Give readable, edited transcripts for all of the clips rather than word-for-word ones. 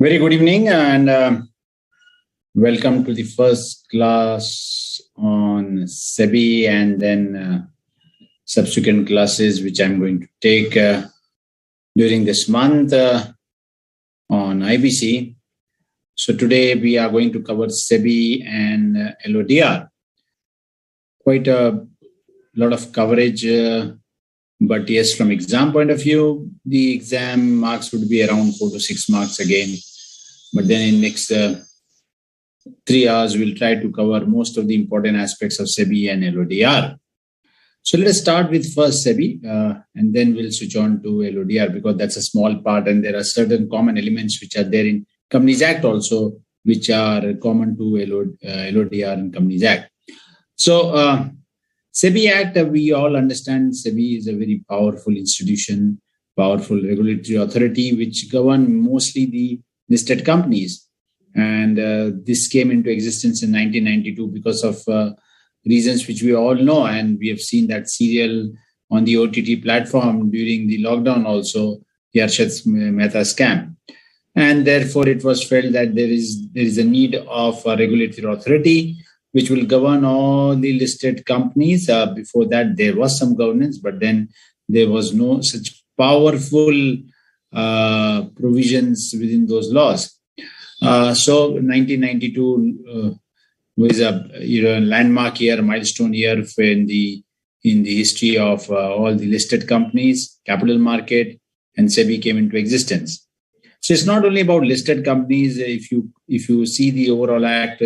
Very good evening and welcome to the first class on SEBI and then subsequent classes which I'm going to take during this month on IBC. So today we are going to cover SEBI and LODR. Quite a lot of coverage, but yes, from exam point of view, the exam marks would be around 4 to 6 marks again. But then in next 3 hours, we'll try to cover most of the important aspects of SEBI and LODR. So let us start with first SEBI and then we'll switch on to LODR because that's a small part and there are certain common elements which are there in Companies Act also, which are common to LODR and Companies Act. So SEBI Act, we all understand SEBI is a very powerful institution, powerful regulatory authority which govern mostly the listed companies. And this came into existence in 1992 because of reasons which we all know. And we have seen that CEL on the OTT platform during the lockdown also, the Harshad Mehta scam. And therefore, it was felt that there is a need of a regulatory authority which will govern all the listed companies. Before that, there was some governance, but then there was no such powerful provisions within those laws. So 1992 was a landmark year, milestone year in the history of all the listed companies, capital market, and SEBI came into existence. So it's not only about listed companies. If you see the overall act,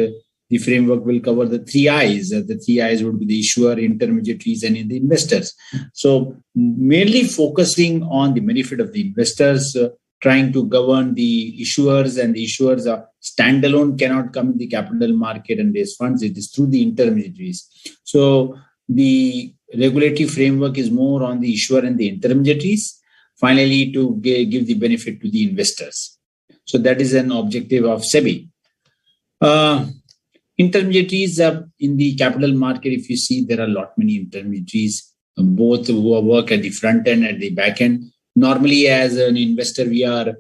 the framework will cover the 3 I's. The 3 I's would be the issuer, intermediaries, and the investors. So mainly focusing on the benefit of the investors, trying to govern the issuers, and the issuers are standalone, cannot come in the capital market and raise funds. It is through the intermediaries. So the regulatory framework is more on the issuer and the intermediaries, finally to give the benefit to the investors. So that is an objective of SEBI. Intermediaries in the capital market, if you see, there are many intermediaries, both who work at the front end and at the back end. Normally, as an investor, we are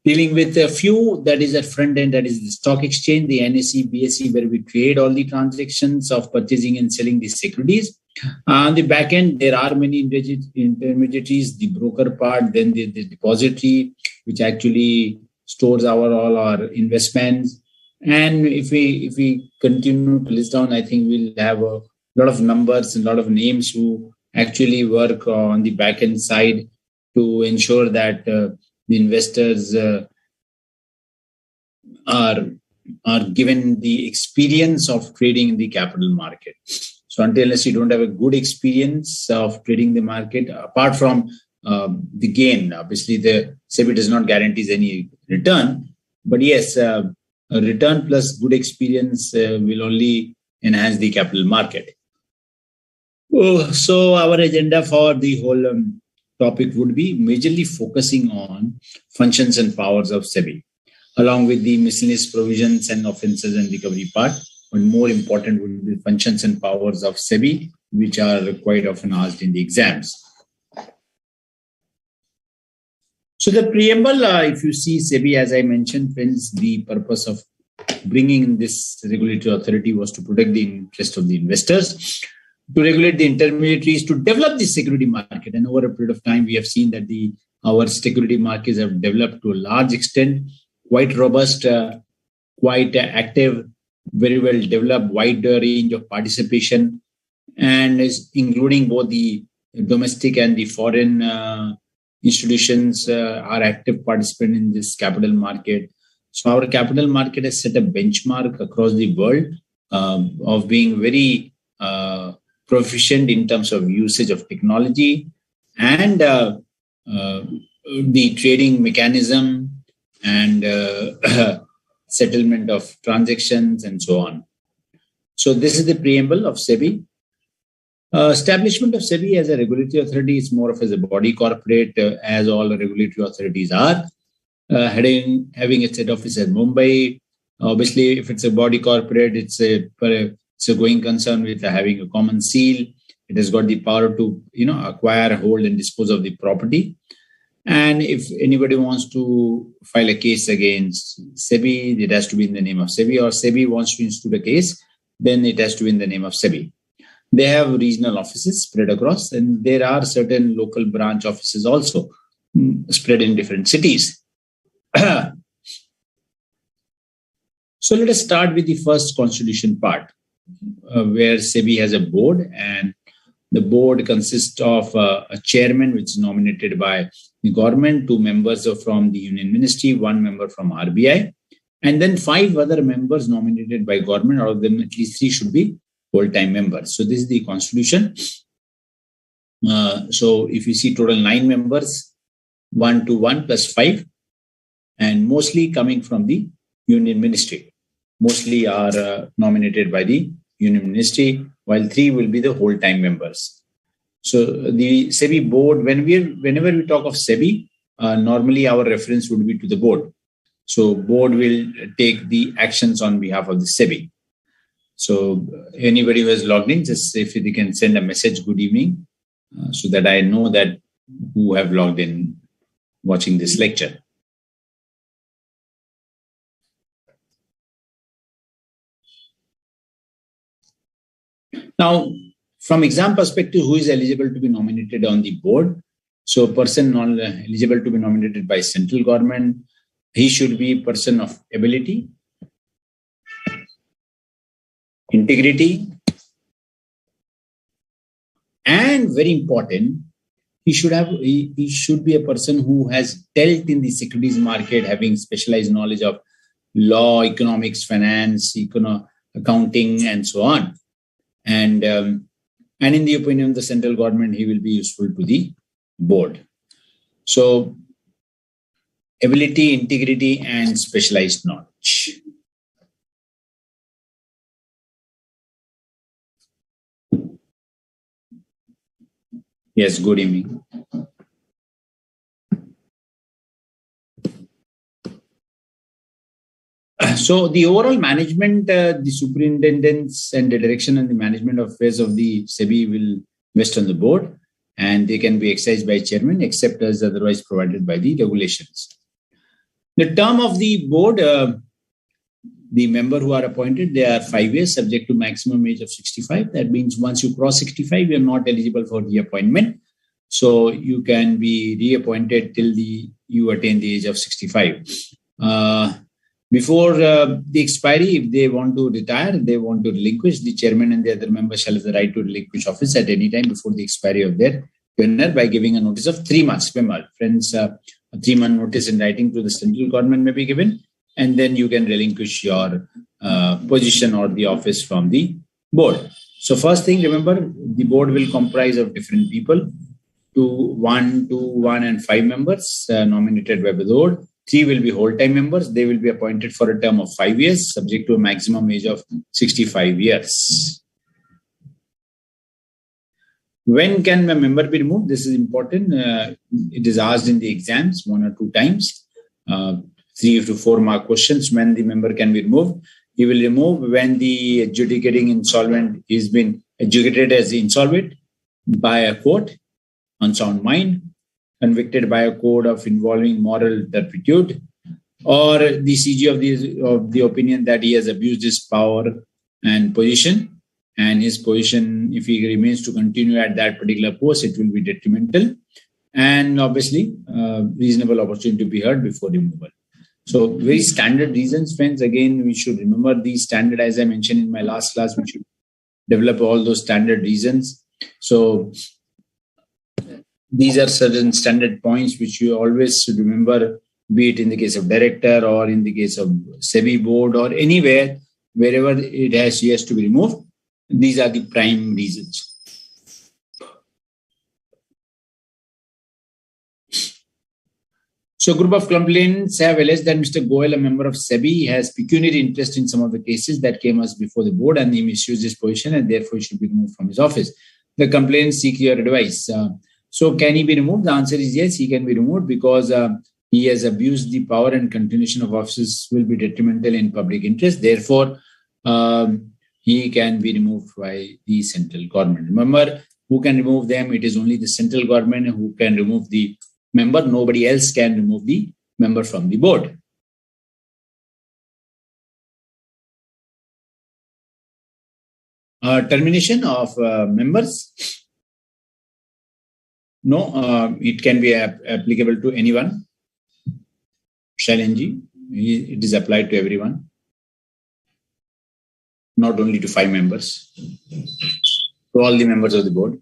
dealing with a few that is at front end, that is the stock exchange, the NSE, BSE, where we trade all the transactions of purchasing and selling the securities. On the back end, there are many intermediaries, the broker part, then the depository, which actually stores all our investments. And if we continue to list down, I think we'll have a lot of numbers and a lot of names who actually work on the back end side to ensure that the investors are given the experience of trading in the capital market. So unless you don't have a good experience of trading the market, apart from the gain, obviously the SEBI does not guarantee any return, but yes, a return plus good experience will only enhance the capital market. So our agenda for the whole topic would be majorly focusing on functions and powers of SEBI, along with the miscellaneous provisions and offences and recovery part. But more important would be functions and powers of SEBI, which are quite often asked in the exams. So the preamble, if you see SEBI, as I mentioned, friends, the purpose of bringing this regulatory authority was to protect the interest of the investors, to regulate the intermediaries, to develop the security market. And over a period of time, we have seen that our security markets have developed to a large extent, quite robust, quite active, very well developed, wide range of participation, and is including both the domestic and the foreign institutions are active participants in this capital market. So our capital market has set a benchmark across the world of being very proficient in terms of usage of technology and the trading mechanism and settlement of transactions and so on. So this is the preamble of SEBI. Establishment of SEBI as a regulatory authority is more of as a body corporate, as all regulatory authorities are. Having its head office at Mumbai. Obviously, if it's a body corporate, it's a going concern with having a common seal. It has got the power to acquire, hold, and dispose of the property. And if anybody wants to file a case against SEBI, it has to be in the name of SEBI, or SEBI wants to institute a case, then it has to be in the name of SEBI. They have regional offices spread across, and there are certain local branch offices also spread in different cities. So let us start with the first constitution part, where SEBI has a board, and the board consists of a chairman, which is nominated by the government, 2 members from the Union Ministry, 1 member from RBI, and then 5 other members nominated by government. Out of them, at least 3 should be full-time members. So this is the constitution. So if you see total 9 members, 1 to 1 plus 5, and mostly coming from the Union Ministry. Mostly are nominated by the Union Ministry, while 3 will be the whole-time members. So the SEBI board, whenever we talk of SEBI, normally our reference would be to the board. So board will take the actions on behalf of the SEBI. So anybody who has logged in, just if they can send a message, good evening, so that I know that who have logged in watching this lecture. Now, from exam perspective, who is eligible to be nominated on the board? So a person eligible to be nominated by central government, he should be a person of ability, integrity, and very important, he should be a person who has dealt in the securities market, having specialized knowledge of law, economics, finance, accounting, and so on. And in the opinion of the central government, he will be useful to the board. So ability, integrity, and specialized knowledge. Yes, good evening. So the overall management, the superintendents and the direction and the management of affairs of the SEBI will vest on the board, and they can be exercised by chairman except as otherwise provided by the regulations. The term of the board, the member who are appointed, they are 5 years subject to maximum age of 65. That means once you cross 65, you are not eligible for reappointment. So you can be reappointed till you attain the age of 65. Before the expiry, if they want to retire, they want to relinquish, the chairman and the other members shall have the right to relinquish office at any time before the expiry of their tenure by giving a notice of 3 months. Remember, friends, a 3-month notice in writing to the central government may be given, and then you can relinquish your position or the office from the board. So first thing, remember, the board will comprise of different people, 1, and 5 members nominated by the board. 3 will be whole-time members. They will be appointed for a term of 5 years, subject to a maximum age of 65 years. When can a member be removed? This is important. It is asked in the exams 1 or 2 times. 3 to 4 mark questions when the member can be removed. He will remove when the adjudicating insolvent is been adjudicated as insolvent by a court on sound mind, convicted by a court of involving moral turpitude, or the CG of the opinion that he has abused his power and position, and his position, if he remains to continue at that particular post, it will be detrimental, and obviously reasonable opportunity to be heard before removal. So very standard reasons, friends. Again, we should remember these standard, as I mentioned in my last class, we should develop all those standard reasons. So these are certain standard points which you always should remember, be it in the case of director or in the case of SEBI board or anywhere, wherever he has to be removed. These are the prime reasons. So group of complainants have alleged that Mr. Goel, a member of SEBI, has pecuniary interest in some of the cases that came us before the board, and he misused his position and therefore should be removed from his office. The complainants seek your advice. So can he be removed? The answer is yes, he can be removed because he has abused the power, and continuation of offices will be detrimental in public interest. Therefore, he can be removed by the central government. Remember, who can remove them? It is only the central government who can remove the member. Nobody else can remove the member from the board. Termination of members. No, it can be applicable to anyone. Shall NG. It is applied to everyone, not only to 5 members, to all the members of the board.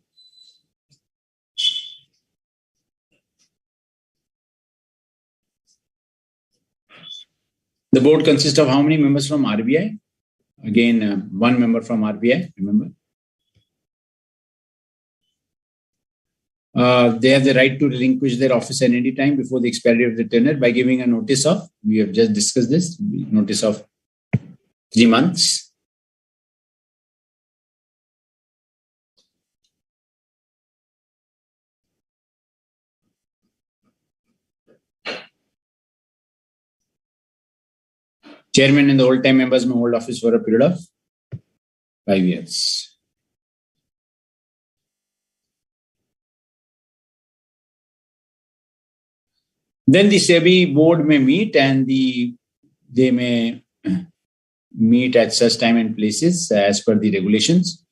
The board consists of how many members from RBI? Again, 1 member from RBI, remember. They have the right to relinquish their office at any time before the expiry of the tenure by giving a notice of, we have just discussed this, notice of 3 months. Chairman and the old-time members may hold office for a period of 5 years. Then the SEBI board may meet, and they may meet at such time and places as per the regulations.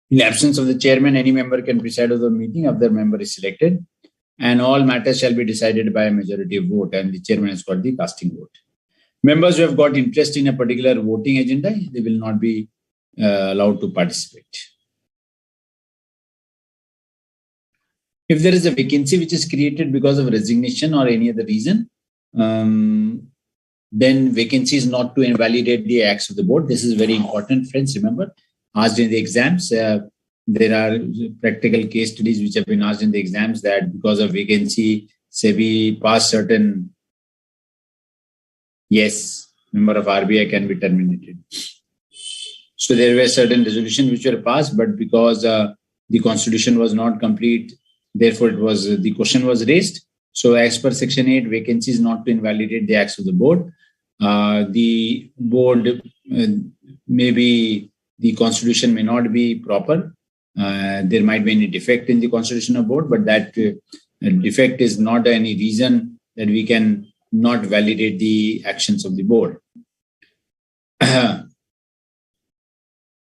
In the absence of the chairman, any member can preside over the meeting if their member is selected, and all matters shall be decided by a majority of vote, and the chairman has got the casting vote. Members who have got interest in a particular voting agenda, they will not be allowed to participate. If there is a vacancy which is created because of resignation or any other reason, then vacancy is not to invalidate the acts of the board. This is very important, friends. Remember, asked in the exams, there are practical case studies which have been asked in the exams that because of vacancy, SEBI passed certain, yes, member of RBI can be terminated. So there were certain resolutions which were passed, but because the constitution was not complete, therefore the question was raised. So as per section 8, vacancy is not to invalidate the acts of the board. The board, maybe the constitution may not be proper. There might be any defect in the constitution of board, but that defect is not any reason that we can not validate the actions of the board.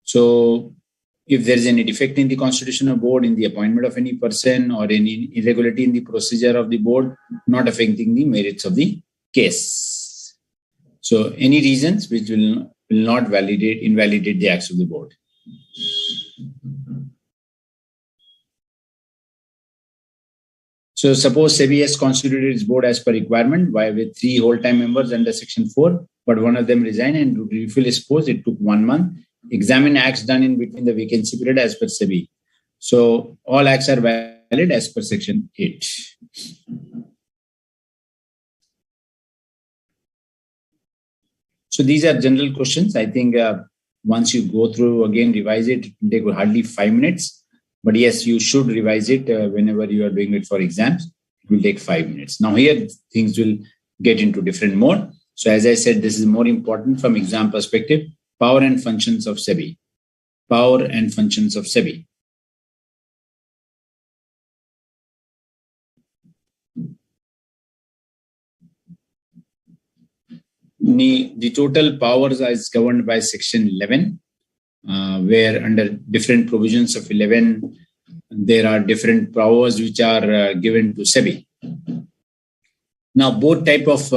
So if there is any defect in the constitution of board, in the appointment of any person, or any irregularity in the procedure of the board, not affecting the merits of the case. So any reasons which will not invalidate the acts of the board. So suppose SEBI has constituted its board as per requirement with 3 whole-time members under section 4, but one of them resigned, and to refill his post, it took 1 month. Examine acts done in between the vacancy period as per SEBI. So all acts are valid as per section 8. So these are general questions. I think once you go through again, revise it, it will take hardly 5 minutes. But yes, you should revise it whenever you are doing it for exams. It will take 5 minutes. Now here things will get into different mode. So as I said, this is more important from exam perspective. Power and functions of SEBI. Power and functions of SEBI. The total powers is governed by section 11, where under different provisions of 11, there are different powers which are given to SEBI. Now, both type of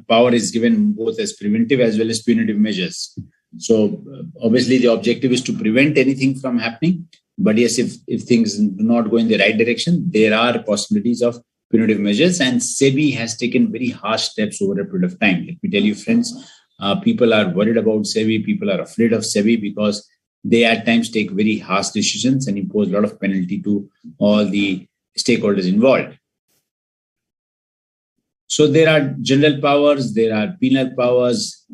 power is given both as preventive as well as punitive measures. So obviously the objective is to prevent anything from happening. But yes, if things do not go in the right direction, there are possibilities of punitive measures. And SEBI has taken very harsh steps over a period of time. Let me tell you, friends, people are worried about SEBI. People are afraid of SEBI because they at times take very harsh decisions and impose a lot of penalty to all the stakeholders involved. So there are general powers, there are penal powers,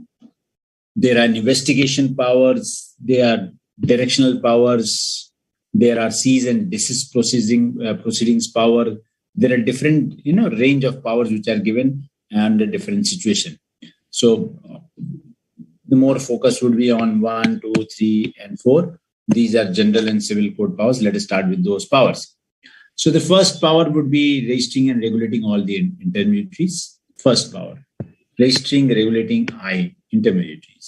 there are investigation powers, there are directional powers, there are seize and desist proceedings power. There are different, range of powers which are given under different situation. So the more focus would be on 1, 2, 3, and 4. These are general and civil code powers. Let us start with those powers. So the first power would be registering and regulating all the intermediaries. First power, registering, regulating intermediaries.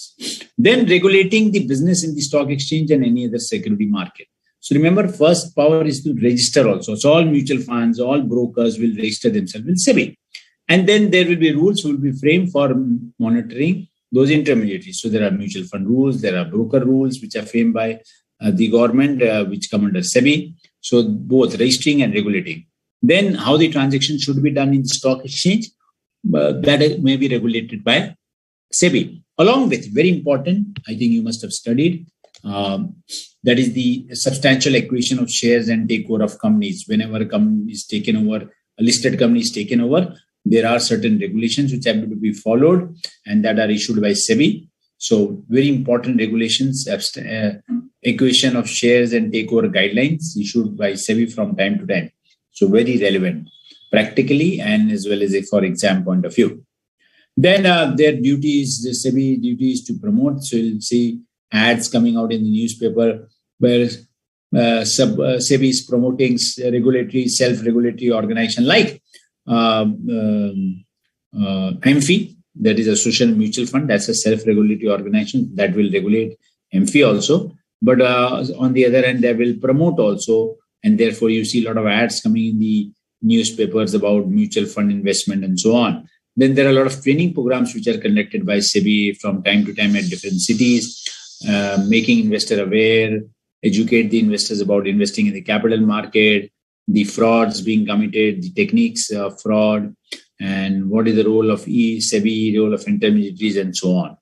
Then regulating the business in the stock exchange and any other security market. So remember, first power is to register also. So all mutual funds, all brokers will register themselves with SEBI. And then there will be rules will be framed for monitoring those intermediaries. So there are mutual fund rules, there are broker rules, which are framed by the government, which come under SEBI. So both registering and regulating. Then how the transaction should be done in the stock exchange, that may be regulated by SEBI. Along with, very important, I think you must have studied, that is the substantial acquisition of shares and takeover of companies. Whenever a company is taken over, a listed company is taken over, there are certain regulations which have to be followed and that are issued by SEBI. So very important regulations, acquisition of shares and takeover guidelines issued by SEBI from time to time. So very relevant practically and as well as for exam point of view. Then their duties, the SEBI duties to promote. So you'll see ads coming out in the newspaper where SEBI is promoting regulatory, self-regulatory organization like AMFI, that is a social mutual fund. That's a self-regulatory organization that will regulate AMFI also. But on the other hand, they will promote also. And therefore, you see a lot of ads coming in the newspapers about mutual fund investment and so on. Then there are a lot of training programs which are conducted by SEBI from time to time at different cities, making investor aware, educate the investors about investing in the capital market, the frauds being committed, the techniques of fraud, and what is the role of SEBI, role of intermediaries, and so on.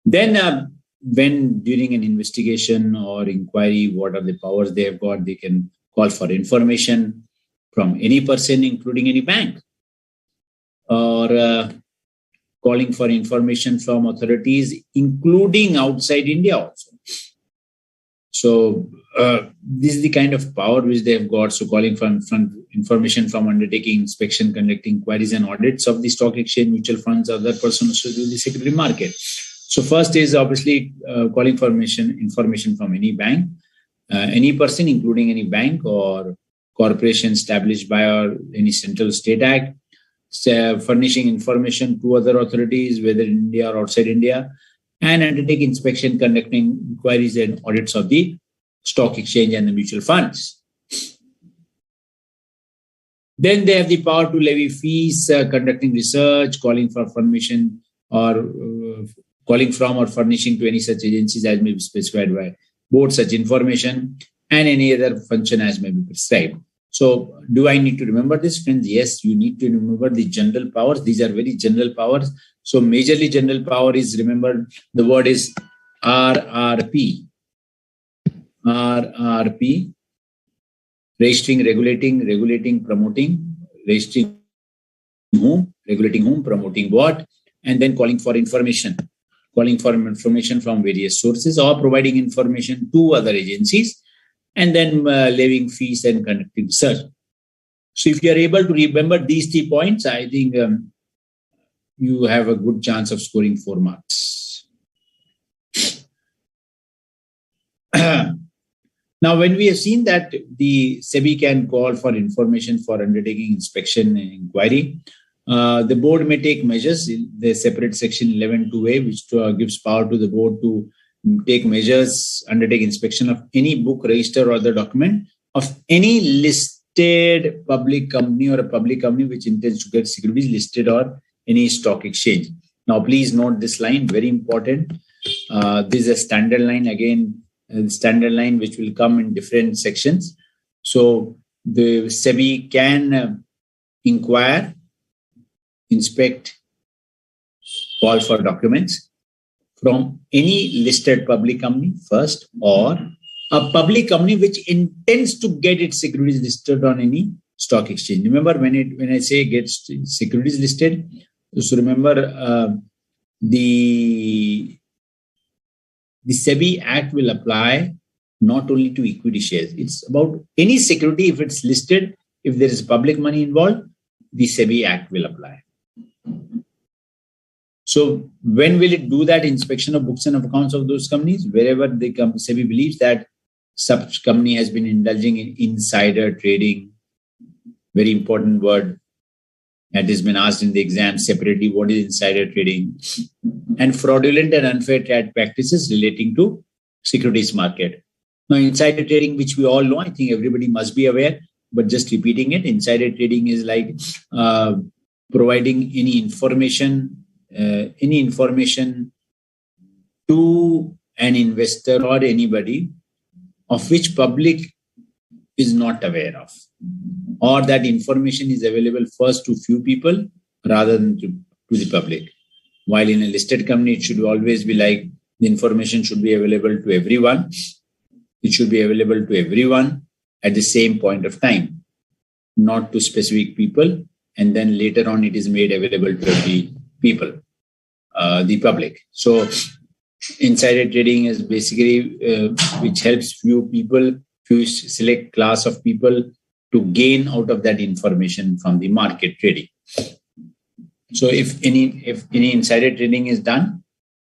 Then when during an investigation or inquiry, what are the powers they have got, they can call for information from any person, including any bank, or calling for information from authorities, including outside India also. So this is the kind of power which they have got. So calling for information from undertaking inspection, conducting inquiries and audits of the stock exchange, mutual funds, other persons to the secondary market. So first is obviously calling for information from any bank, any person, including any bank or corporation established by or any central state act, furnishing information to other authorities, whether in India or outside India, and undertake inspection, conducting inquiries and audits of the stock exchange and the mutual funds. Then they have the power to levy fees, conducting research, calling for information or calling from or furnishing to any such agencies as may be specified by board such information and any other function as may be prescribed. So do I need to remember this, friends? Yes, you need to remember the general powers. These are very general powers. So majorly general power is, remember, the word is RRP. RRP, registering, regulating, promoting, registering whom, regulating whom, promoting what, and then calling for information from various sources or providing information to other agencies, and then levying fees and conducting research. So if you are able to remember these 3 points, I think you have a good chance of scoring 4 marks. Now, when we have seen that the SEBI can call for information for undertaking inspection and inquiry, the board may take measures. The separate section 11(2)(a), which gives power to the board to take measures, undertake inspection of any book, register, or other document of any listed public company or a public company which intends to get securities listed or any stock exchange. Now, please note this line, very important. This is a standard line, again, standard line which will come in different sections. So the SEBI can inquire, inspect, call for documents from any listed public company first, or a public company which intends to get its securities listed on any stock exchange. Remember, when I say gets securities listed, so remember the SEBI Act will apply not only to equity shares. It's about any security. If it's listed, if there is public money involved, the SEBI Act will apply. So when will it do that inspection of books and of accounts of those companies? Wherever the SEBI believes that such company has been indulging in insider trading, very important word that has been asked in the exam separately, what is insider trading, and fraudulent and unfair trade practices relating to securities market. Now, insider trading, which we all know, I think everybody must be aware, but just repeating it, insider trading is like providing any information to an investor or anybody of which public is not aware of, or that information is available first to few people rather than to the public. While in a listed company, it should always be like the information should be available to everyone. It should be available to everyone at the same point of time, not to specific people, and then later on it is made available to the people, the public. So insider trading is basically which helps few select class of people to gain out of that information from the market trading. So if any insider trading is done,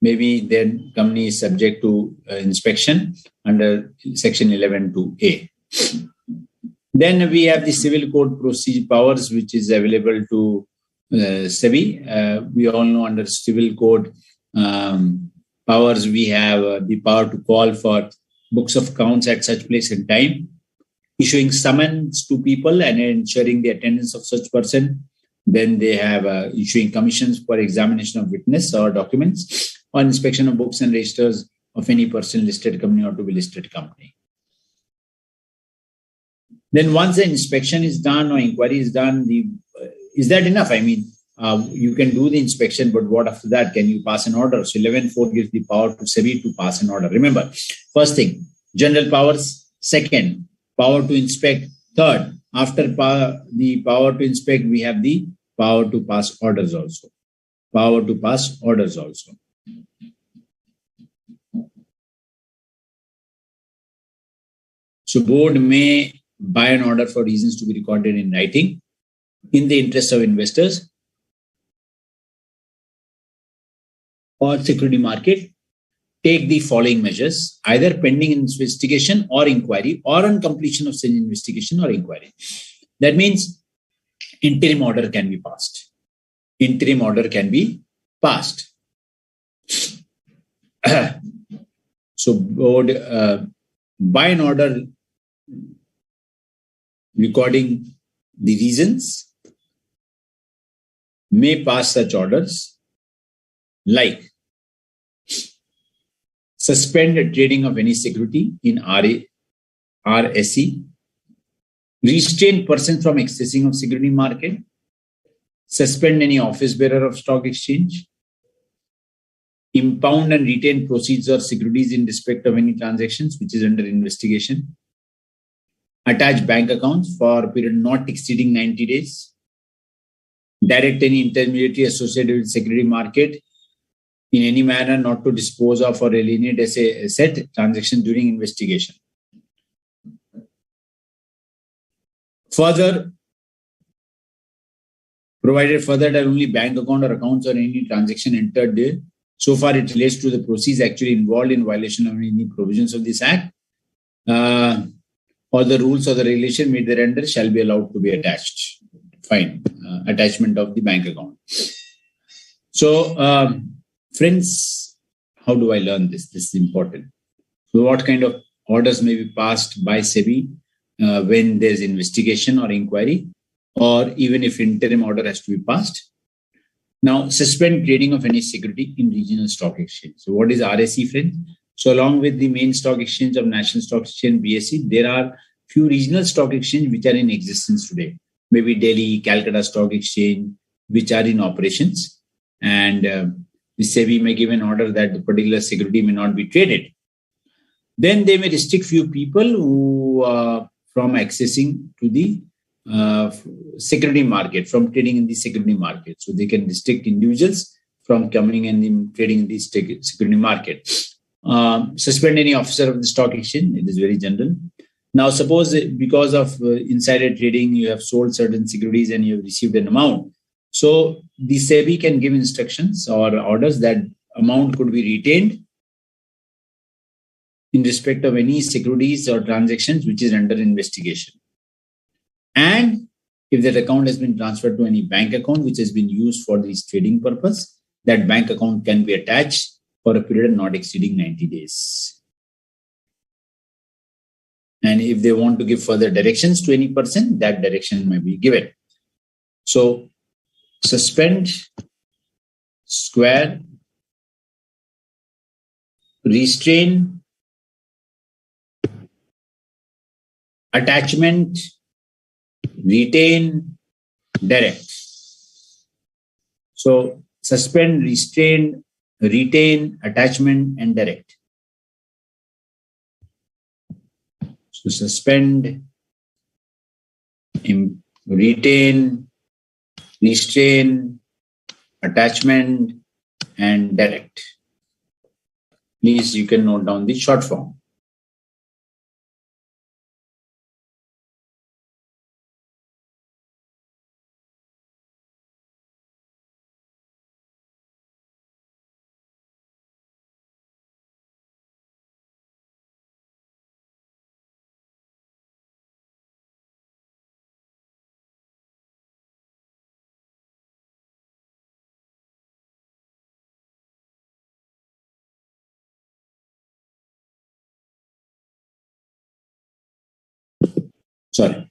maybe their company is subject to inspection under section 11(2)(a). Then we have the civil code procedure powers, which is available to SEBI. We all know under civil code powers, we have the power to call for books of accounts at such place and time, issuing summons to people and ensuring the attendance of such person. Then they have issuing commissions for examination of witness or documents, or inspection of books and registers of any person, listed company or to be listed company. Then once the inspection is done or inquiry is done, is that enough? I mean, you can do the inspection, but what after that? Can you pass an order? So 11(4) gives the power to SEBI to pass an order. Remember, first thing, general powers. Second, power to inspect. Third, after the power to inspect, we have the power to pass orders also. Power to pass orders also. So board may buy an order for reasons to be recorded in writing in the interest of investors or security market. Take the following measures, either pending investigation or inquiry, or on completion of such investigation or inquiry. That means interim order can be passed. Interim order can be passed. So board by an order recording the reasons may pass such orders like suspend trading of any security in RSE, restrain persons from accessing of security market, suspend any office bearer of stock exchange, impound and retain proceeds or securities in respect of any transactions which is under investigation, attach bank accounts for a period not exceeding 90 days, direct any intermediary associated with security market in any manner not to dispose of or alienate asset transactions during investigation. Further, provided further that only bank account or accounts or any transaction entered there, so far it relates to the proceeds actually involved in violation of any provisions of this Act, or the rules or the regulation made thereunder shall be allowed to be attached. Fine. Attachment of the bank account. So, friends, how do I learn this? This is important. So what kind of orders may be passed by SEBI when there's investigation or inquiry, or even if interim order has to be passed? Now, suspend trading of any security in regional stock exchange. So what is RSE, friends? So along with the main stock exchange of National Stock Exchange, BSE, there are few regional stock exchange which are in existence today. Maybe Delhi, Calcutta Stock Exchange, which are in operations. And the SEBI may give an order that the particular security may not be traded. Then they may restrict few people who from accessing to the security market, from trading in the security market. So they can restrict individuals from coming and trading in the security market. Suspend any officer of the stock exchange. It is very general. Now, suppose because of insider trading, you have sold certain securities and you have received an amount. So the SEBI can give instructions or orders that amount could be retained in respect of any securities or transactions which is under investigation. And if that account has been transferred to any bank account which has been used for this trading purpose, that bank account can be attached for a period not exceeding 90 days. And if they want to give further directions to any person, that direction may be given. So suspend, square, restrain, attachment, retain, direct. So suspend, restrain, retain, attachment, and direct. So suspend, retain, restrain, attachment, and direct. Please, you can note down the short form. Sorry.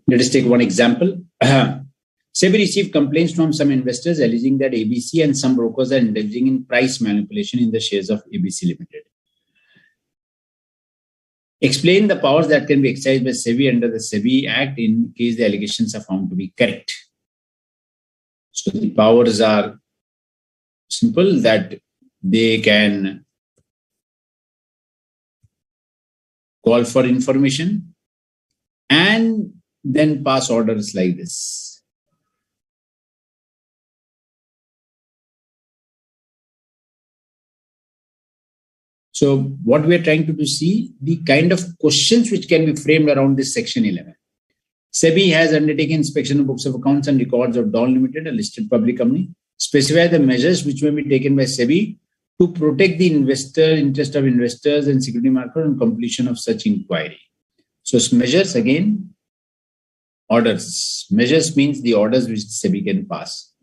Let us take one example. SEBI received complaints from some investors alleging that ABC and some brokers are indulging in price manipulation in the shares of ABC Limited. Explain the powers that can be exercised by SEBI under the SEBI Act in case the allegations are found to be correct. So the powers are simple, that they can call for information and then pass orders like this. So what we are trying to do, see the kind of questions which can be framed around this section 11. SEBI has undertaken inspection of books of accounts and records of Dawn Limited, a listed public company. Specify the measures which may be taken by SEBI to protect the interest of investors and security market on completion of such inquiry. So measures, again, orders. Measures means the orders which SEBI can pass.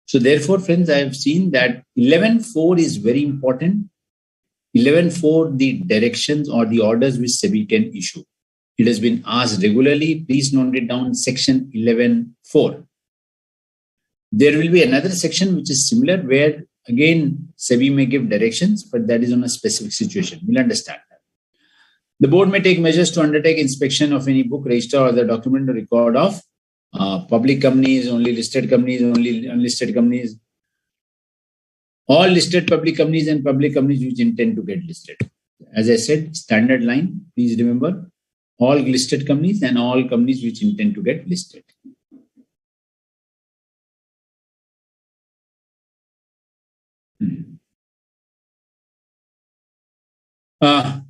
So therefore, friends, I have seen that 11.4 is very important. 11.4, the directions or the orders which SEBI can issue. It has been asked regularly. Please note it down, section 11.4. There will be another section which is similar, where again SEBI may give directions, but that is on a specific situation. We'll understand that. The board may take measures to undertake inspection of any book, register, or other document or record of public companies, only listed companies, only unlisted companies, all listed public companies and public companies which intend to get listed. As I said, standard line, please remember, all listed companies and all companies which intend to get listed.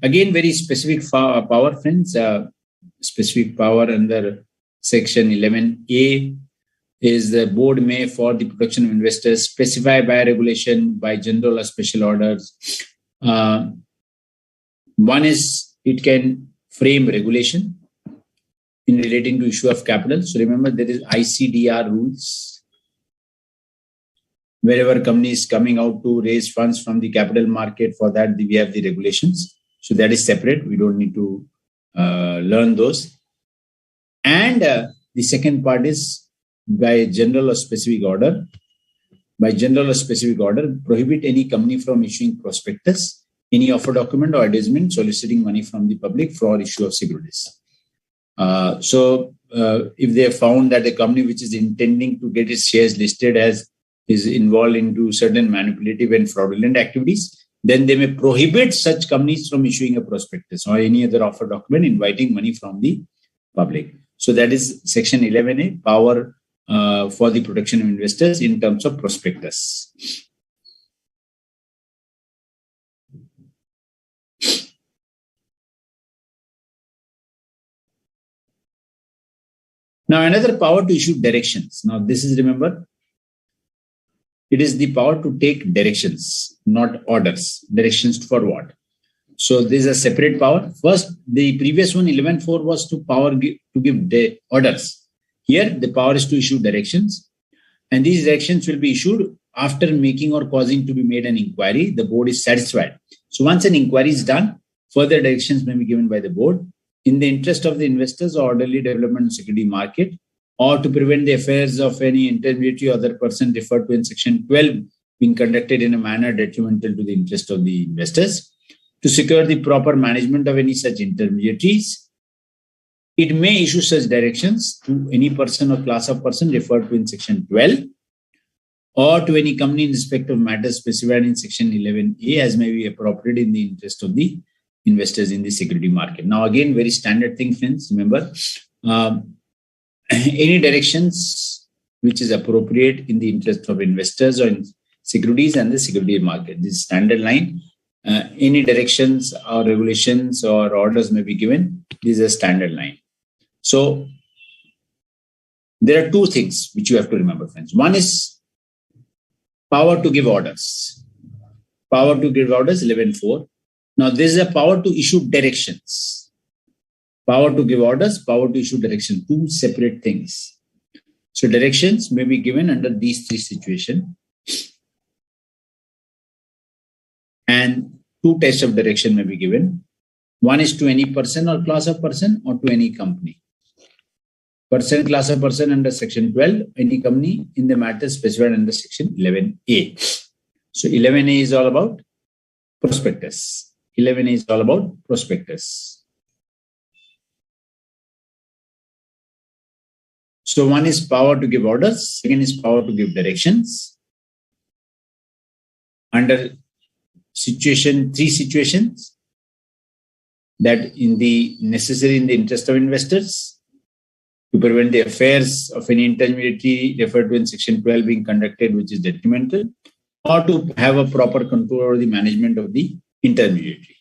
Again, very specific power, friends. Specific power under section 11A is the board may, for the protection of investors, specify by regulation, by general or special orders. One is it can frame regulation in relating to issue of capital. So remember, there is ICDR rules. Wherever company is coming out to raise funds from the capital market, for that we have the regulations. So that is separate. We don't need to learn those. And the second part is by general or specific order. By general or specific order, prohibit any company from issuing prospectus, any offer document or advertisement soliciting money from the public for issue of securities. If they have found that a company which is intending to get its shares listed is involved into certain manipulative and fraudulent activities, then they may prohibit such companies from issuing a prospectus or any other offer document inviting money from the public. So that is section 11A, power for the protection of investors in terms of prospectus. Now, another power to issue directions. Now, this is, remember, it is the power to take directions, not orders. Directions for what? So this is a separate power. First, the previous one, 11.4, was to give orders. Here, the power is to issue directions. And these directions will be issued after making or causing to be made an inquiry. The board is satisfied. So once an inquiry is done, further directions may be given by the board in the interest of the investors or orderly development of security market, or to prevent the affairs of any intermediary or other person referred to in section 12 being conducted in a manner detrimental to the interest of the investors, to secure the proper management of any such intermediaries. It may issue such directions to any person or class of person referred to in section 12, or to any company in respect of matters specified in section 11A as may be appropriate in the interest of the investors in the security market. Now, again, very standard thing, friends. Remember, any directions which is appropriate in the interest of investors or in securities and the security market. This standard line. Any directions or regulations or orders may be given. This is a standard line. So there are two things which you have to remember, friends. One is power to give orders. Power to give orders, 11.4. Now, this is a power to issue directions. Power to give orders, power to issue direction, two separate things. So directions may be given under these three situations. And two types of direction may be given. One is to any person or class of person, or to any company. Person, class of person under section 12, any company in the matter specified under section 11A. So 11A is all about prospectus. 11A is all about prospectus. So one is power to give orders, second is power to give directions. Under three situations, that in the necessary in the interest of investors, to prevent the affairs of any intermediary referred to in section 12 being conducted which is detrimental, or to have a proper control over the management of the intermediary.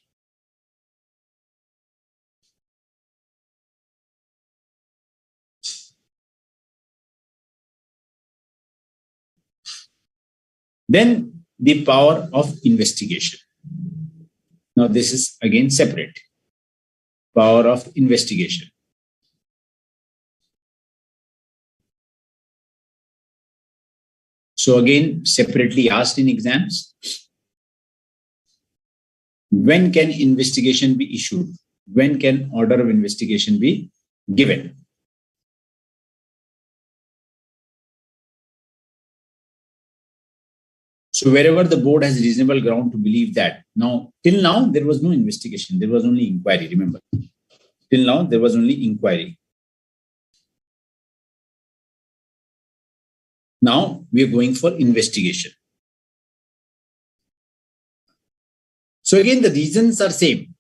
Then the power of investigation. Now this is again separate. Power of investigation. So again, separately asked in exams, when can investigation be issued? When can order of investigation be given? So wherever the board has reasonable ground to believe that. Now, till now, there was no investigation. There was only inquiry, remember. Till now, there was only inquiry. Now, we are going for investigation. So again, the reasons are same.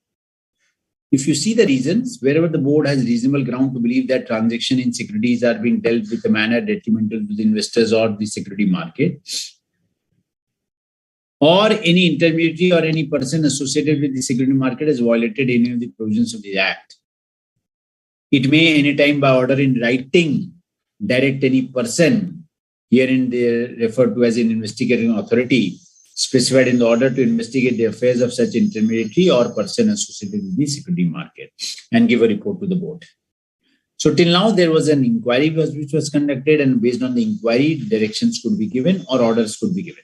If you see the reasons, wherever the board has reasonable ground to believe that transaction in securities are being dealt with a manner detrimental to the investors or the security market, or any intermediary or any person associated with the security market has violated any of the provisions of the Act, it may anytime by order in writing direct any person, herein they referred to as an investigating authority, specified in the order to investigate the affairs of such intermediary or person associated with the security market, and give a report to the board. So till now, there was an inquiry which was conducted, and based on the inquiry, directions could be given or orders could be given.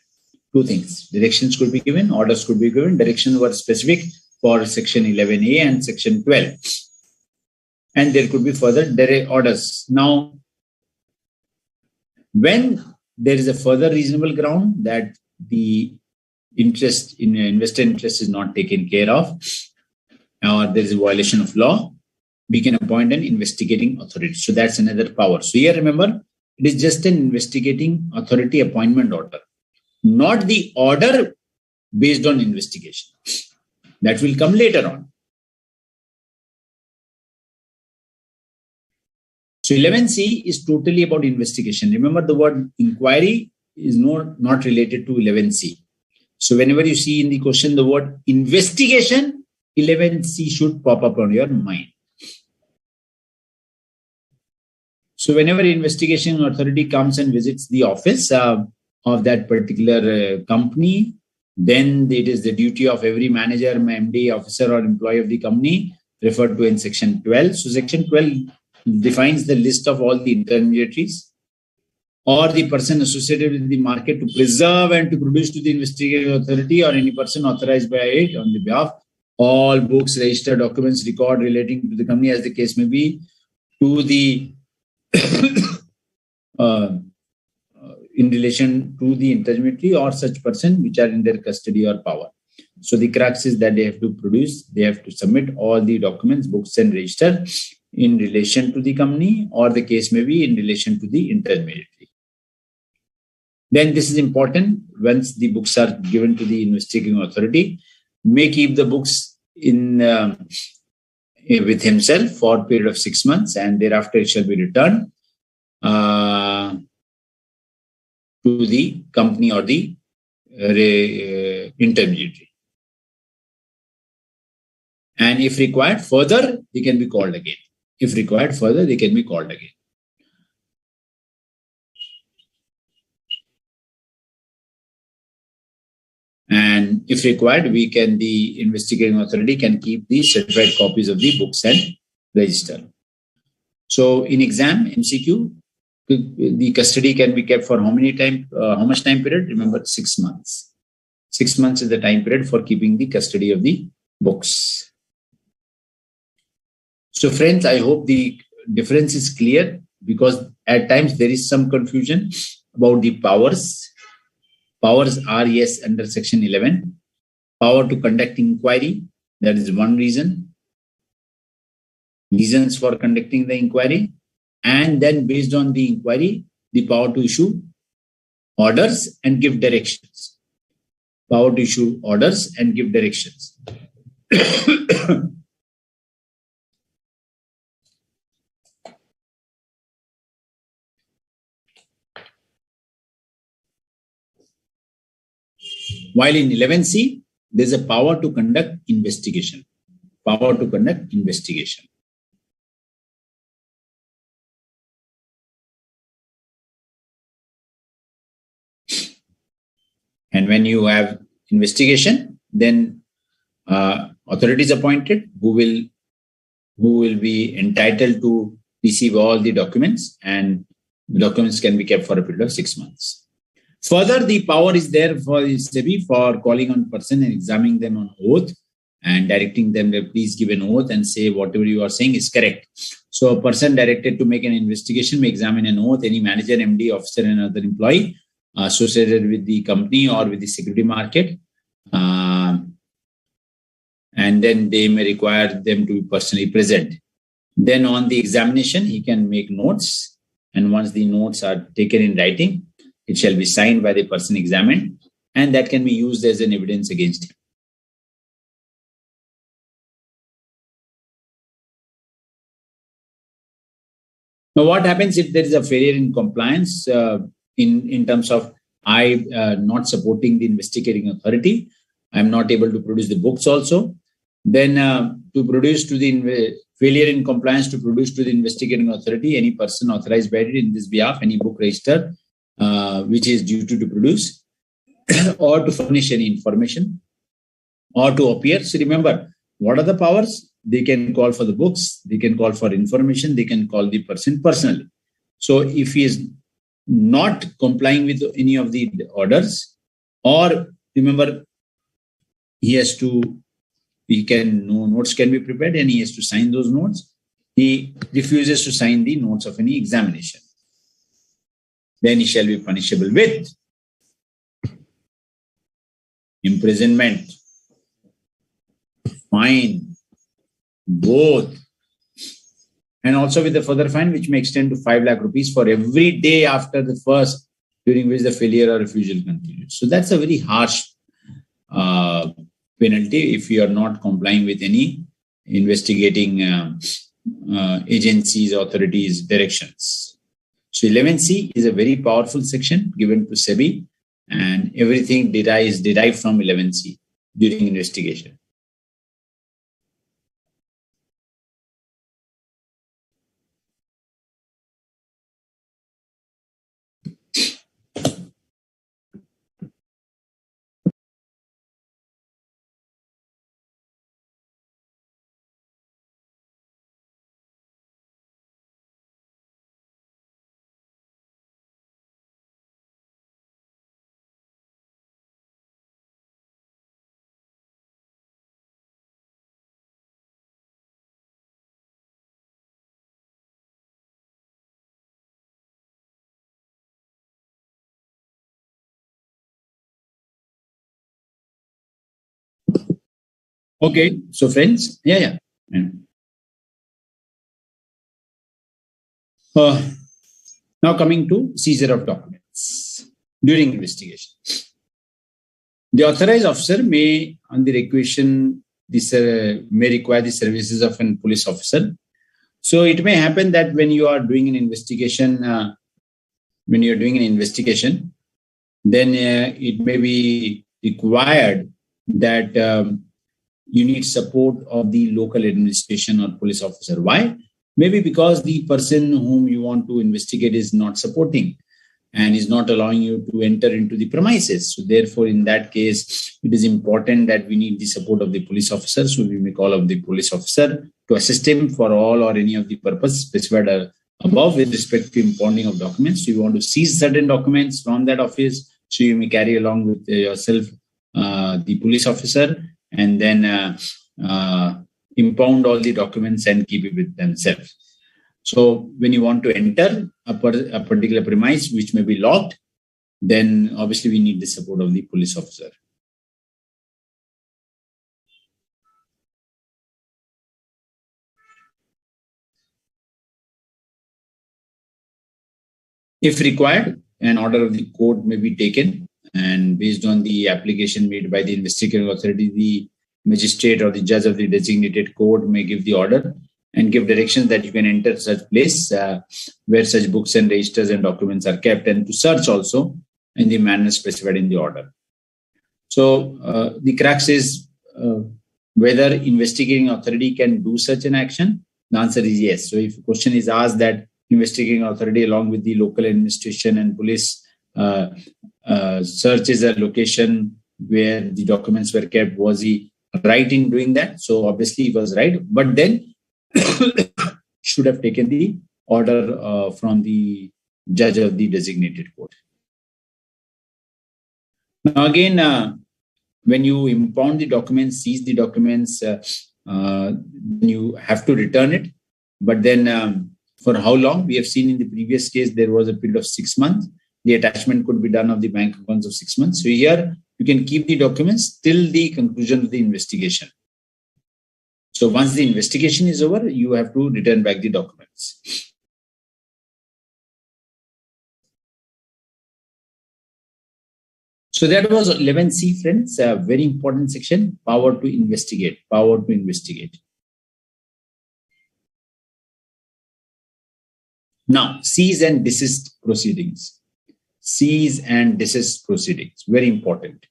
Two things, directions could be given, orders could be given. Directions were specific for section 11A and section 12. And there could be further orders. Now, when there is a further reasonable ground that the interest in investor interest is not taken care of, or there is a violation of law, we can appoint an investigating authority. So that's another power. So here, remember, it is just an investigating authority appointment order, not the order based on investigation. That will come later on. So 11C is totally about investigation. Remember, the word inquiry is not related to 11C. So whenever you see in the question the word investigation, 11C should pop up on your mind. So whenever investigation authority comes and visits the office of that particular company, then it is the duty of every manager, MD, officer, or employee of the company referred to in section 12. So section 12 defines the list of all the intermediaries or the person associated with the market to preserve and to produce to the investigating authority or any person authorized by it on the behalf all books, registered documents, record relating to the company as the case may be, to the in relation to the intermediary or such person which are in their custody or power. So the crux is that they have to produce, they have to submit all the documents, books and register in relation to the company or the case may be in relation to the intermediary. Then this is important. Once the books are given to the investigating authority, may keep the books in with himself for a period of 6 months and thereafter it shall be returned to the company or the intermediary. And if required further, they can be called again. If required further, they can be called again. And if required, the investigating authority can keep the certified copies of the books and register. So in exam, MCQ, the custody can be kept for how much time period? Remember, 6 months. 6 months is the time period for keeping the custody of the books. So friends, I hope the difference is clear because at times there is some confusion about the powers. Powers are, yes, under section 11. Power to conduct inquiry, that is one reason. Reasons for conducting the inquiry. And then based on the inquiry, the power to issue orders and give directions. Power to issue orders and give directions. While in 11C, there's a power to conduct investigation. Power to conduct investigation. And when you have investigation, then authorities appointed who will be entitled to receive all the documents, and the documents can be kept for a period of 6 months. Further, the power is there for SEBI for calling on person and examining them on oath and directing them to please give an oath and say whatever you are saying is correct. So a person directed to make an investigation may examine an oath, any manager, MD, officer and other employee associated with the company or with the security market. And then they may require them to be personally present. Then on the examination, he can make notes. And once the notes are taken in writing, it shall be signed by the person examined, and that can be used as an evidence against him. Now, what happens if there is a failure in compliance in terms of I not supporting the investigating authority? I'm not able to produce the books also. Then to produce to the failure in compliance to produce to the investigating authority, any person authorized by it in this behalf, any book register, which is due to produce or to furnish any information or to appear. So remember, what are the powers? They can call for the books, they can call for information, they can call the person personally. So if he is not complying with any of the orders, or remember, notes can be prepared and he has to sign those notes. He refuses to sign the notes of any examination. Then he shall be punishable with imprisonment, fine, both, and also with the further fine which may extend to 5 lakh rupees for every day after the first during which the failure or refusal continues. So that's a very harsh penalty if you are not complying with any investigating agencies, authorities, directions. So 11C is a very powerful section given to SEBI, and everything is derived from 11C during investigation. Okay, so friends, yeah. Uh, Now coming to seizure of documents during investigation. The authorized officer may, on the requisition, this may require the services of a police officer. So it may happen that when you are doing an investigation, then it may be required that you need support of the local administration or police officer. Why? Maybe because the person whom you want to investigate is not supporting and is not allowing you to enter into the premises. So therefore, in that case, it is important that we need the support of the police officer. So we may call up the police officer to assist him for all or any of the purpose specified above with respect to impounding of documents. So you want to seize certain documents from that office. So you may carry along with yourself the police officer and then impound all the documents and keep it with themselves. So when you want to enter a particular premise which may be locked, then obviously we need the support of the police officer. If required, an order of the court may be taken, and based on the application made by the investigating authority, the magistrate or the judge of the designated court may give the order and give directions that you can enter such place where such books and registers and documents are kept, and to search also in the manner specified in the order. So the crux is whether investigating authority can do such an action. The answer is yes. So if a question is asked that investigating authority along with the local administration and police searches a location where the documents were kept, was he right in doing that? So obviously he was right, but then should have taken the order from the judge of the designated court. Now again, when you impound the documents, seize the documents, you have to return it. But then for how long? We have seen in the previous case, there was a period of 6 months. The attachment could be done of the bank accounts of 6 months. So here you can keep the documents till the conclusion of the investigation. So once the investigation is over, you have to return back the documents. So that was 11C, friends, a very important section, power to investigate, Now, seize and desist proceedings. Very important.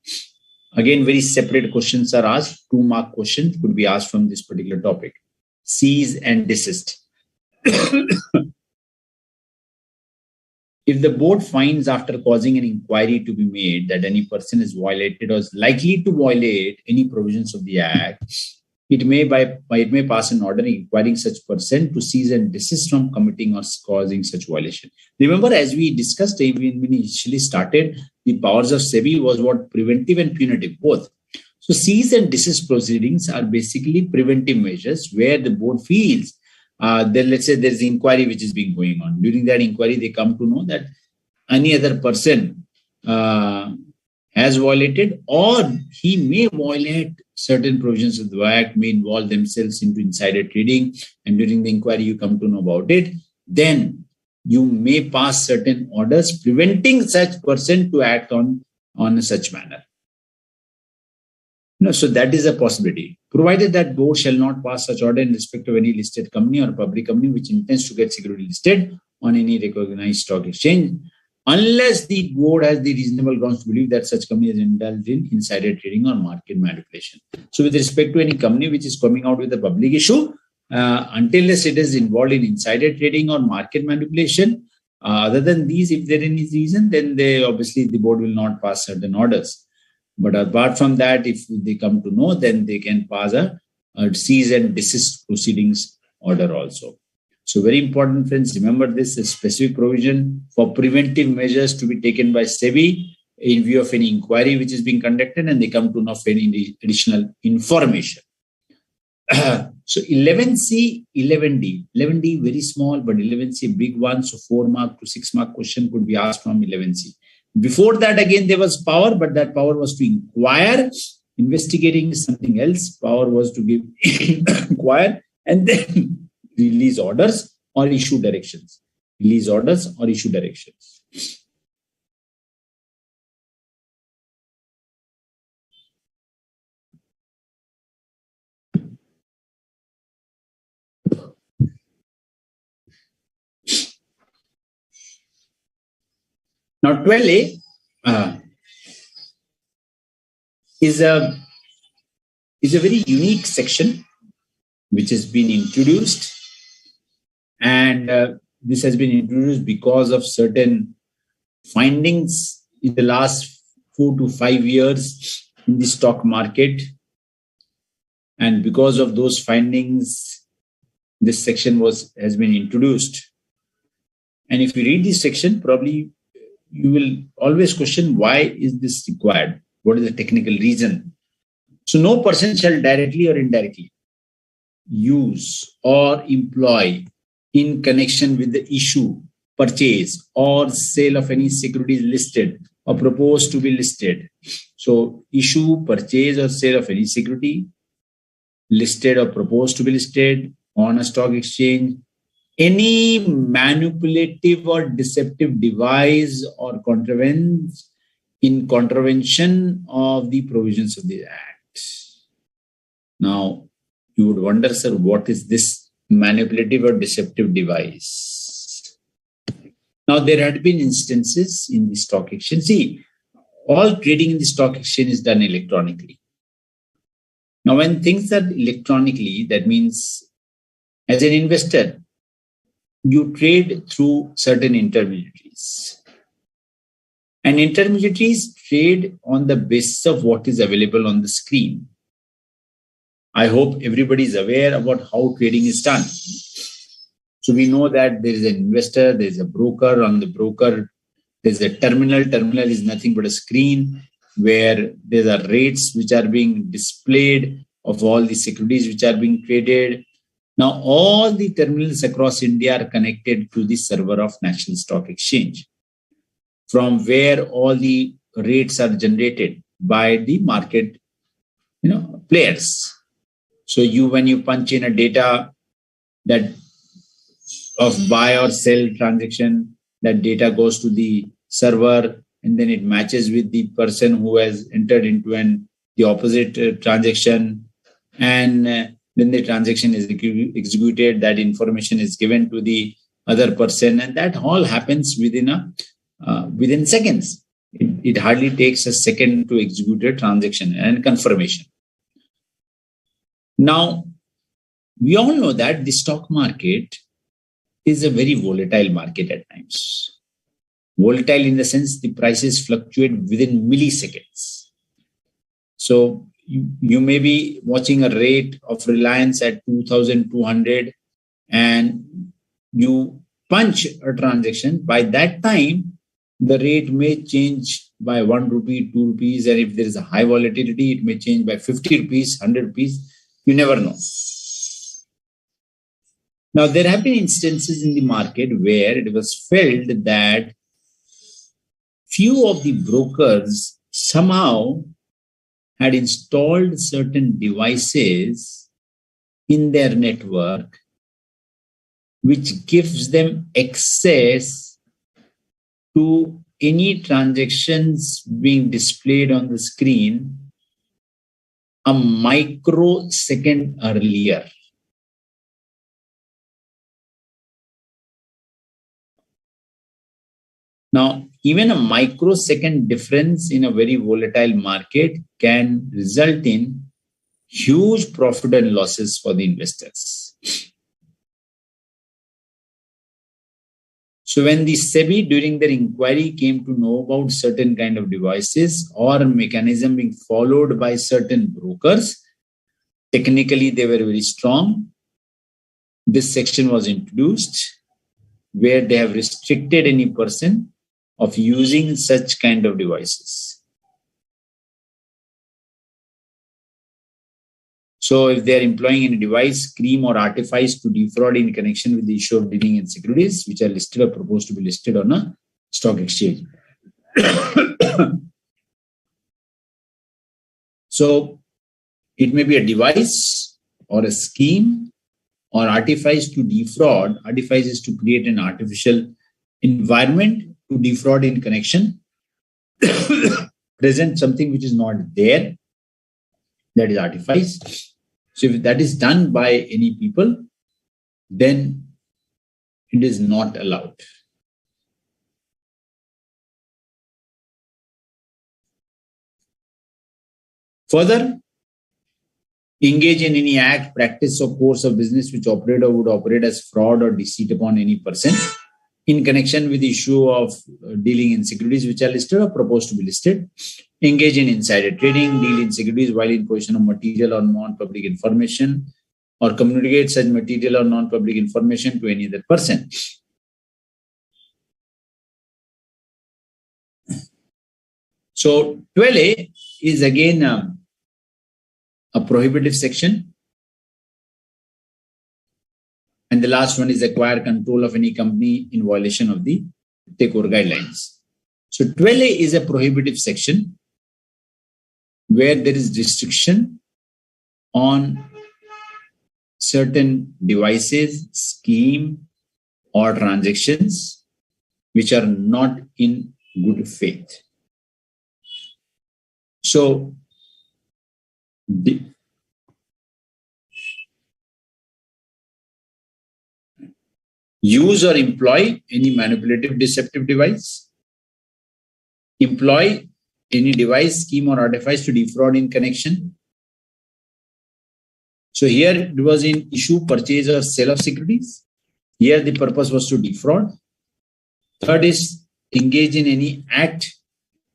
Again, very separate questions are asked. 2-mark questions could be asked from this particular topic. Seize and desist. If the board finds after causing an inquiry to be made that any person is violated or is likely to violate any provisions of the Act, it may pass an order requiring such person to seize and desist from committing or causing such violation. Remember, as we discussed when we initially started, the powers of SEBI was what? Preventive and punitive, both. So seize and desist proceedings are basically preventive measures where the board feels then let's say there's an inquiry which is being going on. During that inquiry, they come to know that any other person has violated or he may violate certain provisions of the Act, may involve themselves into insider trading, and during the inquiry you come to know about it, then you may pass certain orders preventing such person to act on such manner. So that is a possibility, provided that board shall not pass such order in respect of any listed company or public company which intends to get security listed on any recognized stock exchange, unless the board has the reasonable grounds to believe that such company is indulged in insider trading or market manipulation. So with respect to any company which is coming out with a public issue, until it is involved in insider trading or market manipulation, other than these, if there is any reason, then the board will not pass certain orders. But apart from that, if they come to know, then they can pass a seize and desist proceedings order also. So very important, friends, remember this, a specific provision for preventive measures to be taken by SEBI in view of any inquiry which is being conducted, and they come to know of any additional information. So 11C, 11D. 11D very small, but 11C big one. So 4-mark to 6-mark question could be asked from 11C. Before that, again, there was power, but that power was to inquire investigating is something else. Power was to give, inquire, and then release orders or issue directions. Release orders or issue directions. Now, 12A is a very unique section which has been introduced, and this has been introduced because of certain findings in the last 4 to 5 years in the stock market, and because of those findings, this section has been introduced. And if you read this section, probably you will always question, why is this required? What is the technical reason? So no person shall directly or indirectly use or employ in connection with the issue, purchase, or sale of any securities listed or proposed to be listed. So issue, purchase, or sale of any security listed or proposed to be listed on a stock exchange, any manipulative or deceptive device or contraventions in contravention of the provisions of the Act. Now, you would wonder, sir, what is this manipulative or deceptive device? Now, there had been instances in the stock exchange. See, all trading in the stock exchange is done electronically. Now, when things are electronically, that means as an investor, you trade through certain intermediaries. And intermediaries trade on the basis of what is available on the screen. I hope everybody is aware about how trading is done. So we know that there is an investor, there is a broker. On the broker, there is a terminal. Terminal is nothing but a screen where there are rates which are being displayed of all the securities which are being traded. Now, all the terminals across India are connected to the server of National Stock Exchange, from where all the rates are generated by the market, players. So when you punch in a data that of buy or sell transaction, that data goes to the server, and then it matches with the person who has entered into the opposite transaction, and then the transaction is executed. That information is given to the other person, and that all happens within seconds. It hardly takes a second to execute a transaction and confirmation. Now, we all know that the stock market is a very volatile market at times. Volatile in the sense the prices fluctuate within milliseconds. So you may be watching a rate of Reliance at 2,200 and you punch a transaction. By that time, the rate may change by 1 rupee, 2 rupees, and if there is a high volatility, it may change by 50 rupees, 100 rupees. You never know. Now, there have been instances in the market where it was felt that few of the brokers somehow had installed certain devices in their network which gives them access to any transactions being displayed on the screen a microsecond earlier. Now, even a microsecond difference in a very volatile market can result in huge profit and losses for the investors. So when the SEBI during their inquiry came to know about certain kind of devices or mechanism being followed by certain brokers, technically they were very strong. This section was introduced where they have restricted any person of using such kind of devices. So if they are employing any device, scheme, or artifice to defraud in connection with the issue of dealing in securities which are listed or proposed to be listed on a stock exchange. So it may be a device or a scheme or artifice to defraud. Artifice is to create an artificial environment to defraud in connection, present something which is not there. That is artifice. So if that is done by any people, then it is not allowed. Further, engage in any act, practice, or course of business which operate or would operate as fraud or deceit upon any person in connection with the issue of dealing in securities which are listed or proposed to be listed. Engage in insider trading, deal in securities while in possession of material or non-public information, or communicate such material or non-public information to any other person. So 12A is again a prohibitive section. And the last one is acquire control of any company in violation of the takeover guidelines. So 12A is a prohibitive section where there is restriction on certain devices, scheme, or transactions which are not in good faith. So use or employ any manipulative, deceptive device. Employ any device, scheme, or artifice to defraud in connection. So here it was in issue, purchase, or sale of securities. Here the purpose was to defraud. Third is engage in any act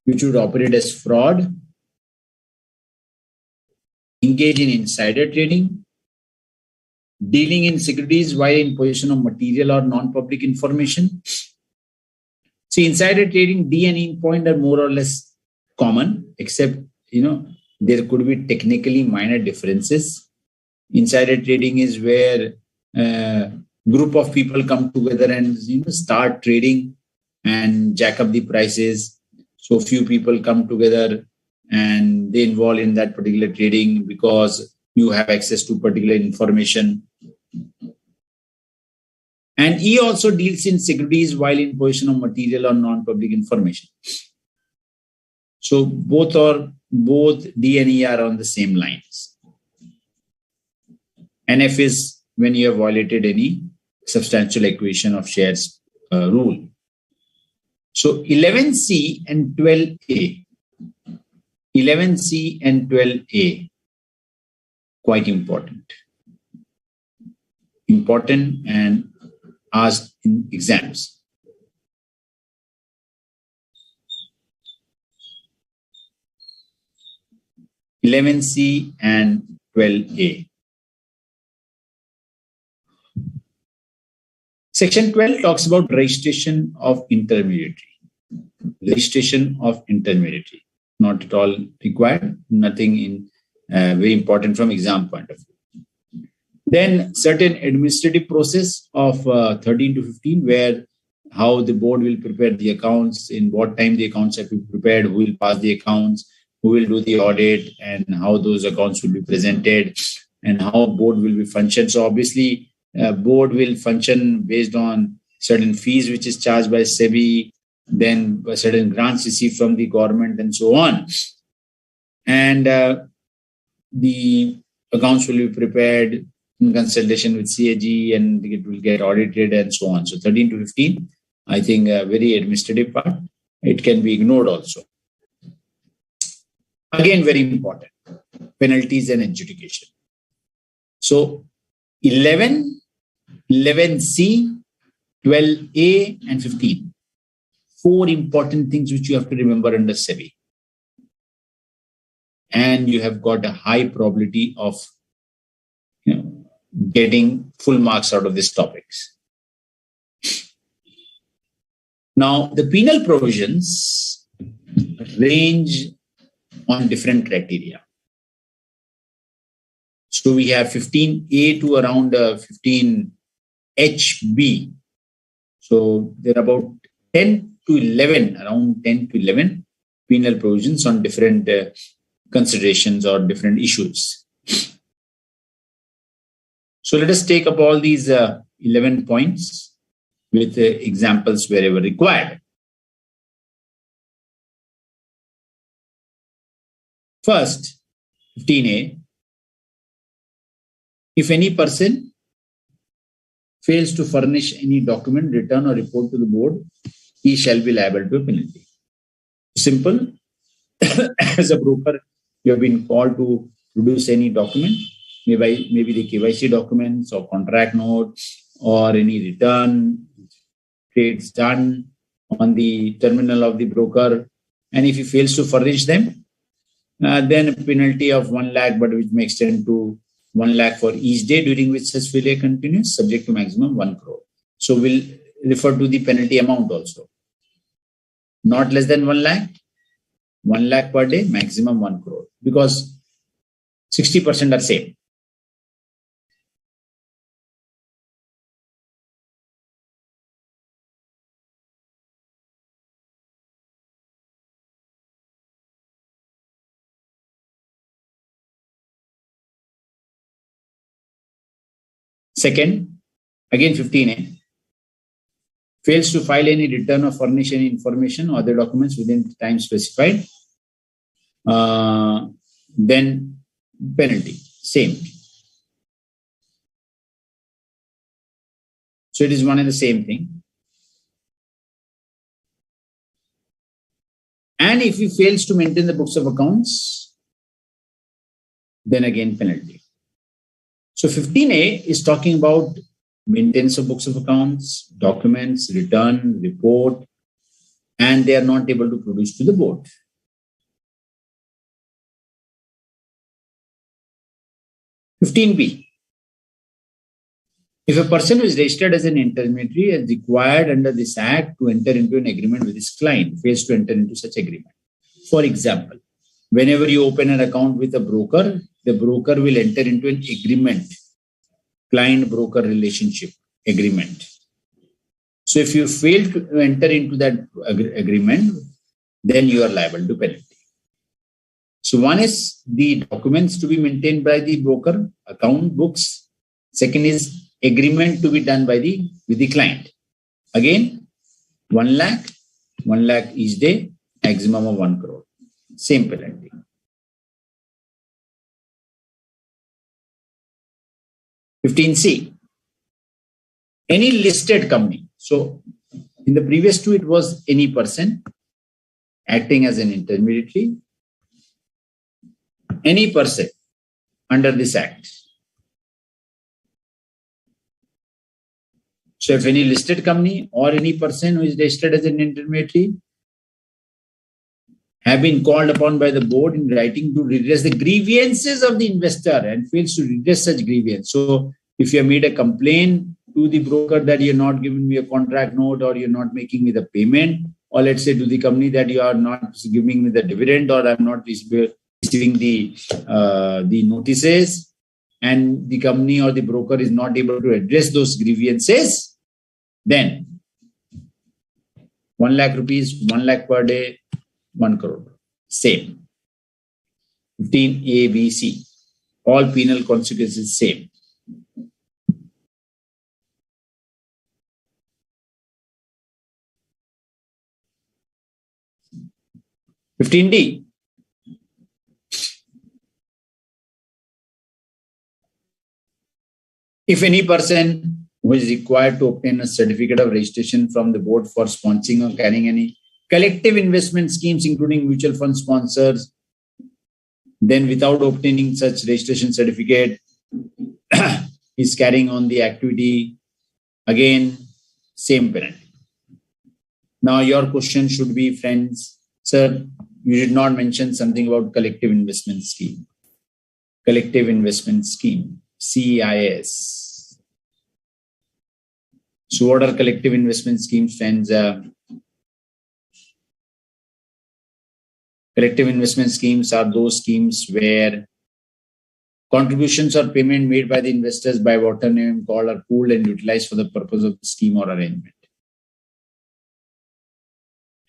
which would operate as fraud. Engage in insider trading. Dealing in securities while in possession of material or non-public information. See, insider trading, D and E point are more or less common, except, there could be technically minor differences. Insider trading is where a group of people come together and start trading and jack up the prices. So few people come together and they involve in that particular trading because you have access to particular information. And E also deals in securities while in possession of material or non-public information. So both D and E are on the same lines. NF is when you have violated any substantial acquisition of shares rule. So 11C and 12A. 11C and 12A, quite important. Important and asked in exams. (11C) and 12A. Section 12 talks about registration of intermediary. Registration of intermediary. Not at all required. Nothing in very important from exam point of view. Then certain administrative process of 13 to 15, where how the board will prepare the accounts, in what time the accounts have to be prepared, who will pass the accounts, who will do the audit, and how those accounts will be presented, and how board will be functioned. So obviously, board will function based on certain fees which is charged by SEBI, then certain grants received from the government, and so on. And the accounts will be prepared in consultation with CAG, and it will get audited and so on. So 13 to 15, I think a very administrative part. It can be ignored also. Again, very important, penalties and adjudication. So 11, 11C, 12A, and 15. 4 important things which you have to remember under SEBI. And you have got a high probability of getting full marks out of these topics. Now, the penal provisions range on different criteria. So we have 15A to around 15HB. So there are about 10 to 11, around 10 to 11 penal provisions on different considerations or different issues. So let us take up all these 11 points with examples wherever required. First, 15A, if any person fails to furnish any document, return or report to the board, he shall be liable to a penalty. Simple. As a broker, you have been called to produce any document, maybe the KYC documents or contract notes or any return trades done on the terminal of the broker. And if he fails to furnish them, then a penalty of 1 lakh, but which may extend to 1 lakh for each day during which such failure continues, subject to maximum 1 crore. So we'll refer to the penalty amount also. Not less than 1 lakh, 1 lakh per day, maximum 1 crore, because 60% are same. Second, again 15A, fails to file any return or furnish any information or other documents within the time specified, then penalty, same. So it is one and the same thing. And if he fails to maintain the books of accounts, then again penalty. So 15A is talking about maintenance of books of accounts, documents, return, report, and they are not able to produce to the board. (15B). If a person is registered as an intermediary as required under this Act to enter into an agreement with his client, fails to enter into such agreement. For example, whenever you open an account with a broker, the broker will enter into an agreement, client-broker relationship agreement. So if you fail to enter into that agreement, then you are liable to penalty. So one is the documents to be maintained by the broker, account books. Second is agreement to be done by with the client. Again, 1 lakh each day, maximum of 1 crore. Same penalty. (15C). Any listed company. So in the previous two, it was any person acting as an intermediary. Any person under this Act. So if any listed company or any person who is registered as an intermediary have been called upon by the board in writing to redress the grievances of the investor and fails to redress such grievance. So if you have made a complaint to the broker that you're not giving me a contract note or you're not making me the payment, or let's say to the company that you are not giving me the dividend or I'm not receiving the notices, and the company or the broker is not able to address those grievances, then 1 lakh rupees, 1 lakh per day, 1 crore. Same. 15A, B, C. All penal consequences same. (15D). If any person who is required to obtain a certificate of registration from the board for sponsoring or carrying any collective investment schemes, including mutual fund sponsors, then without obtaining such registration certificate, is carrying on the activity, again, same penalty. Now your question should be, friends, sir, you did not mention something about collective investment scheme. Collective investment scheme, CEIS. So what are collective investment schemes, friends? Collective investment schemes are those schemes where contributions or payment made by the investors by whatever name called are pooled and utilized for the purpose of the scheme or arrangement.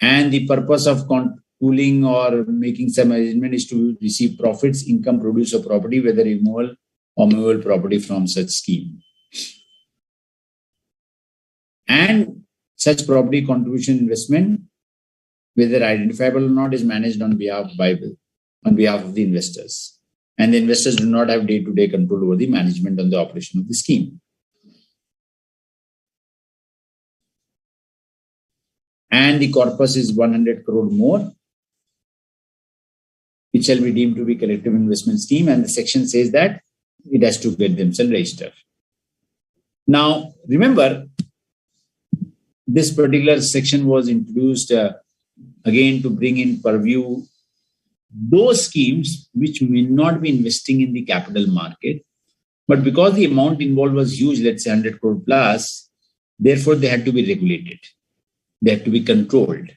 And the purpose of pooling or making some arrangement is to receive profits, income, produce or property, whether immovable or movable property from such scheme. And such property contribution investment, whether identifiable or not, is managed on behalf of the investors. And the investors do not have day-to-day control over the management and the operation of the scheme. And the corpus is 100 crore more, it shall be deemed to be collective investment scheme, and the section says that it has to get themselves registered. Now, remember, this particular section was introduced again to bring in purview those schemes which may not be investing in the capital market, but because the amount involved was huge, let's say 100 crore plus, therefore they had to be regulated. They had to be controlled.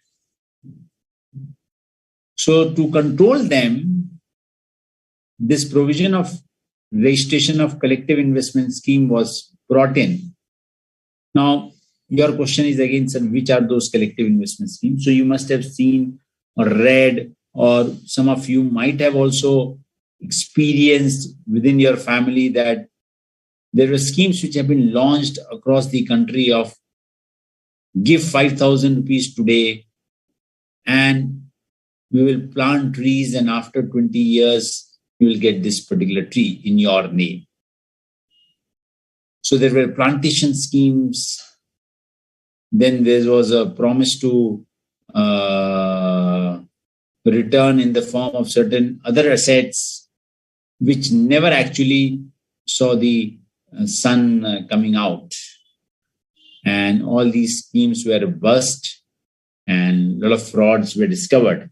So to control them, this provision of registration of collective investment scheme was brought in. Now, your question is again, sir, which are those collective investment schemes? So you must have seen or read, or some of you might have also experienced within your family that there were schemes which have been launched across the country of give 5,000 rupees today and we will plant trees, and after 20 years, you will get this particular tree in your name. So there were plantation schemes. Then there was a promise to return in the form of certain other assets, which never actually saw the sun coming out. And all these schemes were bust and a lot of frauds were discovered.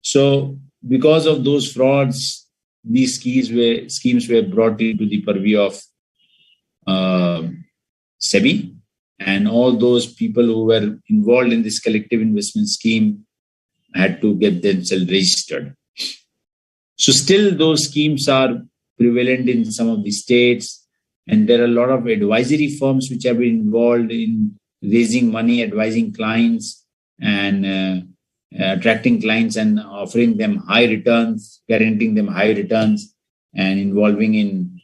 So because of those frauds, these schemes were brought into the purview of SEBI, and all those people who were involved in this collective investment scheme had to get themselves registered. So still those schemes are prevalent in some of the states, and there are a lot of advisory firms which have been involved in raising money, advising clients, and attracting clients and offering them high returns, guaranteeing them high returns, and involving in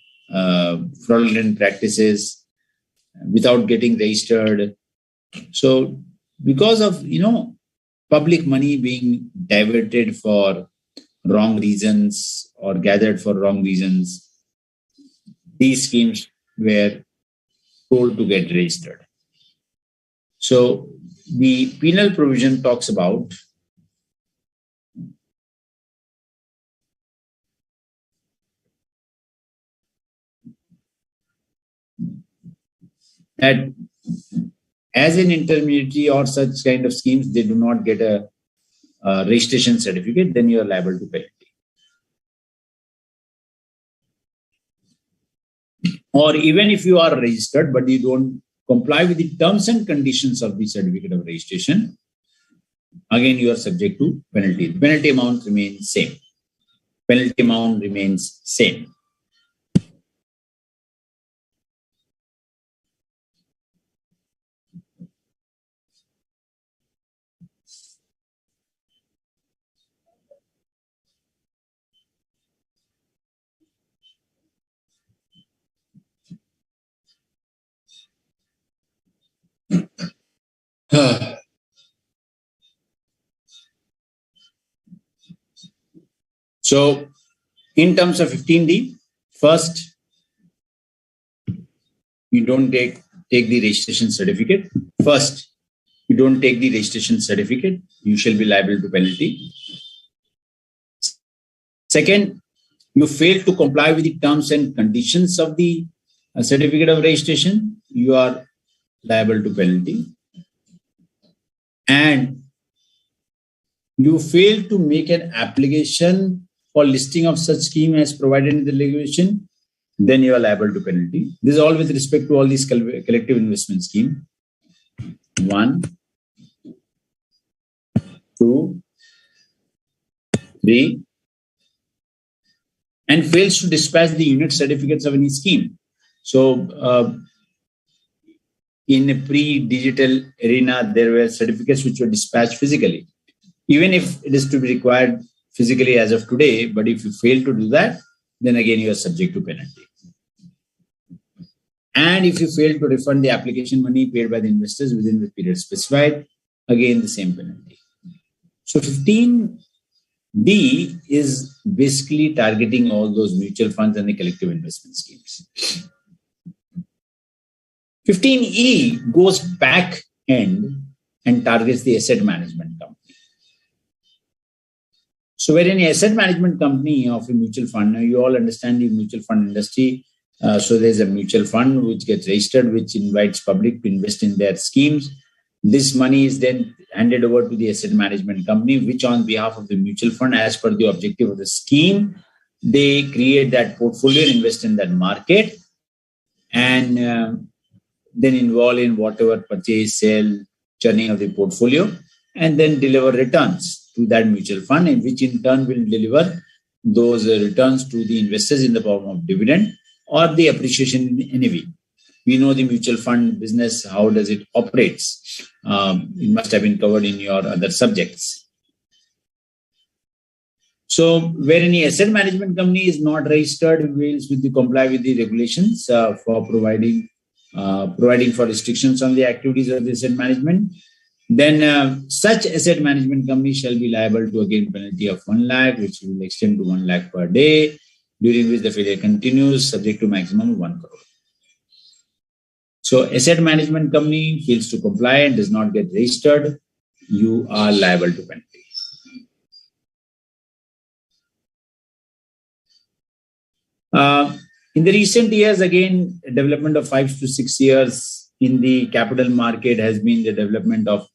fraudulent practices without getting registered. So because of, public money being diverted for wrong reasons or gathered for wrong reasons, these schemes were told to get registered. So the penal provision talks about that as an intermediary or such kind of schemes, they do not get a registration certificate, then you are liable to penalty. Or even if you are registered, but you don't comply with the terms and conditions of the certificate of registration, again, you are subject to penalty. The penalty amount remains same. Penalty amount remains same. So, in terms of 15D, first, you don't take the registration certificate. First, you don't take the registration certificate, you shall be liable to penalty. Second, you fail to comply with the terms and conditions of the certificate of registration, you are liable to penalty. And you fail to make an application for listing of such scheme as provided in the regulation, then you are liable to penalty. This is all with respect to all these collective investment scheme. 1, 2, 3, and fails to dispatch the unit certificates of any scheme. So, in a pre-digital arena, there were certificates which were dispatched physically. even if it is to be required physically as of today, but if you fail to do that, then again you are subject to penalty. And if you fail to refund the application money paid by the investors within the period specified, again the same penalty. So 15D is basically targeting all those mutual funds and the collective investment schemes. 15E goes back end and targets the asset management company. So where in an asset management company of a mutual fund, you all understand the mutual fund industry. So there's a mutual fund which gets registered, which invites public to invest in their schemes. This money is then handed over to the asset management company, which on behalf of the mutual fund, as per the objective of the scheme, they create that portfolio, invest in that market, and then involve in whatever purchase, sale, churning of the portfolio, and then deliver returns to that mutual fund, and which in turn will deliver those returns to the investors in the form of dividend or the appreciation in NAV. We know the mutual fund business, how does it operates. It must have been covered in your other subjects. So where any asset management company is not registered, fails with the comply with the regulations for providing for restrictions on the activities of the asset management, then such asset management company shall be liable to a gain penalty of 1 lakh, which will extend to 1 lakh per day, during which the failure continues, subject to maximum of 1 crore. So asset management company fails to comply and does not get registered, you are liable to penalty. In the recent years, again, development of 5 to 6 years in the capital market has been the development of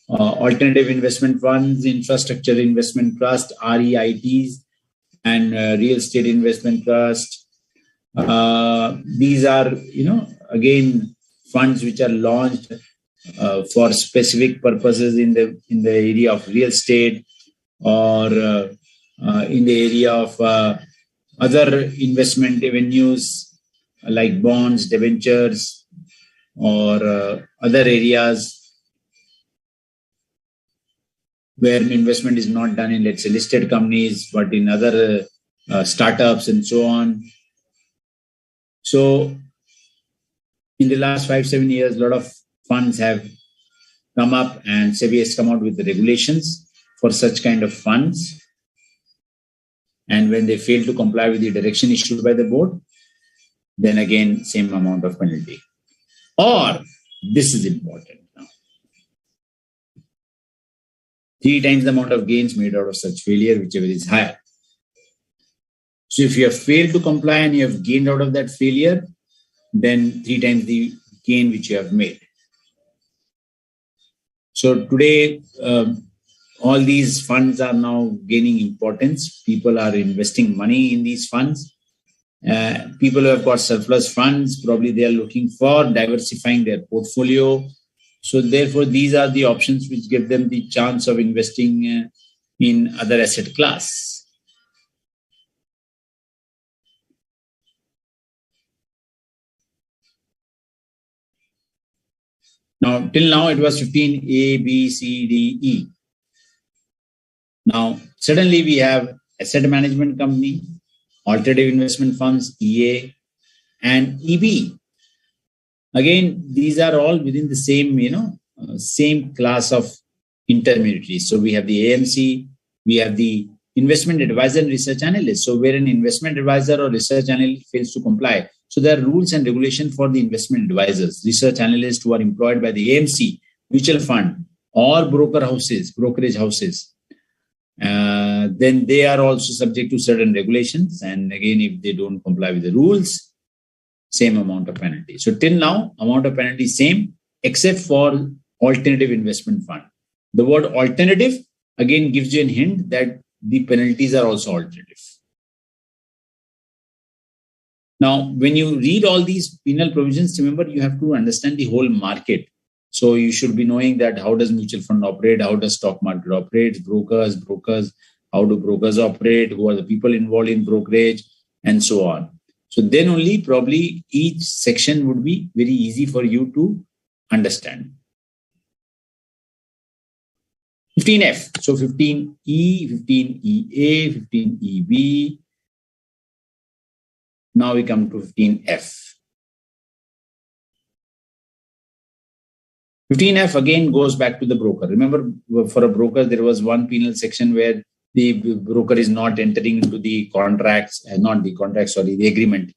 alternative investment funds, infrastructure investment trust, REITs, and real estate investment trust. These are, again, funds which are launched for specific purposes in the area of real estate or in the area of other investment avenues like bonds, debentures, or other areas where investment is not done in, let's say, listed companies, but in other startups and so on. So in the last 5-7 years, a lot of funds have come up and SEBI has come out with the regulations for such kind of funds. And when they fail to comply with the direction issued by the board, then again, same amount of penalty. Or, this is important now, 3 times the amount of gains made out of such failure, whichever is higher. So if you have failed to comply and you have gained out of that failure, then 3 times the gain which you have made. So today, all these funds are now gaining importance. People are investing money in these funds. People who have got surplus funds, probably they are looking for diversifying their portfolio. So therefore, these are the options which give them the chance of investing in other asset class. Now, till now, it was 15A, B, C, D, E. Now, suddenly we have asset management company, alternative investment funds, EA, and EB. Again, these are all within the same, same class of intermediaries. So we have the AMC, we have the investment advisor and research analyst. So where an investment advisor or research analyst fails to comply, so there are rules and regulations for the investment advisors, research analysts who are employed by the AMC, mutual fund, or brokerage houses. Then they are also subject to certain regulations. And again, if they don't comply with the rules, same amount of penalty. So till now, amount of penalty same, except for alternative investment fund. The word alternative again gives you a hint that the penalties are also alternative. Now, when you read all these penal provisions, remember you have to understand the whole market. So you should be knowing that how does mutual fund operate, how does stock market operate, brokers, how do brokers operate, who are the people involved in brokerage, and so on. So then only probably each section would be very easy for you to understand. 15F. So 15E, 15EA, 15EB. Now we come to 15F. 15F again goes back to the broker. Remember, for a broker, there was one penal section where the broker is not entering into the contracts, the agreement.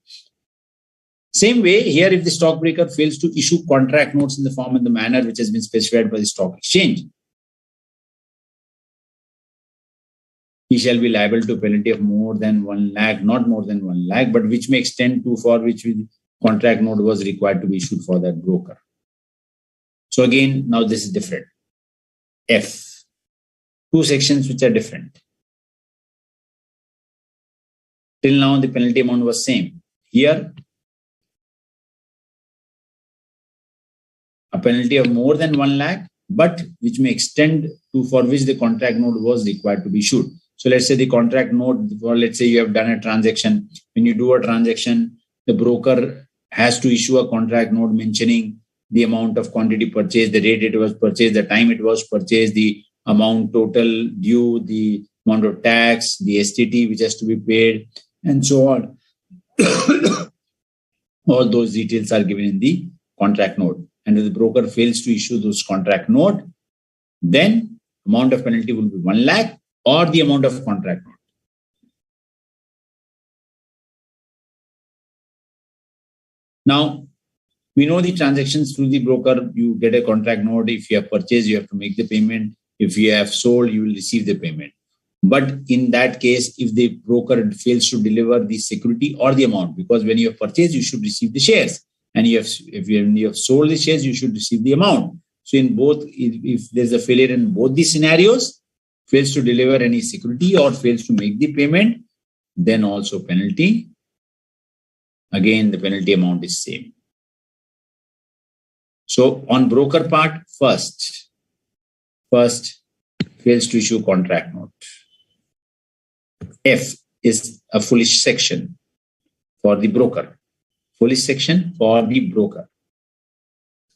Same way, here, if the stockbroker fails to issue contract notes in the form and the manner which has been specified by the stock exchange, he shall be liable to a penalty of more than 1 lakh, not more than 1 lakh, but which may extend to for which the contract note was required to be issued for that broker. So again, now this is different. F. Two sections which are different. Till now, the penalty amount was same. Here, a penalty of more than 1 lakh, but which may extend to for which the contract note was required to be issued. So let's say the contract note, or let's say you have done a transaction. When you do a transaction, the broker has to issue a contract note mentioning the amount of quantity purchased, the rate it was purchased, the time it was purchased, the amount total due, the amount of tax, the STT which has to be paid, and so on. All those details are given in the contract note. And if the broker fails to issue those contract note, then amount of penalty will be 1 lakh or the amount of contract note. Now, we know the transactions through the broker. You get a contract note. If you have purchased, you have to make the payment. If you have sold, you will receive the payment. But in that case, if the broker fails to deliver the security or the amount, because when you have purchased, you should receive the shares. And if you have sold the shares, you should receive the amount. So in both, if there's a failure in both these scenarios, fails to deliver any security or fails to make the payment, then also penalty. Again, the penalty amount is same. So on broker part, first fails to issue contract note. F is a foolish section for the broker. Foolish section for the broker.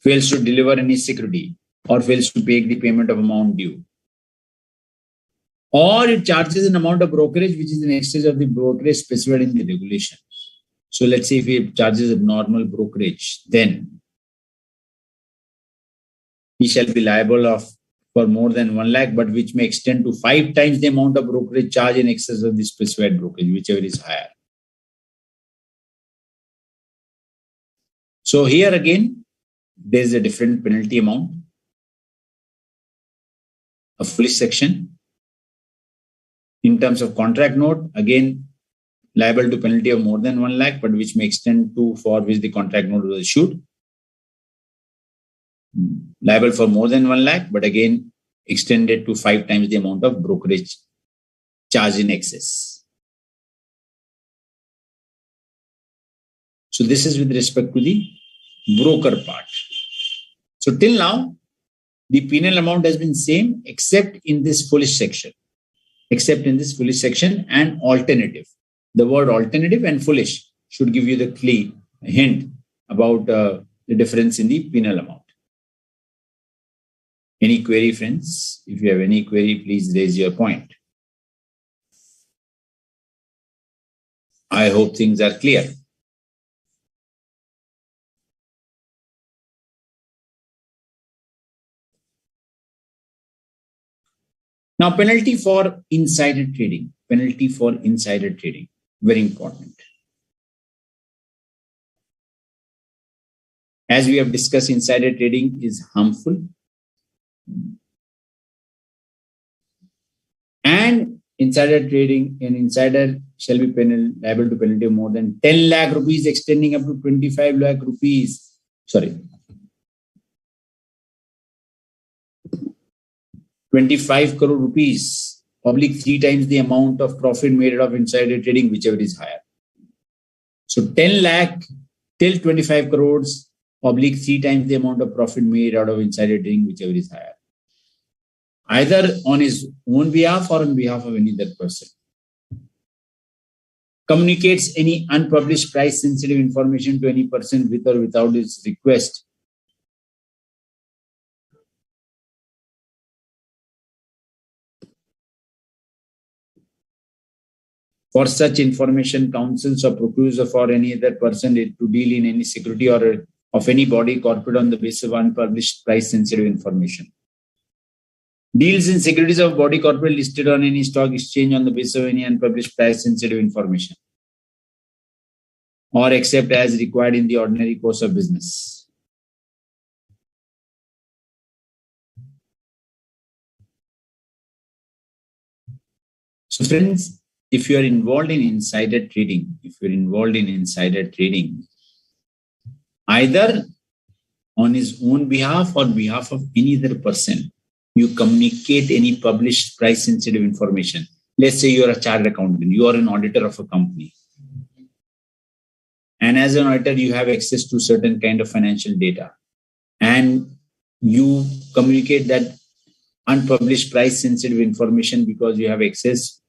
Fails to deliver any security or fails to pay the payment of amount due. Or it charges an amount of brokerage which is in excess of the brokerage specified in the regulation. So let's say if it charges a normal brokerage, then he shall be liable for more than 1 lakh, but which may extend to 5 times the amount of brokerage charge in excess of the specified brokerage, whichever is higher. So here again, there is a different penalty amount. A foolish section. In terms of contract note, again, liable to penalty of more than 1 lakh, but which may extend to for which the contract note was issued. Liable for more than 1 lakh, but again, extended to 5 times the amount of brokerage charge in excess. So this is with respect to the broker part. So till now, the penal amount has been same except in this foolish section. Except in this foolish section and alternative. The word alternative and foolish should give you the clear hint about the difference in the penal amount. Any query, friends? If you have any query, please raise your point. I hope things are clear. Now, penalty for insider trading. Penalty for insider trading. Very important. As we have discussed, insider trading is harmful. And insider trading, an insider shall be liable to penalty of more than 10 lakh rupees extending up to 25 lakh rupees. Sorry. 25 crore rupees, oblique 3 times the amount of profit made out of insider trading, whichever is higher. So 10 lakh till 25 crores, oblique 3 times the amount of profit made out of insider trading, whichever is higher. Either on his own behalf or on behalf of any other person. Communicates any unpublished price sensitive information to any person with or without his request. For such information, counsels or procures for any other person to deal in any security or of any body corporate on the basis of unpublished price sensitive information. Deals in securities of body corporate listed on any stock exchange on the basis of any unpublished price sensitive information, or except as required in the ordinary course of business. So friends, if you are involved in insider trading, either on his own behalf or behalf of any other person, you communicate any published price sensitive information. Let's say you are a chartered accountant, you are an auditor of a company. And as an auditor, you have access to certain kind of financial data. And you communicate that unpublished price sensitive information because you have access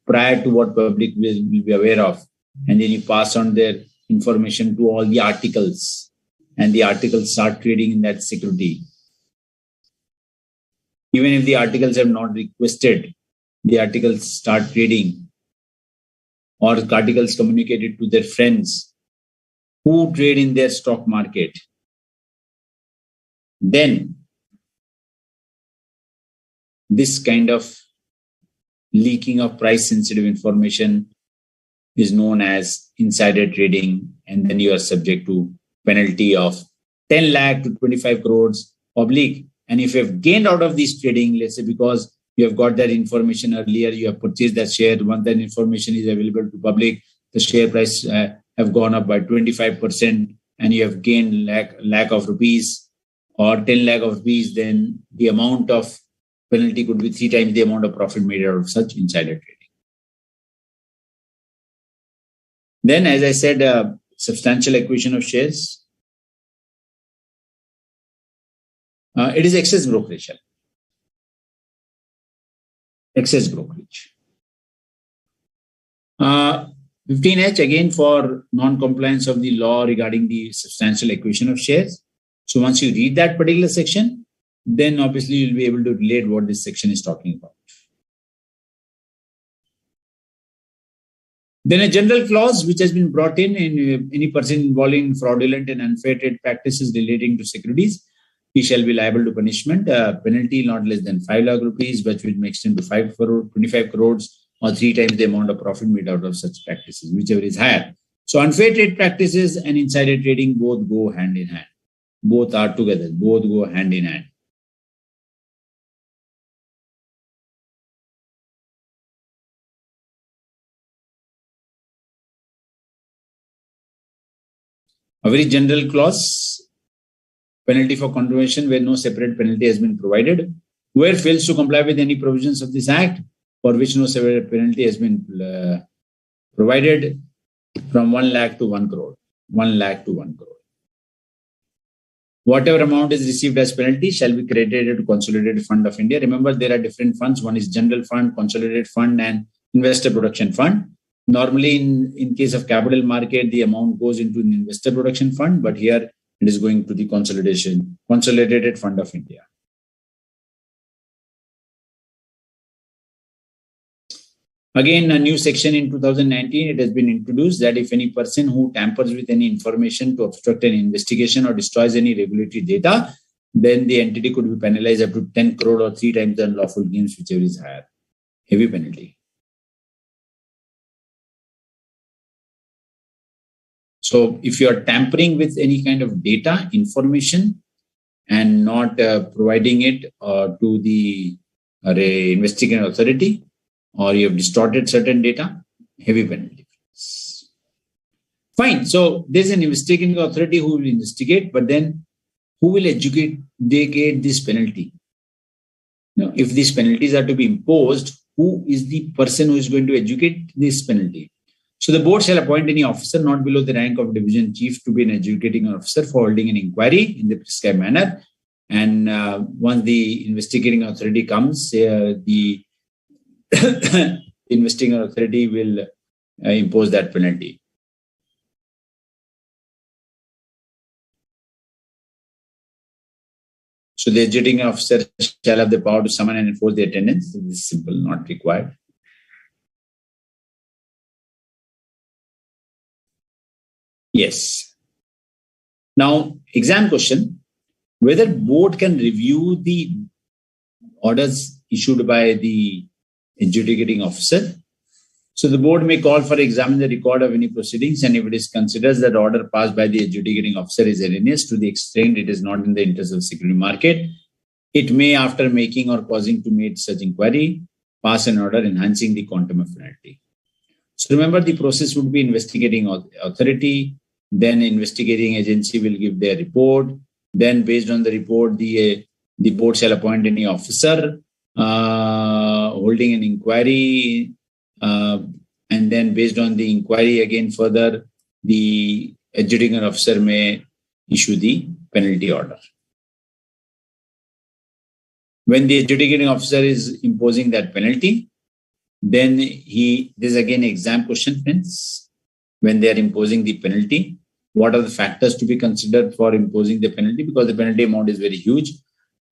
prior to what public will be aware of. And then you pass on their information to all the articles. And the articles start trading in that security. Even if the articles have not requested, the articles start trading, or articles communicated to their friends who trade in their stock market. Then this kind of leaking of price sensitive information is known as insider trading, and then you are subject to penalty of 10 lakh to 25 crores oblique. And if you have gained out of this trading, let's say because you have got that information earlier, you have purchased that share, once that information is available to public, the share price have gone up by 25% and you have gained lakh of rupees or 10 lakh of rupees, then the amount of penalty could be 3 times the amount of profit made out of such insider trading. Then, as I said, substantial acquisition of shares. It is excess brokerage. Excess brokerage. 15H, again, for non-compliance of the law regarding the substantial acquisition of shares. So once you read that particular section, then obviously you'll be able to relate what this section is talking about. Then a general clause which has been brought in any person involving fraudulent and unfair trade practices relating to securities, he shall be liable to punishment, penalty not less than 5 lakh rupees, but which may extend to 25 crores or 3 times the amount of profit made out of such practices, whichever is higher. So unfair trade practices and insider trading both go hand in hand. Both are together, both go hand in hand. A very general clause, penalty for contravention where no separate penalty has been provided. Whoever fails to comply with any provisions of this act for which no separate penalty has been provided, from 1 lakh to 1 crore. 1 lakh to 1 crore. Whatever amount is received as penalty shall be credited to Consolidated Fund of India. Remember, there are different funds. One is General Fund, Consolidated Fund, and Investor Production Fund. Normally, in case of capital market, the amount goes into an Investor Production Fund, but here it is going to the Consolidated Fund of India. Again, a new section in 2019, it has been introduced that if any person who tampers with any information to obstruct an investigation or destroys any regulatory data, then the entity could be penalized up to 10 crore or 3 times the unlawful gains, whichever is higher. Heavy penalty. So if you are tampering with any kind of data, information, and not providing it to the investigating authority, or you have distorted certain data, heavy penalty. Fine. So there's an investigating authority who will investigate, but then who will educate this penalty? Now, if these penalties are to be imposed, who is the person who is going to educate this penalty? So the board shall appoint any officer not below the rank of division chief to be an educating officer for holding an inquiry in the prescribed manner. And once the investigating authority comes, the investigating authority will impose that penalty. So the educating officer shall have the power to summon and enforce the attendance. This is simple, not required. Yes. Now, exam question, whether board can review the orders issued by the adjudicating officer. So the board may call for examine the record of any proceedings, and if it is considers that order passed by the adjudicating officer is erroneous to the extent it is not in the interest of the security market, it may, after making or causing to make such inquiry, pass an order enhancing the quantum of penalty. So remember, the process would be investigating authority, then investigating agency will give their report, then based on the report, the board shall appoint any officer holding an inquiry, and then based on the inquiry again further, the adjudicating officer may issue the penalty order. When the adjudicating officer is imposing that penalty, then this is again exam question, friends. When they are imposing the penalty, what are the factors to be considered for imposing the penalty? Because the penalty amount is very huge.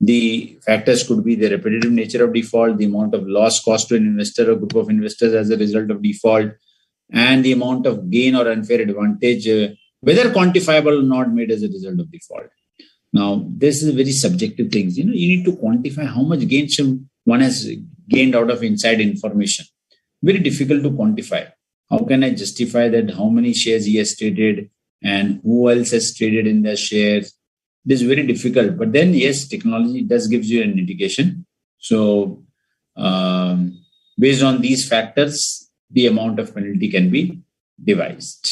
The factors could be the repetitive nature of default, the amount of loss caused to an investor or group of investors as a result of default, and the amount of gain or unfair advantage, whether quantifiable or not, made as a result of default. Now, this is very subjective things. You need to quantify how much gain one has gained out of inside information. Very difficult to quantify. How can I justify that how many shares he has traded and who else has traded in the shares? It is very difficult. But then, yes, technology does gives you an indication. So, based on these factors, the amount of penalty can be devised.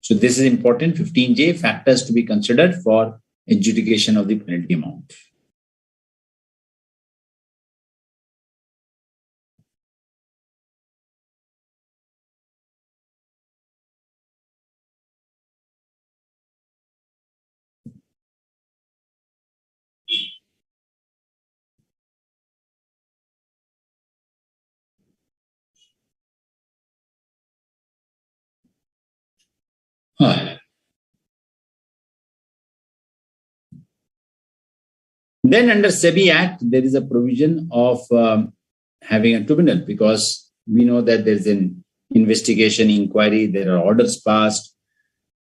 So this is important. 15J, factors to be considered for adjudication of the penalty amount. Then under SEBI Act, there is a provision of having a tribunal, because we know that there's an investigation, inquiry, there are orders passed.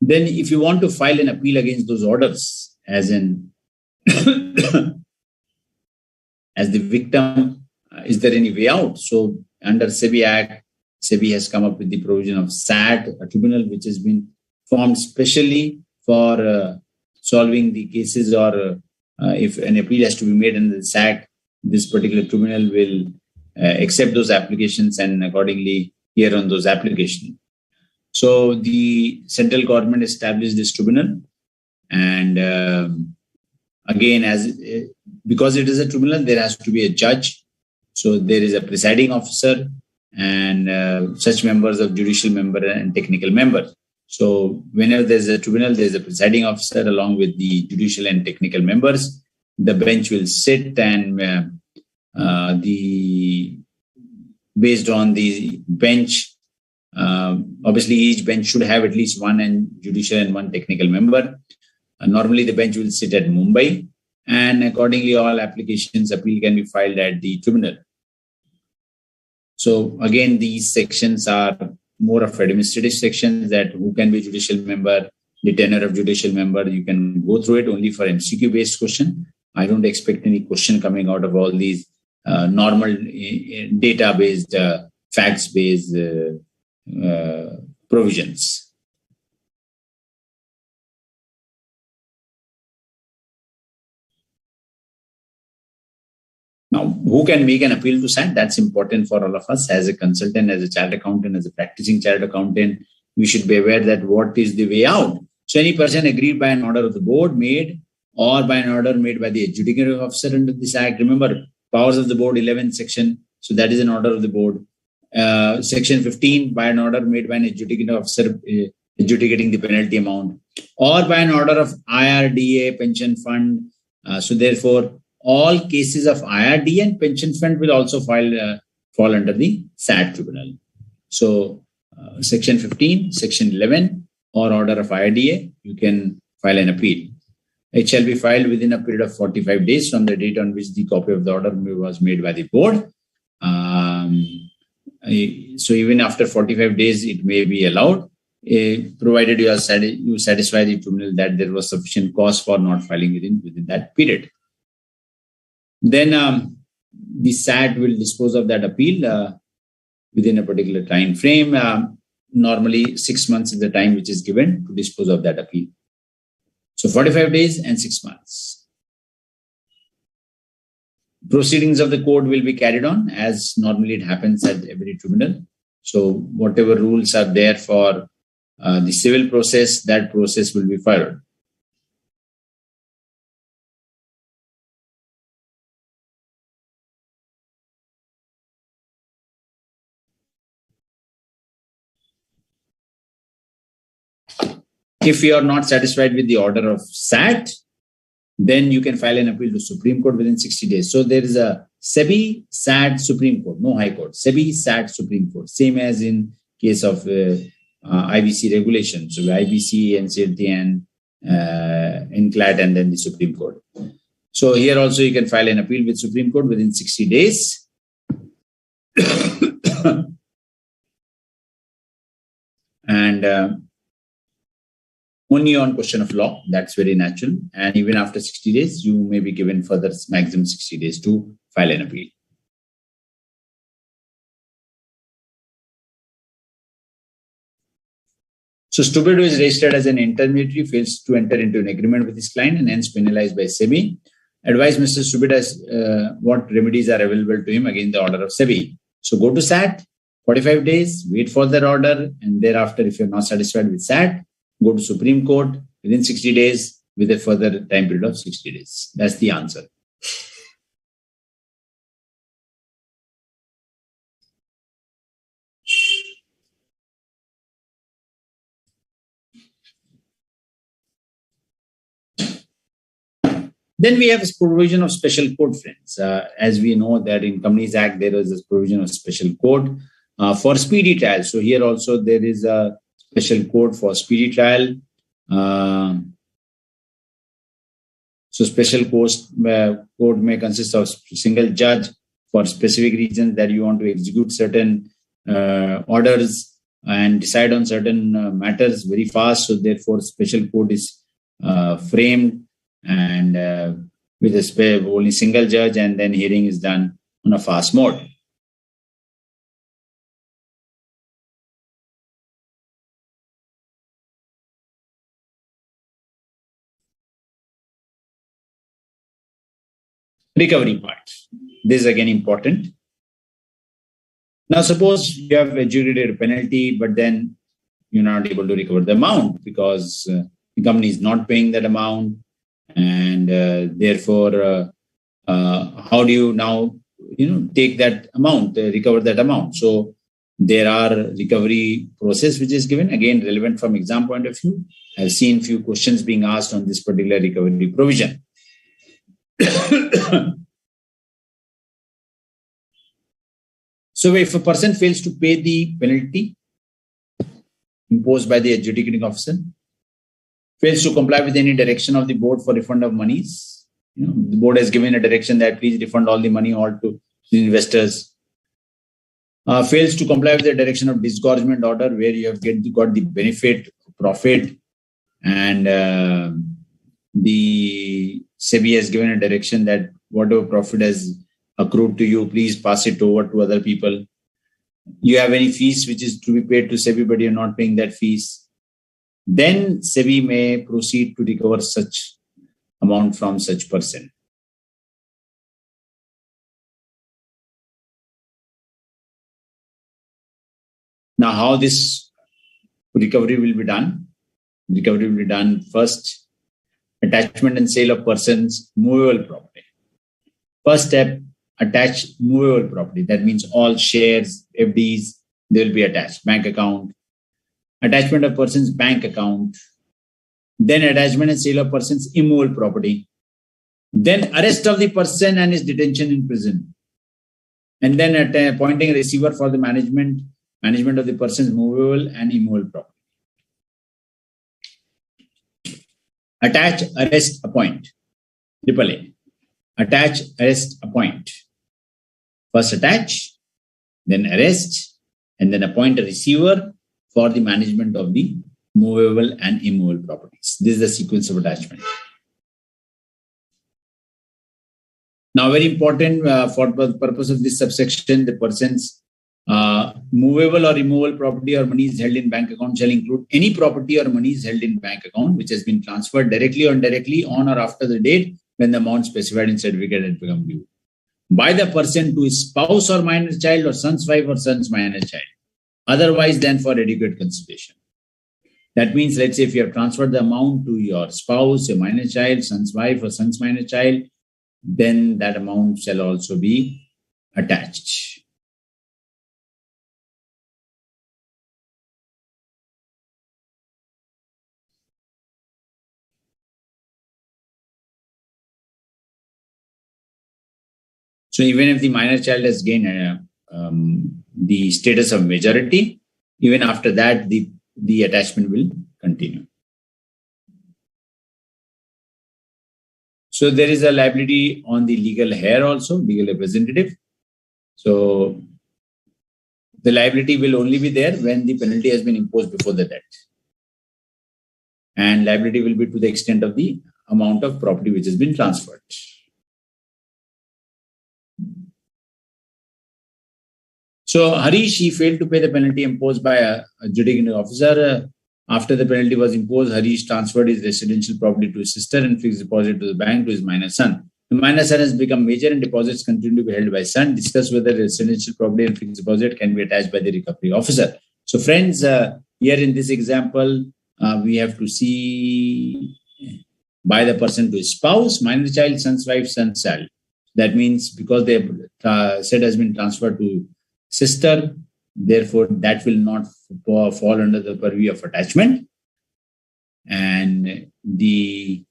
Then if you want to file an appeal against those orders as an as the victim, is there any way out? So under SEBI Act, SEBI has come up with the provision of SAT, a tribunal which has been formed specially for solving the cases, or if an appeal has to be made under the SAT, this particular tribunal will accept those applications and accordingly hear on those applications. So the central government established this tribunal, and again, because it is a tribunal, there has to be a judge. So there is a presiding officer and such members of judicial member and technical member. So whenever there's a tribunal, there's a presiding officer along with the judicial and technical members. The bench will sit, and based on the bench, obviously each bench should have at least one judicial and one technical member. Normally the bench will sit at Mumbai, and accordingly all appeal can be filed at the tribunal. So again, these sections are more of administrative sections, that who can be judicial member, the tenure of judicial member. You can go through it only for MCQ based question. I don't expect any question coming out of all these normal data based, facts based provisions. Now, who can make an appeal to SAT? That's important for all of us. As a consultant, as a chartered accountant, as a practicing chartered accountant, we should be aware that what is the way out. So any person aggrieved by an order of the board made, or by an order made by the adjudicating officer under this Act. Remember, powers of the board, 11th section. So that is an order of the board. Section 15, by an order made by an adjudicating officer adjudicating the penalty amount, or by an order of IRDA pension fund. So therefore, all cases of IRDA and pension fund will also fall under the SAT tribunal. So section 15, section 11, or order of IRDA, you can file an appeal. It shall be filed within a period of 45 days from the date on which the copy of the order was made by the board. So even after 45 days, it may be allowed, provided you satisfy the tribunal that there was sufficient cause for not filing within that period. Then the SAT will dispose of that appeal within a particular time frame. Normally, 6 months is the time which is given to dispose of that appeal. So 45 days and 6 months. Proceedings of the court will be carried on as normally it happens at every tribunal. So whatever rules are there for the civil process, that process will be followed. If you are not satisfied with the order of SAT, then you can file an appeal to Supreme Court within 60 days. So there is a SEBI, SAT, Supreme Court, no High Court. SEBI, SAT, Supreme Court. Same as in case of IBC regulations. So IBC, NCLT, and NCLAT, and then the Supreme Court. So here also you can file an appeal with Supreme Court within 60 days. And only on question of law, that's very natural. And even after 60 days, you may be given further maximum 60 days to file an appeal. So stupid who is registered as an intermediary fails to enter into an agreement with his client and hence penalized by SEBI. Advise Mr. Stupid as what remedies are available to him against the order of SEBI. So go to SAT, 45 days, wait for their order, and thereafter, if you're not satisfied with SAT, go to Supreme Court within 60 days with a further time period of 60 days. That's the answer. Then we have a provision of special court, friends. As we know that in Companies Act, there is a provision of special court for speedy trial. So here also there is a special court for speedy trial. So special court may consist of single judge for specific reasons that you want to execute certain orders and decide on certain matters very fast. So therefore, special court is framed and with only single judge, and then hearing is done on a fast mode. Recovery part. This is again important. Now, suppose you have adjudicated a penalty, but then you're not able to recover the amount because the company is not paying that amount, and therefore, how do you now, take that amount, recover that amount? So there are recovery process which is given, again relevant from exam point of view. I've seen few questions being asked on this particular recovery provision. So if a person fails to pay the penalty imposed by the adjudicating officer, fails to comply with any direction of the board for refund of monies, the board has given a direction that please refund all the money all to the investors, fails to comply with the direction of disgorgement order where you have got the benefit, profit, and the SEBI has given a direction that whatever profit has accrued to you, please pass it over to other people. You have any fees which is to be paid to SEBI, but you're not paying that fees. Then SEBI may proceed to recover such amount from such person. Now, how this recovery will be done? Recovery will be done first, attachment and sale of persons' movable property. First step, attach movable property. That means all shares, FDs, they will be attached. Bank account, attachment of person's bank account, then attachment and sale of person's immovable property, then arrest of the person and his detention in prison, and then appointing a receiver for the management of the person's movable and immovable property. Attach, arrest, appoint. AAA. Attach, arrest, appoint. First attach, then arrest, and then appoint a receiver for the management of the movable and immovable properties. This is the sequence of attachment. Now, very important for the purpose of this subsection, the person's movable or immovable property or monies held in bank account shall include any property or monies held in bank account which has been transferred directly or indirectly on or after the date when the amount specified in certificate had become due by the person to his spouse or minor child or son's wife or son's minor child, otherwise than for adequate consideration. That means, let's say if you have transferred the amount to your spouse, your minor child, son's wife or son's minor child, then that amount shall also be attached. So even if the minor child has gained the status of majority, even after that, the attachment will continue. So there is a liability on the legal heir also, legal representative. So the liability will only be there when the penalty has been imposed before the death. And liability will be to the extent of the amount of property which has been transferred. So Harish, he failed to pay the penalty imposed by a judicial officer. After the penalty was imposed, Harish transferred his residential property to his sister and fixed deposit to the bank to his minor son. The minor son has become major and deposits continue to be held by son. Discuss whether residential property and fixed deposit can be attached by the recovery officer. So friends, here in this example, we have to see by the person to his spouse, minor child, son's wife, son's child. That means because the said has been transferred to sister, therefore that will not fall under the purview of attachment, and the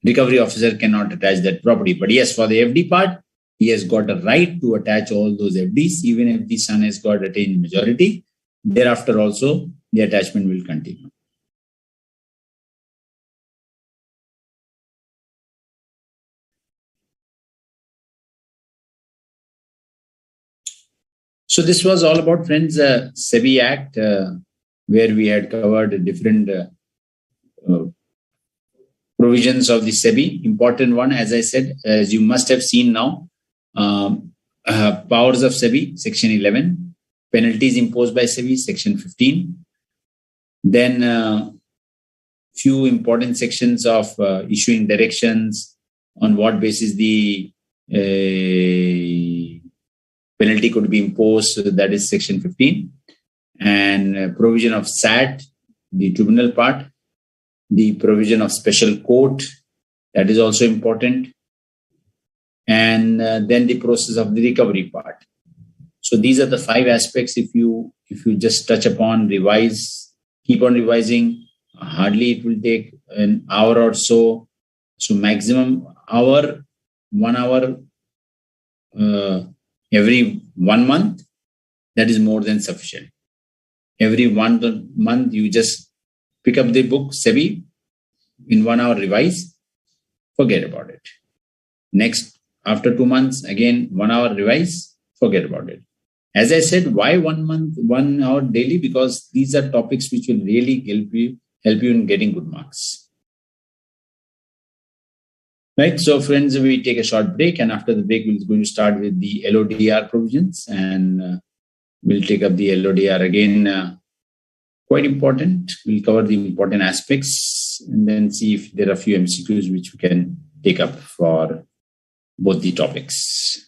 recovery officer cannot attach that property. But yes, for the FD part, he has got a right to attach all those FDs, even if the son has got attained majority. Thereafter also, the attachment will continue. So this was all about, friends, SEBI Act, where we had covered different provisions of the SEBI. Important one, as I said, as you must have seen now, powers of SEBI, Section 11, penalties imposed by SEBI, Section 15. Then few important sections of issuing directions on what basis the penalty could be imposed, that is Section 15. And provision of SAT, the tribunal part, the provision of special court, that is also important, and then the process of the recovery part. So these are the 5 aspects. If you just touch upon, revise, keep on revising, hardly it will take an hour or so. So maximum hour, 1 hour every 1 month, that is more than sufficient. Every 1 month, you just pick up the book, SEBI, in 1 hour revise, forget about it. Next, after 2 months, again, 1 hour revise, forget about it. As I said, why 1 month, 1 hour daily? Because these are topics which will really help you in getting good marks. Right. So friends, we take a short break, and after the break, we're going to start with the LODR provisions, and we'll take up the LODR again. Quite important. We'll cover the important aspects and then see if there are a few MCQs which we can take up for both the topics.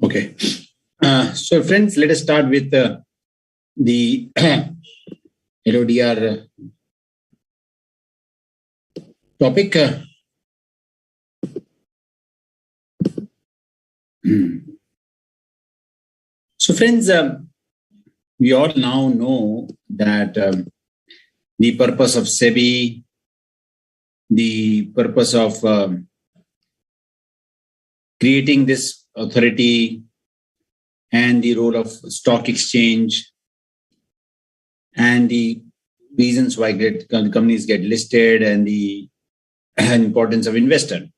Okay. So, friends, let us start with the LODR topic. So, friends, we all now know that the purpose of SEBI, the purpose of creating this authority, and the role of stock exchange, and the reasons why great companies get listed, and the importance of investor.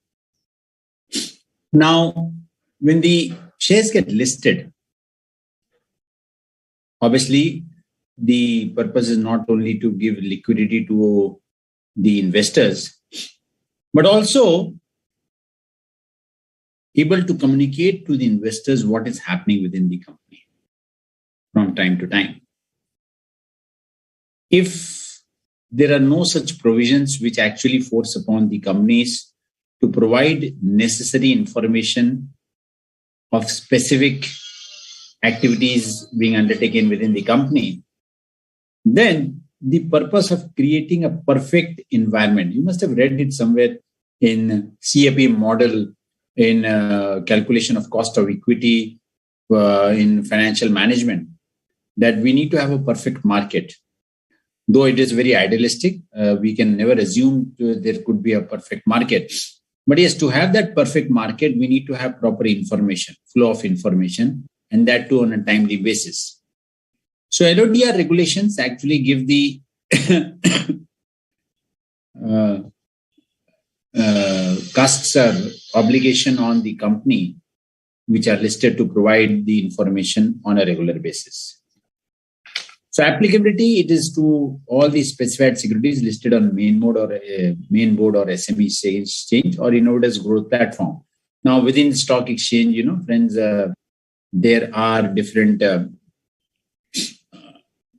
Now, when the shares get listed, obviously, the purpose is not only to give liquidity to the investors, but also able to communicate to the investors what is happening within the company from time to time. If there are no such provisions which actually force upon the companies to provide necessary information of specific activities being undertaken within the company, then the purpose of creating a perfect environment, you must have read it somewhere in CAP model, in calculation of cost of equity, in financial management, that we need to have a perfect market. Though it is very idealistic, we can never assume there could be a perfect market. But yes, to have that perfect market, we need to have proper information, flow of information, and that too on a timely basis. So LODR regulations actually give the casts an obligation on the company which are listed to provide the information on a regular basis. So applicability, it is to all the specified securities listed on main board or SME exchange or innovators growth platform. Now within stock exchange, friends, there are different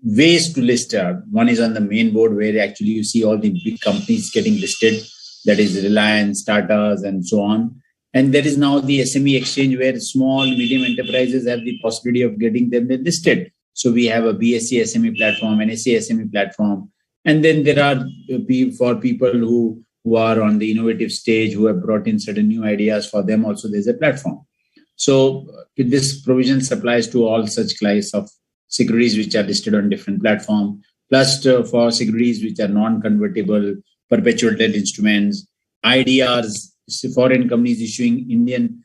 ways to list. One is on the main board where actually you see all the big companies getting listed, that is Reliance, Tata's, and so on. And there is now the SME exchange where small, medium enterprises have the possibility of getting them listed. So we have a BSE SME platform, NSE SME platform. And then there are for people who are on the innovative stage, who have brought in certain new ideas, for them also there's a platform. So this provision applies to all such class of securities which are listed on different platforms, plus for securities which are non-convertible, perpetual debt instruments, IDRs, foreign companies issuing Indian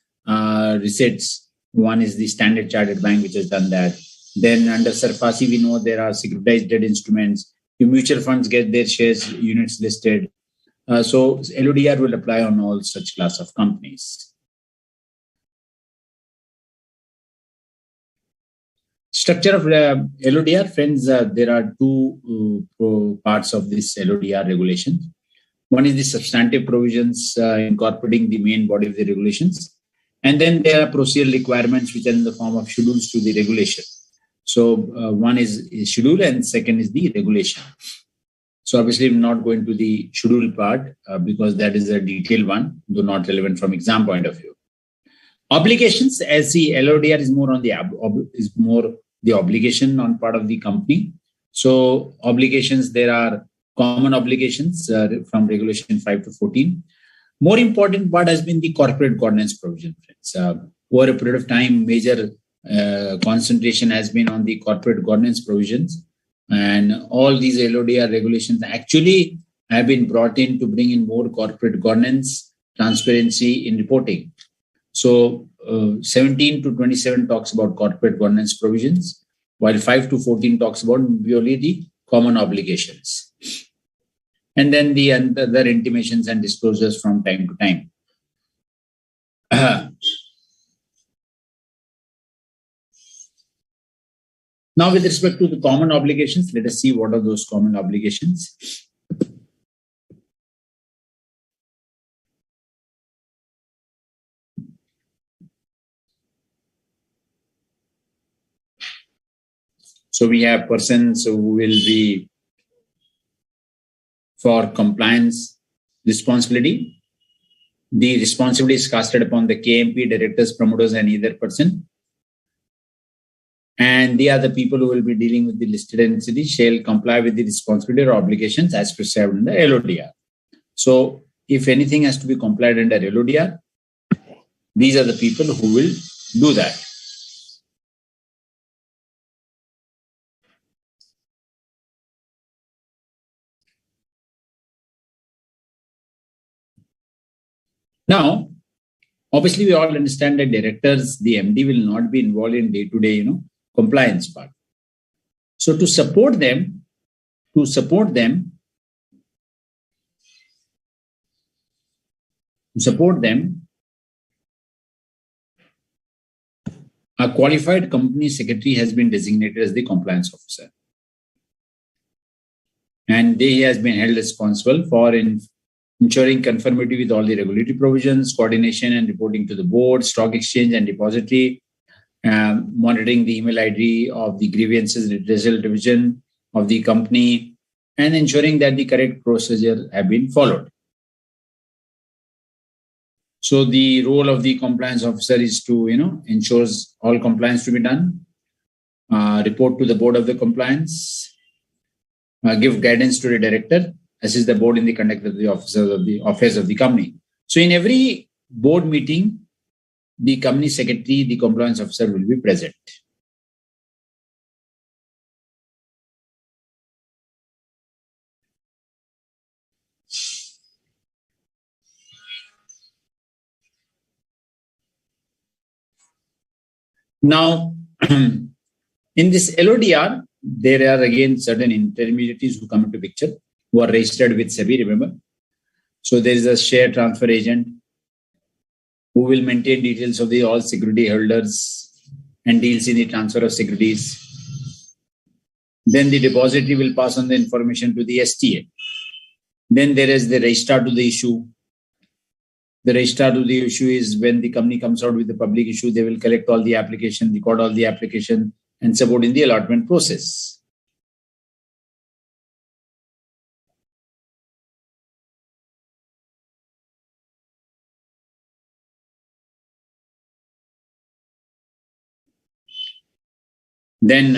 receipts. One is the Standard Chartered Bank, which has done that. Then under SARFAESI, we know there are securitized debt instruments. The mutual funds get their shares units listed. So LODR will apply on all such class of companies. Structure of LODR, friends, there are two parts of this LODR regulation. One is the substantive provisions incorporating the main body of the regulations. And then there are procedural requirements which are in the form of schedules to the regulation. So one is schedule and second is the regulation. So obviously I'm not going to the schedule part because that is a detailed one, though not relevant from exam point of view. Obligations, as the LODR is more on the obligation on part of the company. So obligations, there are common obligations from regulation 5 to 14. More important part has been the corporate governance provision, friends. Over a period of time, major concentration has been on the corporate governance provisions, and all these LODR regulations actually have been brought in to bring in more corporate governance, transparency in reporting. So 17 to 27 talks about corporate governance provisions, while 5 to 14 talks about purely the common obligations. And then the other intimations and disclosures from time to time. Now, with respect to the common obligations, let us see what are those common obligations. So we have persons who will be for compliance responsibility. the responsibility is casted upon the KMP, directors, promoters, and either person. And they are the people who will be dealing with the listed entity shall comply with the responsibility or obligations as prescribed in the LODR. So if anything has to be complied under LODR, these are the people who will do that. Now, obviously, we all understand that directors, the MD will not be involved in day-to-day, compliance part. So to support them, a qualified company secretary has been designated as the compliance officer. And he has been held responsible for ensuring conformity with all the regulatory provisions, coordination and reporting to the board, stock exchange and depository, monitoring the email ID of the grievances redressal division of the company, and ensuring that the correct procedure have been followed. So the role of the compliance officer is to, ensures all compliance to be done, report to the board of the compliance, give guidance to the director, assist the board in the conduct of the affairs of the company. So in every board meeting, the company secretary, the compliance officer will be present. Now, in this LODR, there are again certain intermediaries who come into picture who are registered with SEBI, remember. So there is a share transfer agent who will maintain details of the all security holders and deals in the transfer of securities. Then the depository will pass on the information to the STA. Then there is the registrar to the issue. The registrar to the issue is when the company comes out with the public issue, they will collect all the application, record all the application, and support in the allotment process. Then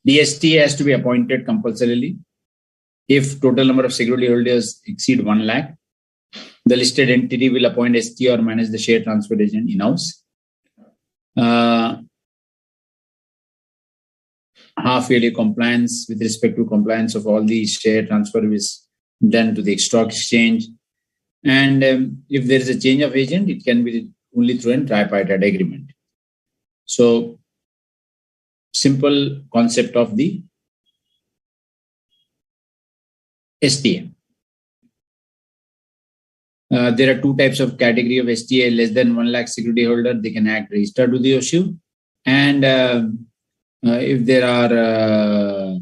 the STA has to be appointed compulsorily. If total number of security holders exceed 1 lakh, the listed entity will appoint STA or manage the share transfer agent in-house. Half-yearly compliance with respect to compliance of all the share transfer is done to the stock exchange. And if there is a change of agent, it can be only through a tripartite agreement. So, simple concept of the STA. There are two types of category of STA. Less than 1 lakh security holder, they can act registered to the issue. And if there are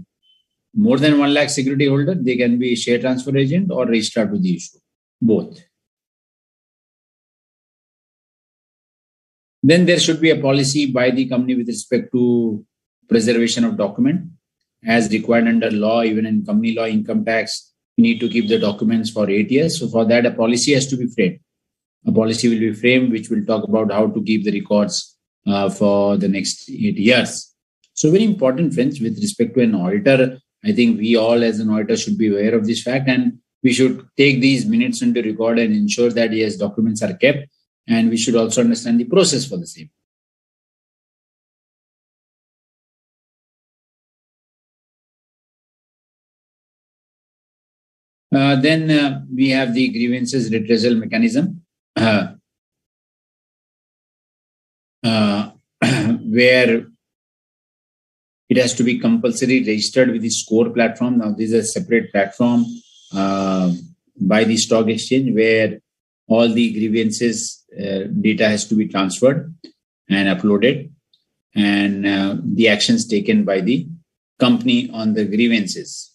more than 1 lakh security holder, they can be share transfer agent or registered to the issue, both. Then there should be a policy by the company with respect to preservation of document as required under law, even in company law, income tax. You need to keep the documents for 8 years. So for that, a policy has to be framed. A policy will be framed, which will talk about how to keep the records for the next 8 years. So very important, friends, with respect to an auditor, I think we all as an auditor should be aware of this fact, and we should take these minutes into record and ensure that yes, documents are kept, and we should also understand the process for the same. Then we have the grievances redressal mechanism, where it has to be compulsory registered with the SCORE platform. Now, this is a separate platform by the stock exchange where all the grievances data has to be transferred and uploaded, and the actions taken by the company on the grievances.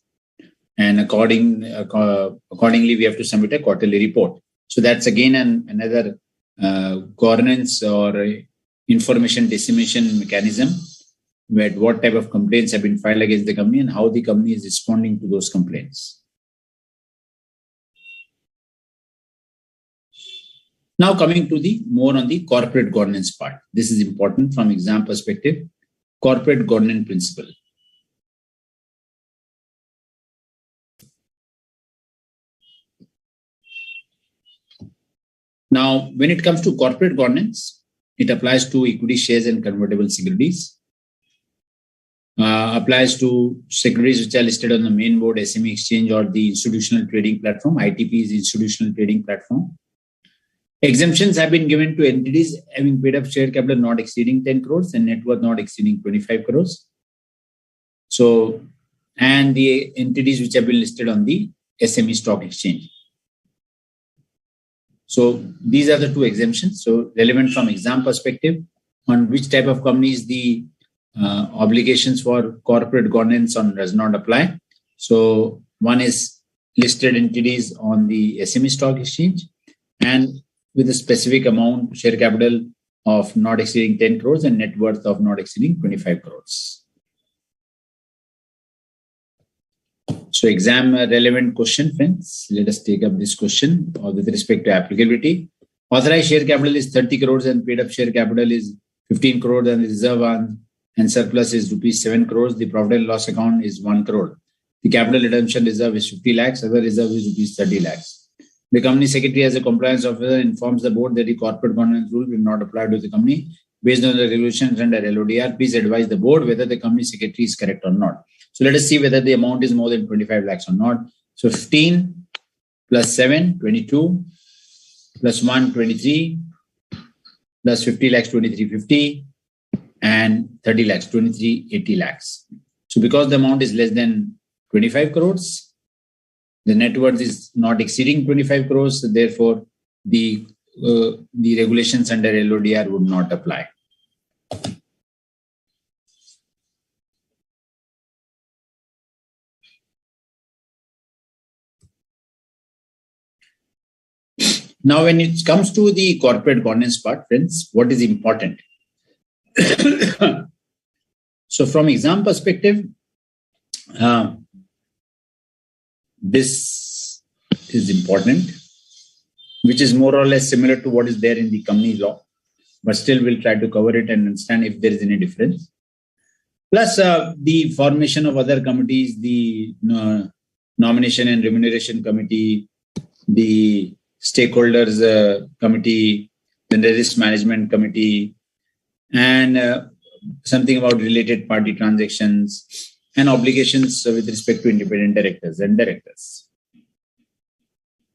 And accordingly, we have to submit a quarterly report. So that's again another governance or information dissemination mechanism, where what type of complaints have been filed against the company and how the company is responding to those complaints. Now coming to the more on the corporate governance part. This is important from exam perspective. Corporate governance principle. Now, when it comes to corporate governance, it applies to equity shares and convertible securities. Applies to securities which are listed on the main board, SME exchange, or the institutional trading platform. ITP is institutional trading platform. Exemptions have been given to entities having paid up share capital not exceeding 10 crores and net worth not exceeding 25 crores. So, and the entities which have been listed on the SME stock exchange. So these are the two exemptions. So relevant from exam perspective, on which type of companies the obligations for corporate governance on does not apply. So one is listed entities on the SME stock exchange and with a specific amount, share capital of not exceeding 10 crores and net worth of not exceeding 25 crores. So exam relevant question, friends. Let us take up this question with respect to applicability. Authorized share capital is 30 crores and paid up share capital is 15 crores and reserve and surplus is rupees 7 crores. The profit and loss account is 1 crore. The capital redemption reserve is 50 lakhs. Other reserve is rupees 30 lakhs. The company secretary as a compliance officer informs the board that the corporate governance rule will not apply to the company based on the regulations under LODR. Please advise the board whether the company secretary is correct or not. So let us see whether the amount is more than 25 lakhs or not. So 15 plus 7, 22, plus 1, 23, plus 50 lakhs, 2350, and 30 lakhs, 2380 lakhs. So because the amount is less than 25 crores, the net worth is not exceeding 25 crores, so therefore the regulations under LODR would not apply. Now, when it comes to the corporate governance part, friends, what is important? So from exam perspective, this is important, which is more or less similar to what is there in the company law, but still we'll try to cover it and understand if there is any difference. Plus the formation of other committees, the nomination and remuneration committee, the stakeholders committee, then the risk management committee, and something about related party transactions and obligations with respect to independent directors and directors.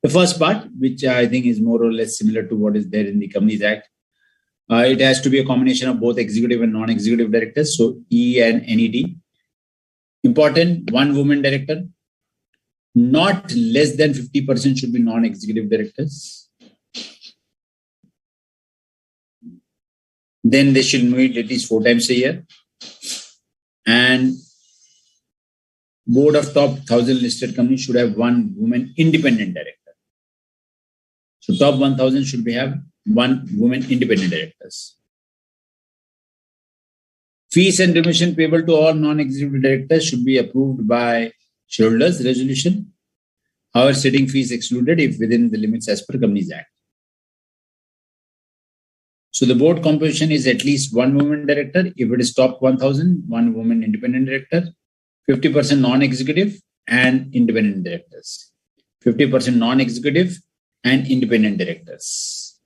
The first part, which I think is more or less similar to what is there in the Companies Act, it has to be a combination of both executive and non-executive directors, so E and NED. Important, one woman director. Not less than 50% should be non-executive directors. Then they should meet at least 4 times a year. And board of top 1,000 listed companies should have one woman independent director. So top 1,000 should have one woman independent directors. Fees and remuneration payable to all non-executive directors should be approved by shareholders resolution. However, sitting fees excluded if within the limits as per Companies Act. So the board composition is at least one woman director. If it is top 1,000, one woman independent director, 50% non-executive and independent directors. 50% non-executive and independent directors.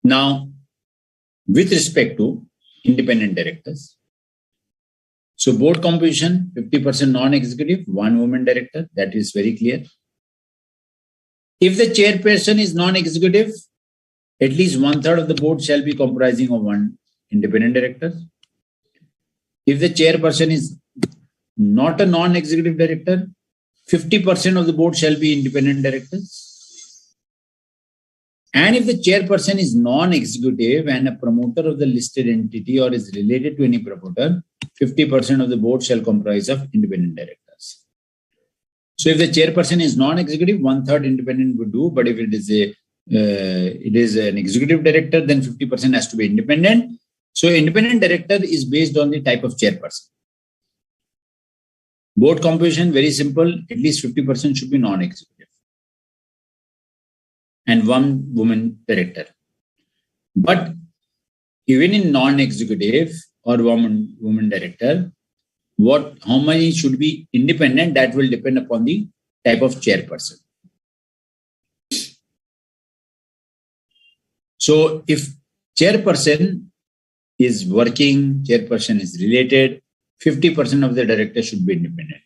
Now, with respect to independent directors, so board composition, 50% non-executive, one woman director, that is very clear. If the chairperson is non-executive, at least 1/3 of the board shall be comprising of one independent director. If the chairperson is not a non-executive director, 50% of the board shall be independent directors. And if the chairperson is non-executive and a promoter of the listed entity or is related to any promoter, 50% of the board shall comprise of independent directors. So if the chairperson is non-executive, 1/3 independent would do. But if it is an executive director, then 50% has to be independent. So independent director is based on the type of chairperson. Board composition, very simple. At least 50% should be non-executive. And one woman director. But even in non-executive or woman director, how many should be independent, that will depend upon the type of chairperson. So if chairperson is working, chairperson is related, 50% of the director should be independent.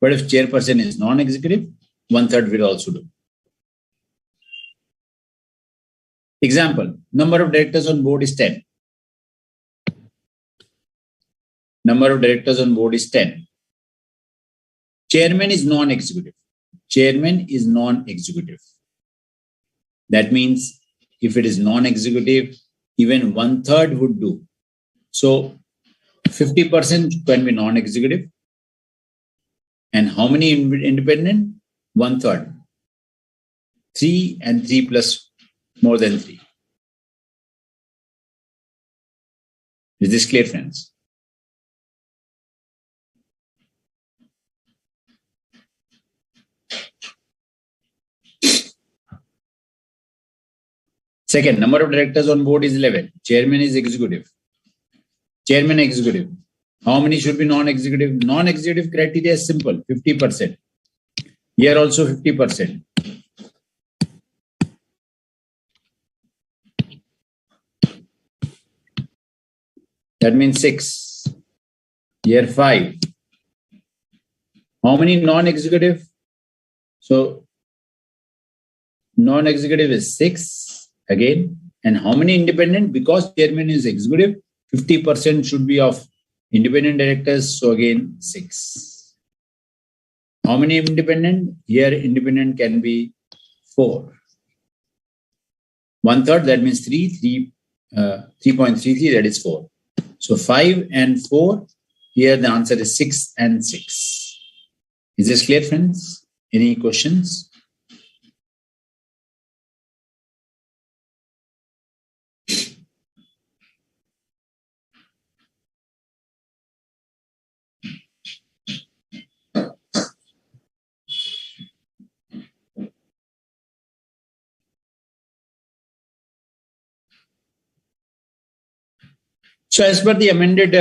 But if chairperson is non-executive, 1/3 will also do. Example, number of directors on board is 10. Number of directors on board is 10. Chairman is non-executive. Chairman is non-executive. That means if it is non-executive, even 1/3 would do. So 50% can be non-executive. And how many independent? 1/3. 3 and 3 plus more than 3. Is this clear, friends? Second, number of directors on board is 11. Chairman is executive. Chairman executive. How many should be non-executive? Non-executive criteria is simple, 50%. Here also 50%. That means 6. Here 5. How many non-executive? So non-executive is 6 again. And how many independent? Because chairman is executive, 50% should be of independent directors. So again 6. How many independent? Here independent can be 4. 1/3, that means 3.33, that is 4. So 5 and 4, here the answer is 6 and 6. Is this clear, friends? Any questions? So as per the amended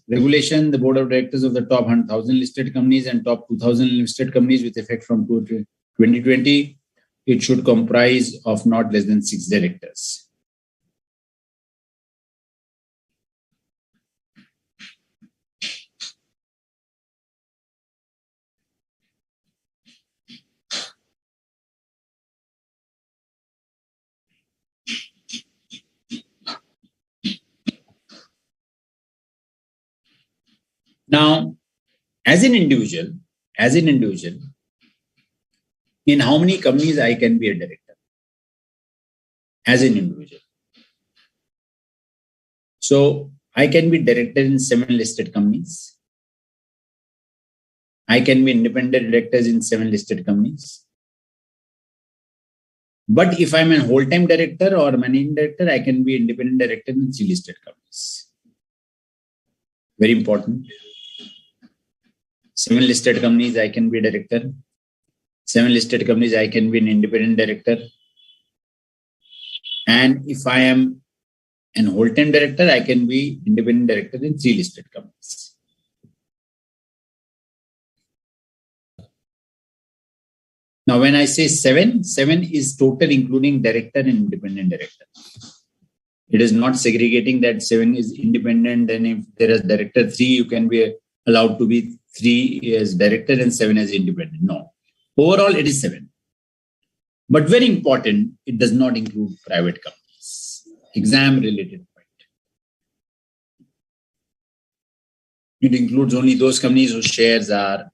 regulation, the board of directors of the top 100,000 listed companies and top 2,000 listed companies with effect from 2020, it should comprise of not less than 6 directors. Now, as an individual, in how many companies I can be a director? As an individual. So I can be director in 7 listed companies. I can be independent directors in 7 listed companies. But if I'm a whole-time director or managing director, I can be independent director in 3 listed companies. Very important. 7 listed companies, I can be a director. 7 listed companies, I can be an independent director. And if I am an whole-time director, I can be independent director in 3 listed companies. Now, when I say 7 is total including director and independent director. It is not segregating that 7 is independent, and if there is director 3, you can be allowed to be 3 as director and 7 as independent. No. Overall, it is 7. But very important, it does not include private companies. Exam related point. It includes only those companies whose shares are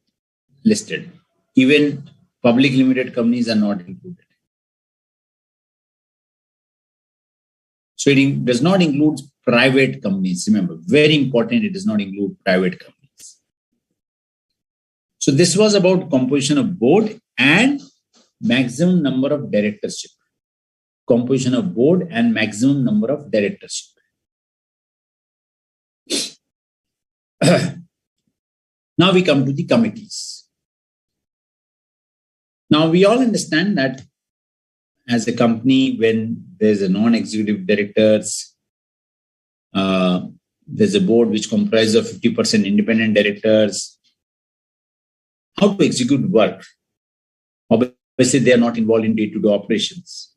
listed. Even public limited companies are not included. So it does not include private companies. Remember, very important, it does not include private companies. So this was about composition of board and maximum number of directorship. Composition of board and maximum number of directorship. Now we come to the committees. Now we all understand that as a company, when there's a non-executive directors, there's a board which comprises of 50% independent directors. How to execute work? Obviously, they are not involved in day-to-day operations.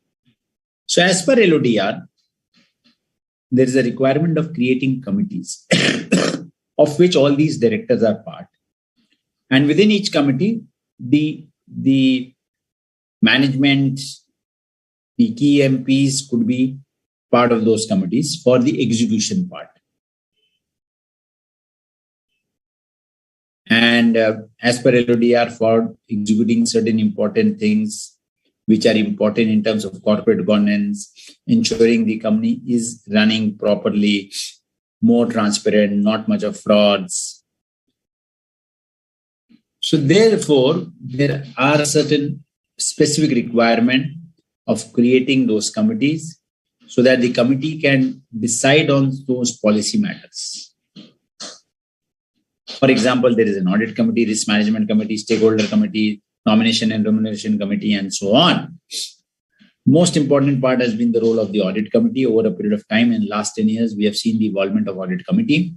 So as per LODR, there is a requirement of creating committees of which all these directors are part. And within each committee, the management, the key MPs could be part of those committees for the execution part. And as per LODR, for executing certain important things which are important in terms of corporate governance, ensuring the company is running properly, more transparent, not much of frauds. So therefore, there are certain specific requirements of creating those committees so that the committee can decide on those policy matters. For example, there is an audit committee, risk management committee, stakeholder committee, nomination and remuneration committee, and so on. Most important part has been the role of the audit committee over a period of time. In the last 10 years, we have seen the involvement of audit committee,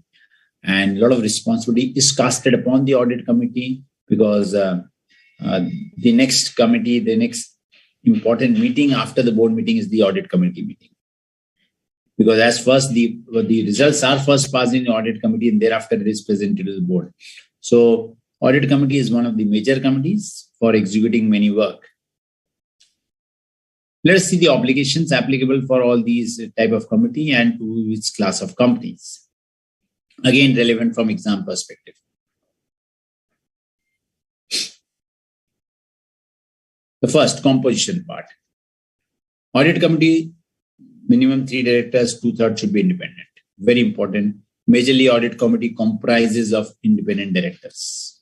and a lot of responsibility is casted upon the audit committee because the next committee, the next important meeting after the board meeting is the audit committee meeting. Because as first the results are first passed in the audit committee and thereafter it is presented to the board. So audit committee is one of the major committees for executing many work. Let us see the obligations applicable for all these type of committee and to which class of companies. Again, relevant from exam perspective. The first, composition part. Audit committee, minimum 3 directors, 2/3 should be independent. Very important. Majorly, audit committee comprises of independent directors.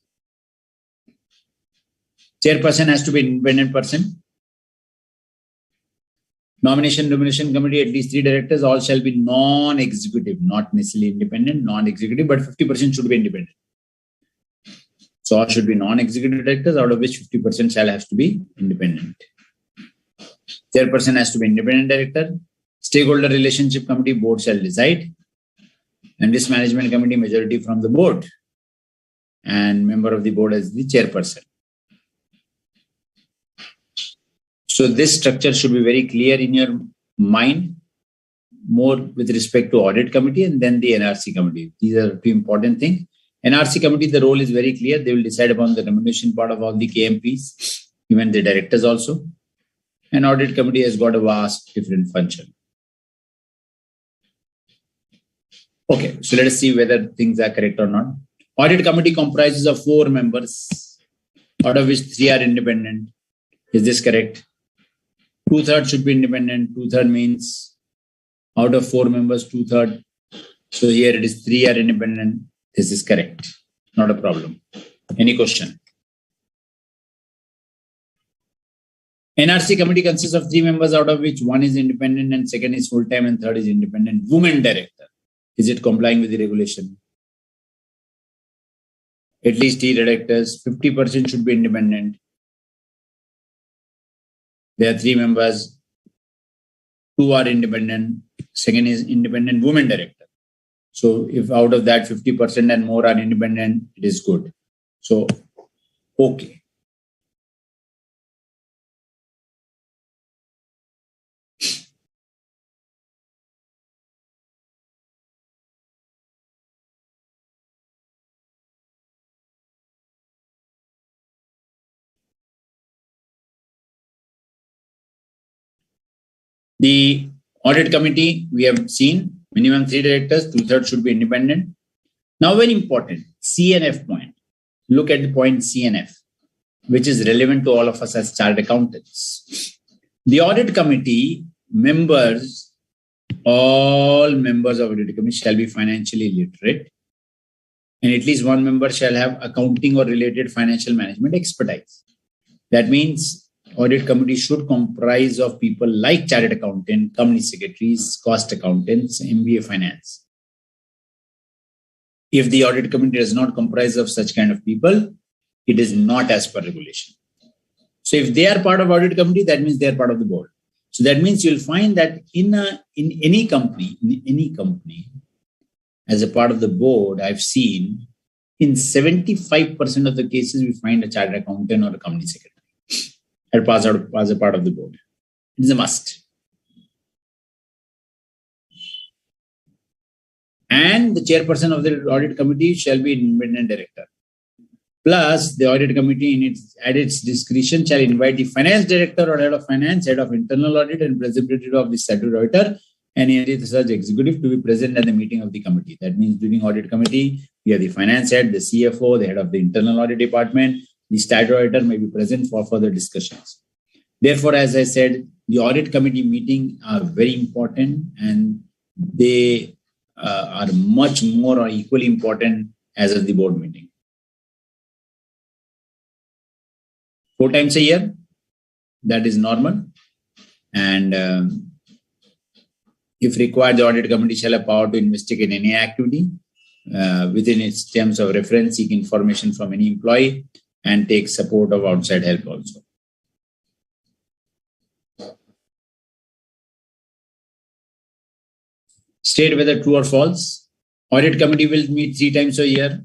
Chairperson has to be an independent person. Nomination Remuneration Committee, at least 3 directors, all shall be non-executive, not necessarily independent, non-executive, but 50% should be independent. So all should be non-executive directors, out of which 50% shall have to be independent. Chairperson has to be independent director. Stakeholder Relationship Committee, board shall decide. And Risk Management Committee, majority from the board. And member of the board as the chairperson. So this structure should be very clear in your mind, more with respect to audit committee and then the NRC committee. These are 2 important things. NRC committee, the role is very clear. They will decide upon the remuneration part of all the KMPs, even the directors also. And audit committee has got a vast different function. Okay, so let us see whether things are correct or not. Audit committee comprises of 4 members, out of which 3 are independent. Is this correct? 2/3 should be independent. 2/3 means out of 4 members, 2/3. So here it is 3 are independent. This is correct. Not a problem. Any question? NRC committee consists of 3 members, out of which 1 is independent and 2nd is full-time and 3rd is independent. Women director. Is it complying with the regulation? At least 3 directors. 50% should be independent. There are 3 members. 2 are independent. 2nd is independent women director. So if out of that 50% and more are independent, it is good. So, okay. The audit committee, we have seen minimum 3 directors, 2/3 should be independent. Now, very important, CNF point. Look at the point CNF, which is relevant to all of us as chartered accountants. The audit committee members, all members of audit committee shall be financially literate, and at least 1 member shall have accounting or related financial management expertise. That means audit committee should comprise of people like chartered accountant, company secretaries, cost accountants, MBA finance. If the audit committee does not comprise of such kind of people, it is not as per regulation. So if they are part of audit committee, that means they are part of the board. So that means you'll find that in any company, as a part of the board, I've seen in 75% of the cases, we find a chartered accountant or a company secretary as a part of the board. It is a must. And the chairperson of the audit committee shall be an independent director. Plus, the audit committee at its discretion shall invite the finance director or head of finance, head of internal audit, and representative of the statutory auditor and any such executive to be present at the meeting of the committee. That means during audit committee, we have the finance head, the CFO, the head of the internal audit department, the statutory auditor may be present for further discussions. Therefore, as I said, the audit committee meeting are very important, and they are much more or equally important as the board meeting. 4 times a year, that is normal. And if required, the audit committee shall have power to investigate any activity within its terms of reference, seek information from any employee, and take support of outside help also. State whether true or false. Audit committee will meet 3 times a year.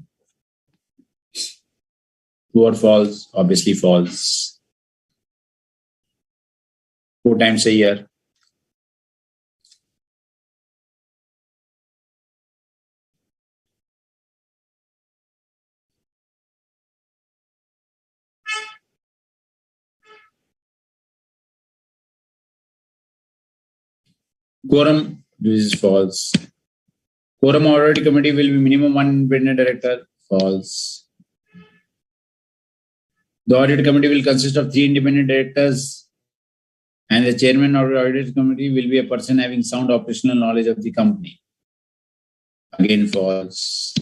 True or false? Obviously false. 4 times a year. Quorum, this is false. Quorum audit committee will be minimum 1 independent director. False. The audit committee will consist of 3 independent directors, and the chairman of the audit committee will be a person having sound operational knowledge of the company. Again, false.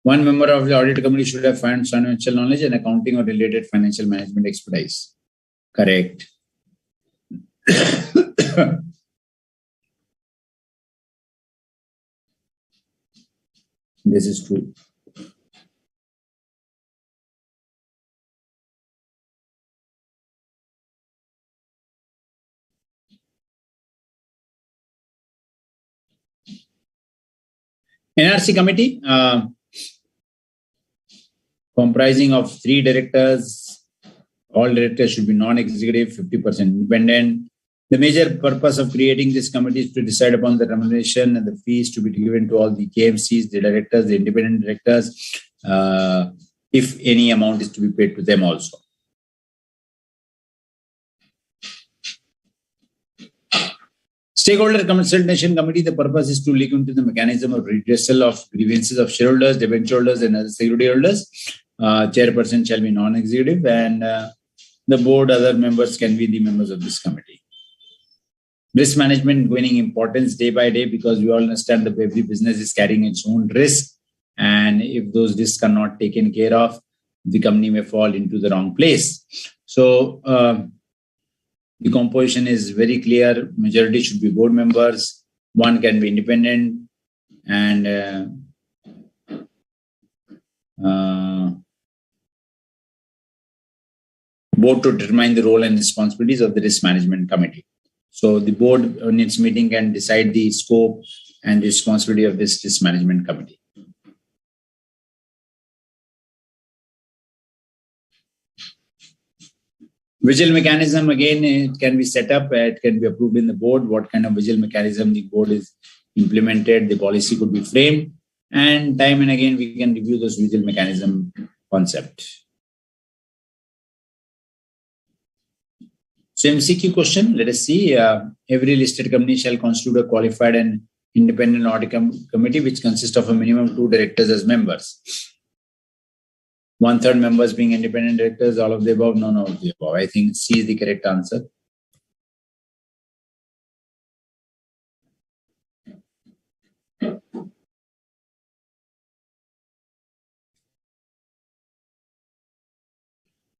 1 member of the audit committee should have financial knowledge and accounting or related financial management expertise. Correct. This is true. NRC committee, comprising of 3 directors. All directors should be non-executive, 50% independent. The major purpose of creating this committee is to decide upon the remuneration and the fees to be given to all the KMCs, the directors, the independent directors, if any amount is to be paid to them also. Stakeholder Consultation Committee, the purpose is to look into the mechanism of redressal of grievances of shareholders, debenture holders, and other security holders. Chairperson shall be non-executive, and the board, other members can be the members of this committee. Risk management gaining importance day by day, because we all understand that every business is carrying its own risk, and if those risks are not taken care of, the company may fall into the wrong place. So the composition is very clear. Majority should be board members. 1 can be independent, and board to determine the role and responsibilities of the risk management committee. So the board on its meeting can decide the scope and the responsibility of this risk management committee. Vigil mechanism, again, it can be set up, it can be approved in the board. What kind of vigil mechanism the board is implemented, the policy could be framed, and time and again we can review this vigil mechanism concept. So MCQ question, let us see. Every listed company shall constitute a qualified and independent audit committee which consists of a minimum 2 directors as members. 1/3 members being independent directors, all of the above, none of the above. I think C is the correct answer.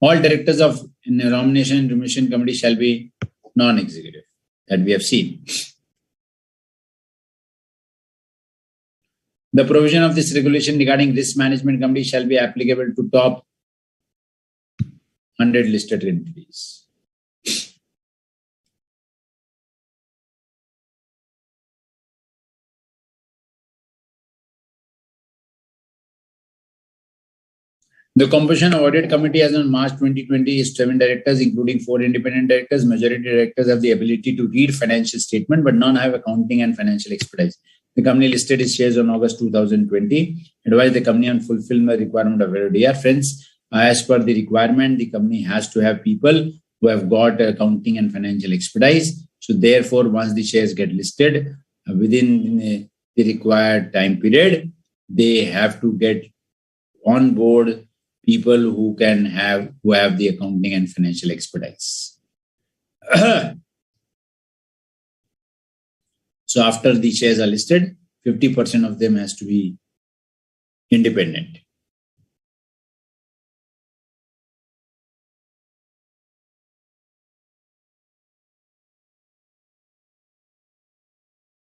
All directors of nomination and remuneration committee shall be non-executive, that we have seen. The provision of this regulation regarding risk management committee shall be applicable to top 100 listed entities. The composition of audit committee as on March 2020 is 7 directors, including 4 independent directors. Majority directors have the ability to read financial statement, but none have accounting and financial expertise. The company listed its shares on August 2020. Advised the company on fulfilling the requirement of LODR. Friends, as per the requirement, the company has to have people who have got accounting and financial expertise. So therefore, once the shares get listed within the required time period, they have to get on board people who have the accounting and financial expertise. So after the shares are listed, 50% of them has to be independent.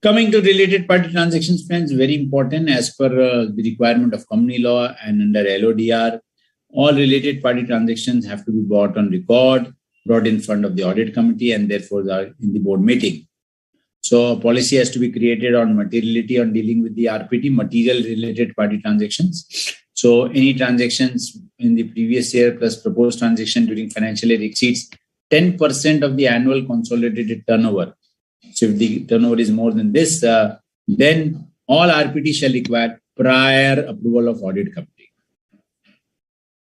Coming to related party transactions, friends, very important as per the requirement of company law and under LODR. All related party transactions have to be brought on record, brought in front of the audit committee, and therefore are in the board meeting. So a policy has to be created on materiality on dealing with the RPT, material related party transactions. So any transactions in the previous year plus proposed transaction during financial year exceeds 10% of the annual consolidated turnover. So if the turnover is more than this, then all RPT shall require prior approval of audit committee.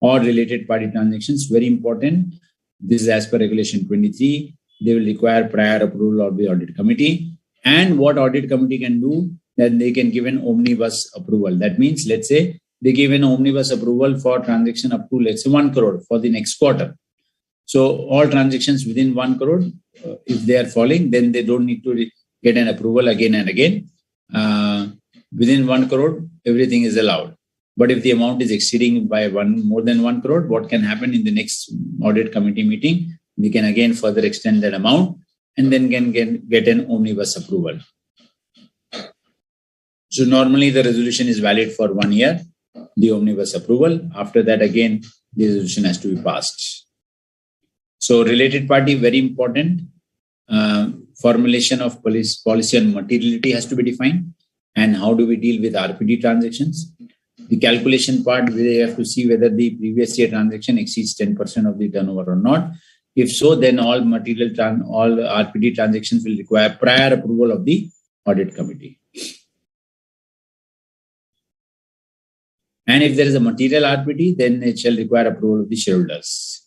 Or related party transactions, very important. This is as per regulation 23. They will require prior approval of the audit committee. And what audit committee can do, then they can give an omnibus approval. That means, let's say, they give an omnibus approval for transaction up to, let's say, 1 crore for the next quarter. So all transactions within 1 crore, if they are falling, then they don't need to get an approval again and again. Within 1 crore, everything is allowed. But if the amount is exceeding by more than 1 crore, what can happen in the next audit committee meeting? We can again further extend that amount and then can get an omnibus approval. So normally the resolution is valid for 1 year, the omnibus approval. After that, again, the resolution has to be passed. So related party, very important. Formulation of policy on materiality has to be defined. And how do we deal with RPT transactions? The calculation part, we have to see whether the previous year transaction exceeds 10% of the turnover or not. If so, then all RPT transactions will require prior approval of the audit committee. And if there is a material RPT, then it shall require approval of the shareholders.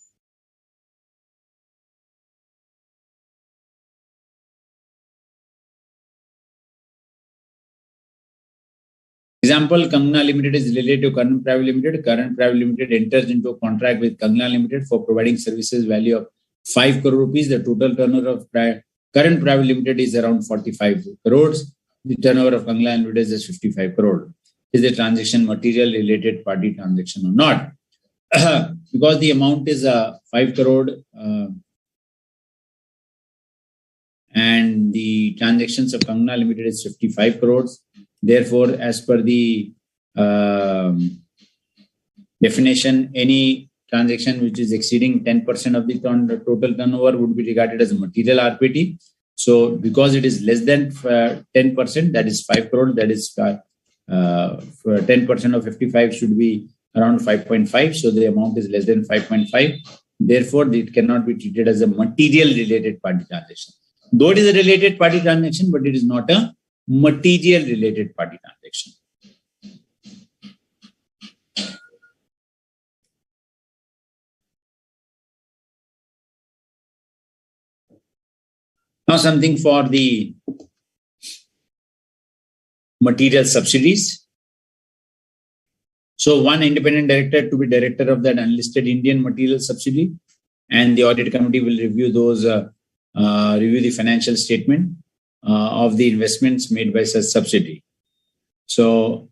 Example, Kangna Limited is related to Current Private Limited. Current Private Limited enters into a contract with Kangna Limited for providing services value of 5 crore rupees. The total turnover of Current Private Limited is around 45 crores. The turnover of Kangna Limited is 55 crore. Is the transaction material related party transaction or not? Because the amount is 5 crore and the transactions of Kangna Limited is 55 crores. Therefore, as per the definition, any transaction which is exceeding 10% of the total turnover would be regarded as a material RPT. So, because it is less than 10%, that is 5 crore, that is 10% of 55 should be around 5.5. So, the amount is less than 5.5. Therefore, it cannot be treated as a material related party transaction. Though it is a related party transaction, but it is not a material related party transaction. Now something for the material subsidies. So one independent director to be director of that unlisted Indian material subsidiary, and the audit committee will review those, review the financial statement of the investments made by such subsidiary. So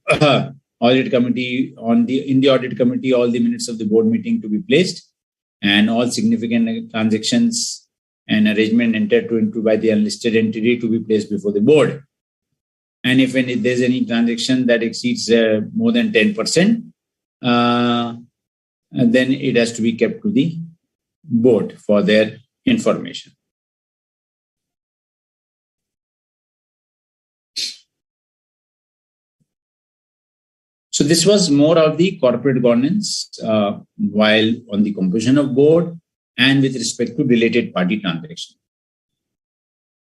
audit committee in the audit committee, all the minutes of the board meeting to be placed, and all significant transactions and arrangement entered into by the unlisted entity to be placed before the board. and if there's any transaction that exceeds more than 10%, then it has to be kept to the board for their information. So this was more of the corporate governance while on the composition of board and with respect to related party transaction.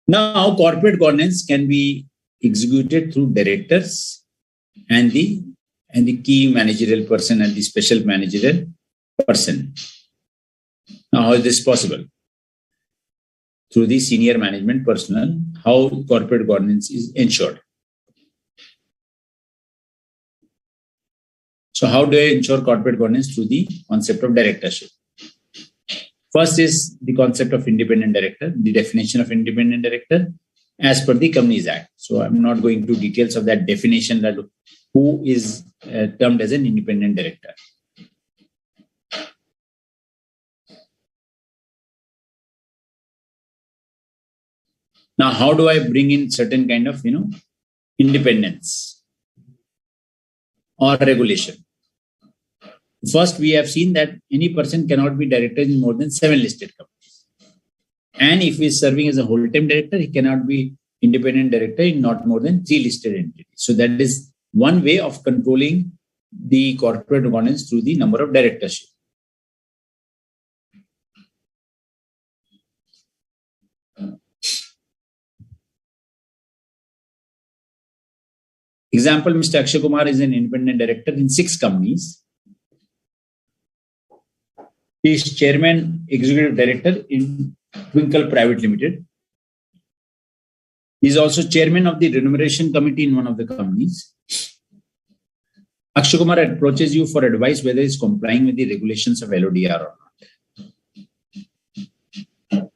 Now, corporate governance can be executed through directors and the key managerial person and the special managerial person. Now, how is this possible? Through the senior management personnel, how corporate governance is ensured. So how do I ensure corporate governance? Through the concept of directorship. First is the concept of independent director, the definition of independent director as per the Companies Act. So I'm not going to details of that definition, that who is termed as an independent director. Now, how do I bring in certain kind of, independence or regulation? First, we have seen that any person cannot be director in more than 7 listed companies. And if he is serving as a whole-time director, he cannot be independent director in not more than 3 listed entities. So that is one way of controlling the corporate governance through the number of directorship. Example, Mr. Akshay Kumar is an independent director in 6 companies. He is chairman, executive director in Twinkle Private Limited. He is also chairman of the remuneration committee in one of the companies. Akshay Kumar approaches you for advice whether he is complying with the regulations of LODR or not.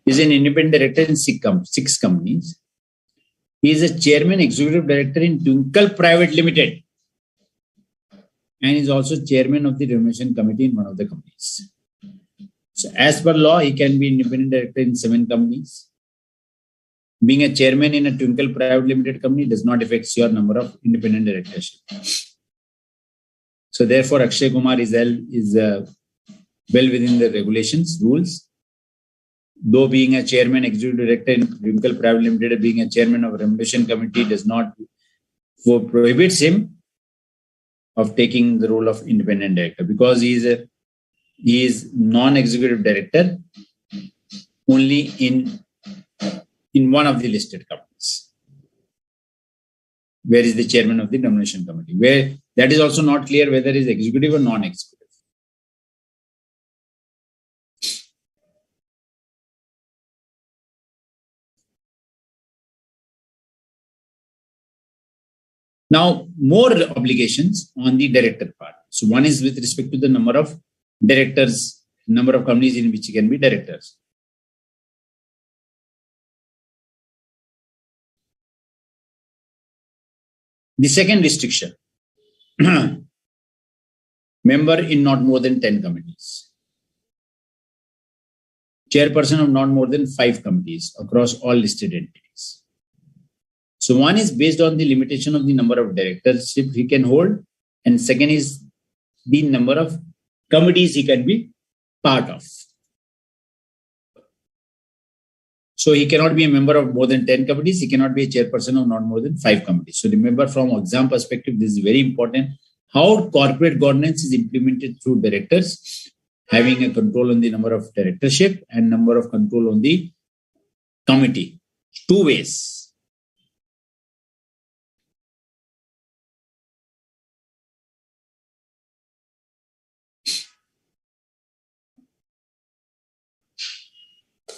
He is an independent director in 6 companies. He is a chairman, executive director in Twinkle Private Limited, and is also chairman of the remuneration committee in one of the companies. So as per law, he can be independent director in 7 companies. Being a chairman in a Twinkle Private Limited company does not affect your number of independent directorship. So therefore, Akshay Kumar is well within the regulations, rules. Though being a chairman, executive director in Twinkle Private Limited, being a chairman of a remuneration committee does not prohibits him of taking the role of independent director, because he is non-executive director only in one of the listed companies, where is the chairman of the nomination committee, where that is also not clear whether he is executive or non-executive. Now, more obligations on the director part. So one is with respect to the number of directors, number of companies in which he can be directors. The second restriction, member in not more than 10 committees. Chairperson of not more than 5 committees across all listed entities. So one is based on the limitation of the number of directorship he can hold, and second is the number of committees he can be part of. So he cannot be a member of more than 10 committees. He cannot be a chairperson of not more than 5 committees. So remember, from exam perspective, this is very important. How corporate governance is implemented through directors, having a control on the number of directorship and number of control on the committee. 2 ways.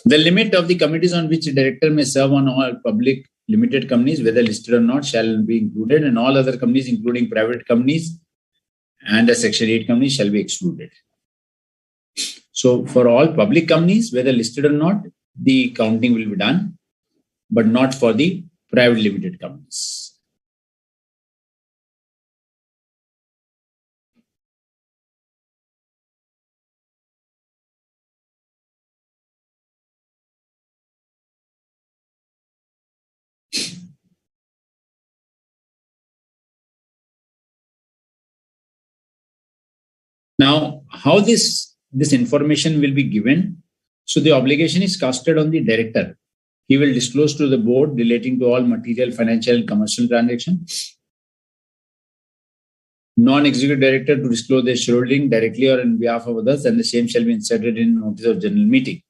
The limit of the committees on which a director may serve on all public limited companies, whether listed or not, shall be included, and all other companies, including private companies and a Section 8 company, shall be excluded. So for all public companies, whether listed or not, the counting will be done, but not for the private limited companies. Now, how this information will be given? So the obligation is casted on the director. He will disclose to the board relating to all material, financial, and commercial transactions. Non-executive director to disclose their shareholding directly or on behalf of others, and the same shall be inserted in notice of general meeting.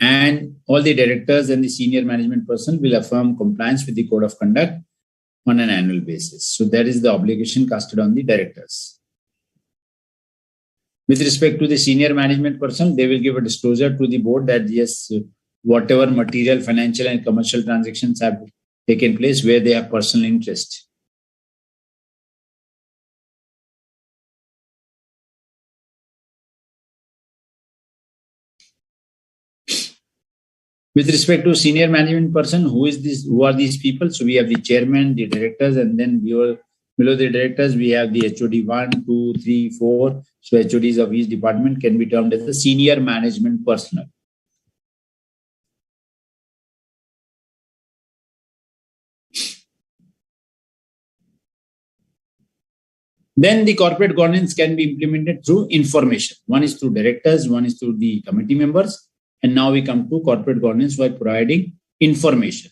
And all the directors and the senior management person will affirm compliance with the code of conduct on an annual basis. So that is the obligation casted on the directors. With respect to the senior management person, they will give a disclosure to the board that yes, whatever material, financial, and commercial transactions have taken place where they have personal interest. With respect to senior management person, who are these people? So we have the chairman, the directors, and then below the directors, we have the HOD 1, 2, 3, 4. So HODs of each department can be termed as the senior management personnel. Then the corporate governance can be implemented through information. One is through directors, one is through the committee members. And now we come to corporate governance by providing information.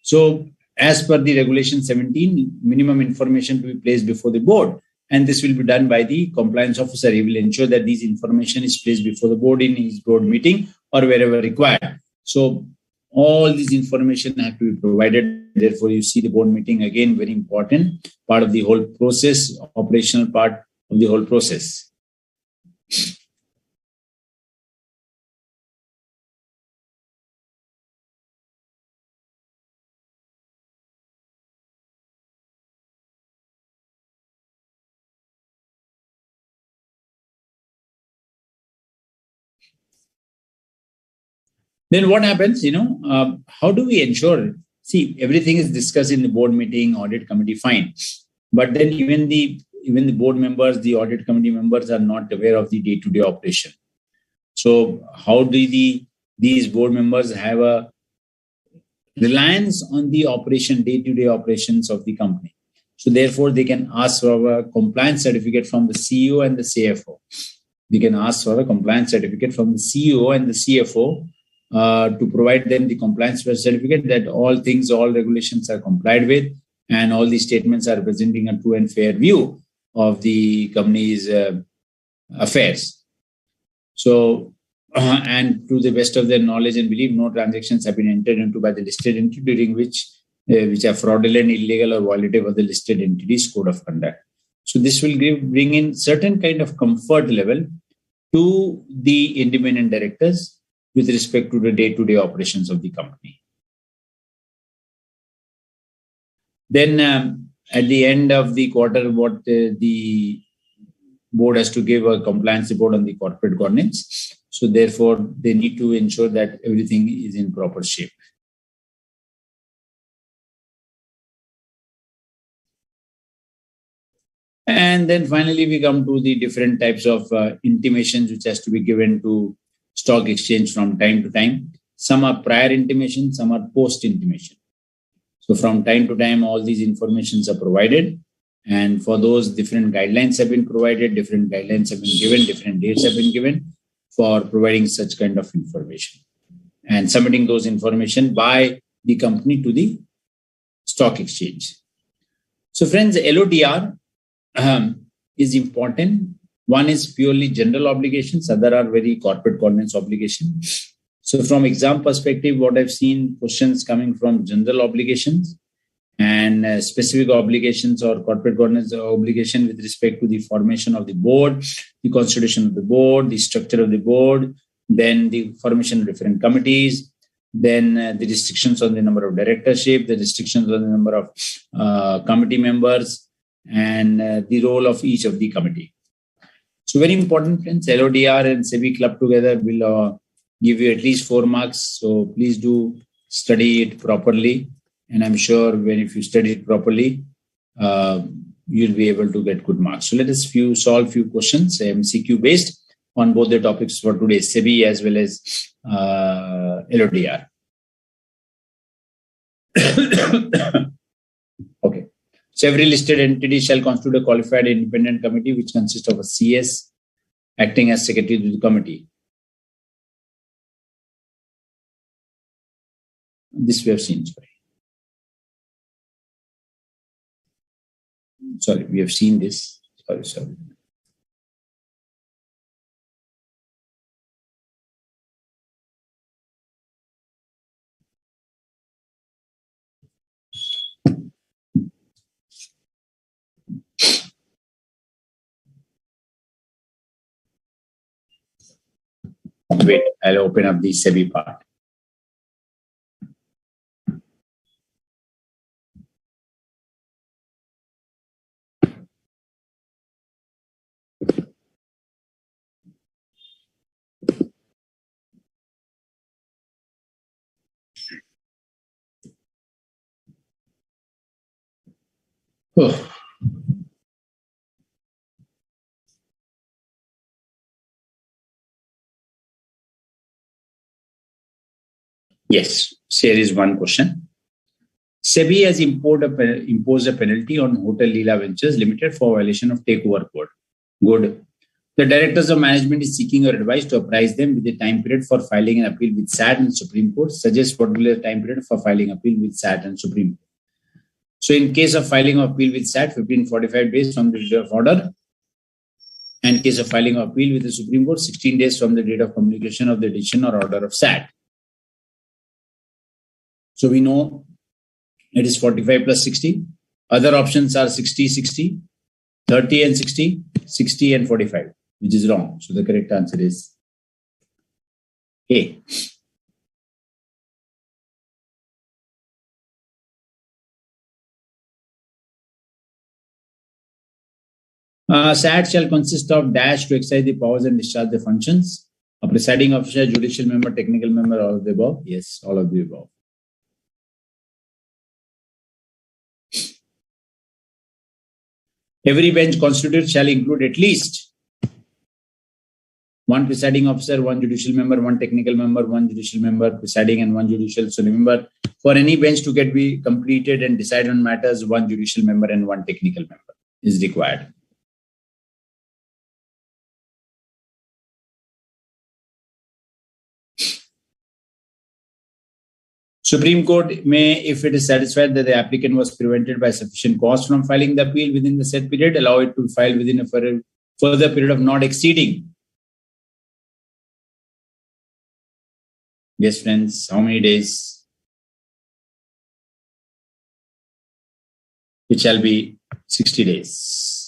So as per the regulation 17, minimum information to be placed before the board. And this will be done by the compliance officer. He will ensure that this information is placed before the board in his board meeting or wherever required. So all this information have to be provided. Therefore, you see the board meeting again, very important part of the whole process, operational part of the whole process. Then what happens, how do we ensure? See, everything is discussed in the board meeting, audit committee, fine. But then even the board members, the audit committee members are not aware of the day-to-day operation. So how do these board members have a reliance on the day-to-day operations of the company? So therefore, they can ask for a compliance certificate from the CEO and the CFO. They can ask for a compliance certificate from the CEO and the CFO to provide them the compliance certificate that all regulations are complied with, and all these statements are representing a true and fair view of the company's affairs. So, and to the best of their knowledge and belief, no transactions have been entered into by the listed entity during which are fraudulent, illegal, or violative of the listed entity's code of conduct. So this will bring in certain kind of comfort level to the independent directors with respect to the day-to-day operations of the company. Then at the end of the quarter, what the board has to give a compliance report on the corporate governance. So therefore, they need to ensure that everything is in proper shape. And then finally, we come to the different types of intimations which has to be given to stock exchange from time to time. Some are prior intimation, some are post intimation. So from time to time, all these informations are provided. And for those, different guidelines have been provided, different guidelines have been given, different dates have been given for providing such kind of information and submitting those information by the company to the stock exchange. So friends, LODR is important. One is purely general obligations, other are very corporate governance obligations. So from exam perspective, what I've seen, questions coming from general obligations and specific obligations or corporate governance obligation with respect to the formation of the board, the constitution of the board, the structure of the board, then the formation of different committees, then the restrictions on the number of directorship, the restrictions on the number of committee members, and the role of each of the committee. So very important, friends, LODR and SEBI club together will give you at least 4 marks. So please do study it properly. And I'm sure if you study it properly, you'll be able to get good marks. So let us solve few questions, MCQ based on both the topics for today, SEBI as well as LODR. So every listed entity shall constitute a qualified independent committee which consists of a CS acting as secretary to the committee. This we have seen. Sorry, we have seen this. Sorry. Wait, I'll open up the SEBI part. Oh. Yes, here is one question. SEBI has imposed a penalty on Hotel Leela Ventures Limited for violation of takeover code. Good. The directors of management is seeking your advice to apprise them with the time period for filing an appeal with SAT and Supreme Court. Suggest what will be the time period for filing appeal with SAT and Supreme Court. So in case of filing of appeal with SAT, 1545 days from the date of order. And in case of filing of appeal with the Supreme Court, 16 days from the date of communication of the decision or order of SAT. So we know it is 45 plus 60. Other options are 60, 60, 30 and 60, 60 and 45, which is wrong. So the correct answer is A. SAT shall consist of dash to exercise the powers and discharge the functions. A presiding officer, judicial member, technical member, all of the above. Yes, all of the above. Every bench constituted shall include at least one presiding officer, one judicial member, one technical member, one judicial member presiding, and one judicial. So remember, for any bench to be completed and decide on matters, one judicial member and one technical member is required. Supreme Court may, if it is satisfied that the applicant was prevented by sufficient cause from filing the appeal within the set period, allow it to file within a further period of not exceeding. Yes, friends, how many days? It shall be 60 days.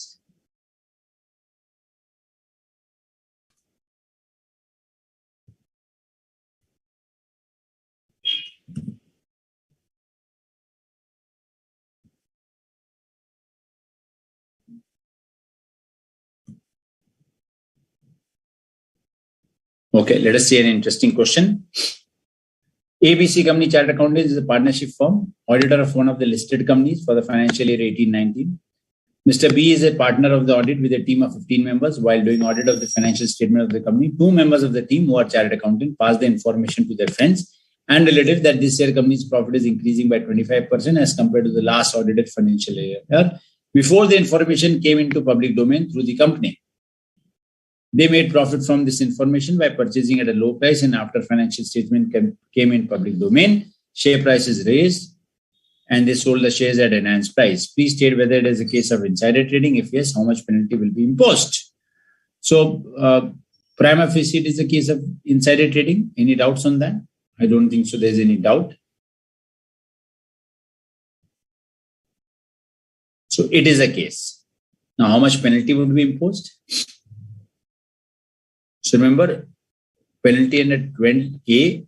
Okay, let us see an interesting question. ABC Company Chartered Accountant is a partnership firm, auditor of one of the listed companies for the financial year 18-19. Mr. B is a partner of the audit with a team of 15 members. While doing audit of the financial statement of the company, 2 members of the team who are chartered accountant pass the information to their friends and relatives that this year company's profit is increasing by 25% as compared to the last audited financial year before the information came into public domain through the company. They made profit from this information by purchasing at a low price, and after financial statement came in public domain, share price is raised and they sold the shares at enhanced price. Please state whether it is a case of insider trading. If yes, how much penalty will be imposed? So, prima facie, it is a case of insider trading. Any doubts on that? I don't think so. There's any doubt. So, it is a case. Now, how much penalty would be imposed? So remember, penalty under 20A.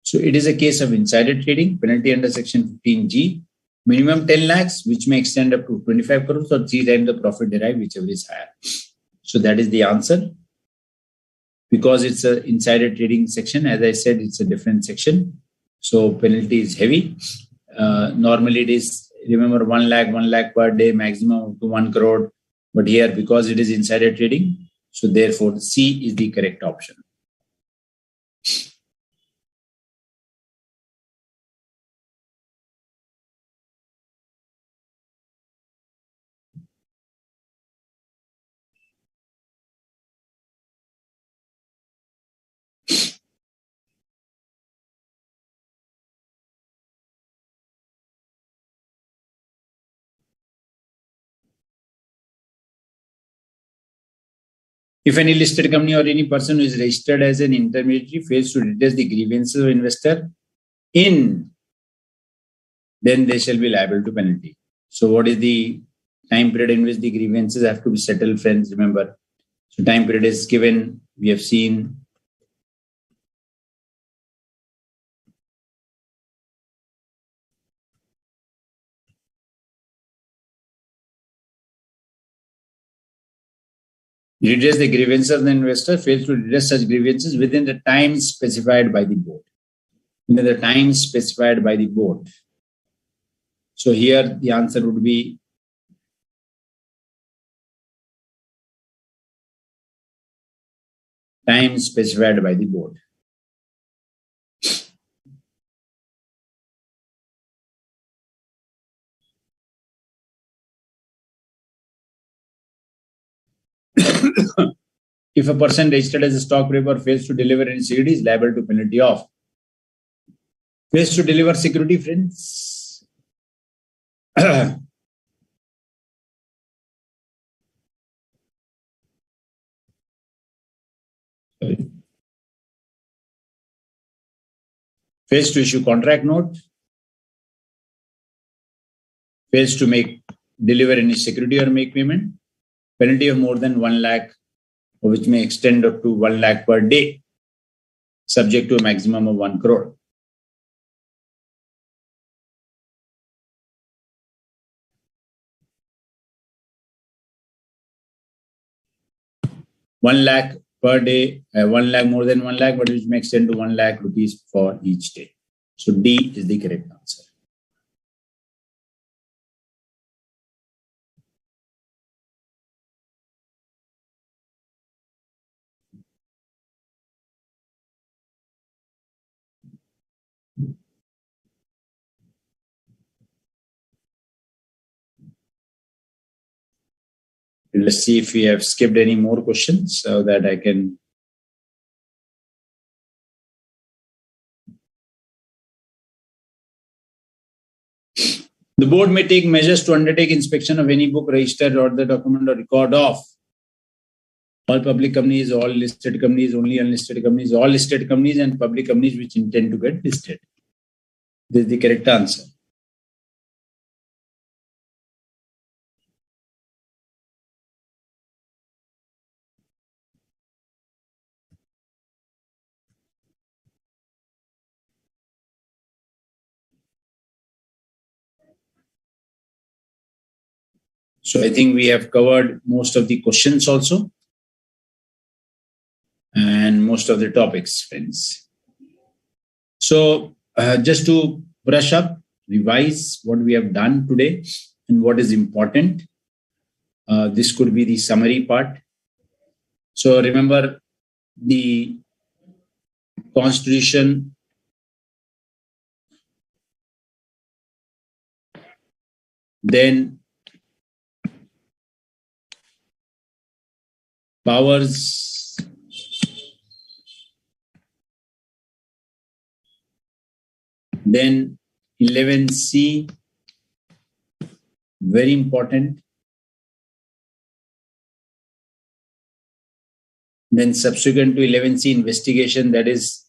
So it is a case of insider trading. Penalty under section 15G. Minimum 10 lakhs, which may extend up to 25 crores or 3 times the profit derived, whichever is higher. So that is the answer. Because it's an insider trading section, as I said, it's a different section. So penalty is heavy. Normally it is, remember, 1 lakh per day, maximum up to 1 crore. But here, because it is insider trading, so therefore C is the correct option. If any listed company or any person who is registered as an intermediary fails to redress the grievances of investor in, then they shall be liable to penalty. So what is the time period in which the grievances have to be settled, friends? Remember, so time period is given. We have seen redress the grievances of the investor fails to redress such grievances within the time specified by the board. Within the time specified by the board. So here the answer would be time specified by the board. If a person registered as a stockbroker fails to deliver any security, is liable to penalty of. Fails to deliver security, friends. Fails to issue contract note. Fails to deliver any security or make payment. Penalty of more than 1 lakh, which may extend up to 1 lakh per day, subject to a maximum of 1 crore. One lakh per day, 1 lakh, more than 1 lakh, but which may extend to 1 lakh rupees for each day. So D is the correct answer. Let's see if we have skipped any more questions so that I can. The board may take measures to undertake inspection of any book, register, or the document or record of all public companies, all listed companies, only unlisted companies, all listed companies, and public companies which intend to get listed. This is the correct answer. So I think we have covered most of the questions also and most of the topics, friends. So just to brush up, revise what we have done today and what is important. This could be the summary part. So remember the Constitution, then powers, then 11C, very important. Then subsequent to 11C, investigation, that is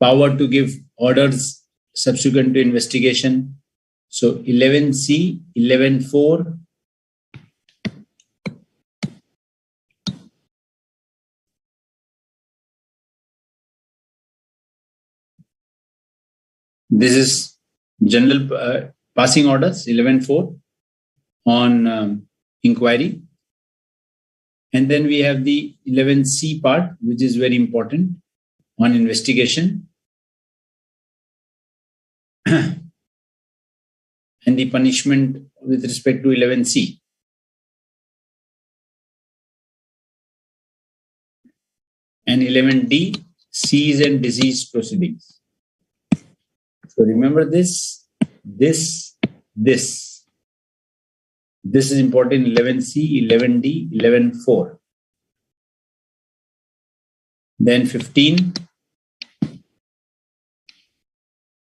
power to give orders subsequent to investigation. So 11C, 11.4, this is general passing orders, 11.4 on inquiry. And then we have the 11C part, which is very important on investigation. And the punishment with respect to 11C. And 11D, Cease and desist proceedings. So remember this. This is important, 11C, 11D, 11.4. Then 15,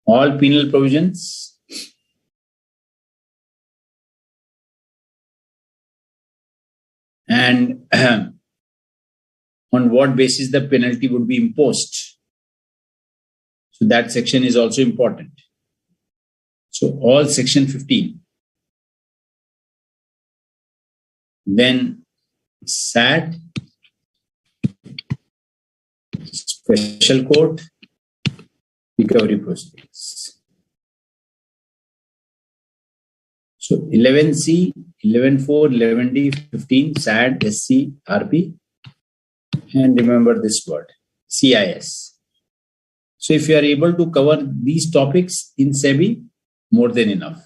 all penal provisions. And on what basis the penalty would be imposed. So that section is also important. So all section 15. Then SAT, special court, recovery proceedings. So 11C, 11.4, 11D, 15, SAD, SC, RP, and remember this word, CIS. So if you are able to cover these topics in SEBI, more than enough.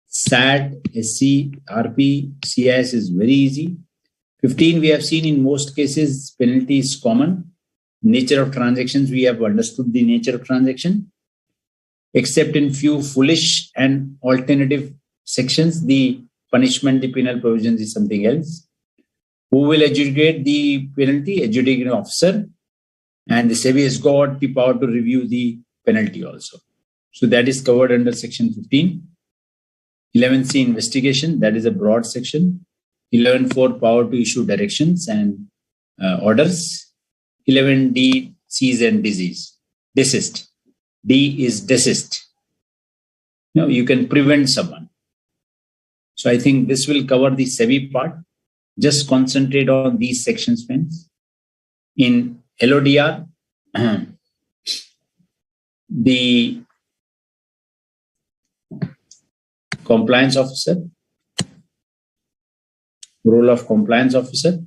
SAD, SC, RP, CIS is very easy. 15, we have seen in most cases, penalty is common. Nature of transactions, we have understood the nature of transaction. Except in few foolish and alternative sections, the punishment, the penal provisions is something else. Who will adjudicate the penalty? Adjudicating officer. And the SEBI has got the power to review the penalty also. So that is covered under section 15. 11C, investigation, that is a broad section. 11.4, power to issue directions and orders. 11D, seize and desist. D is desist. You can prevent someone. So I think this will cover the SEBI part. Just concentrate on these sections, friends. In LODR, the compliance officer, role of compliance officer,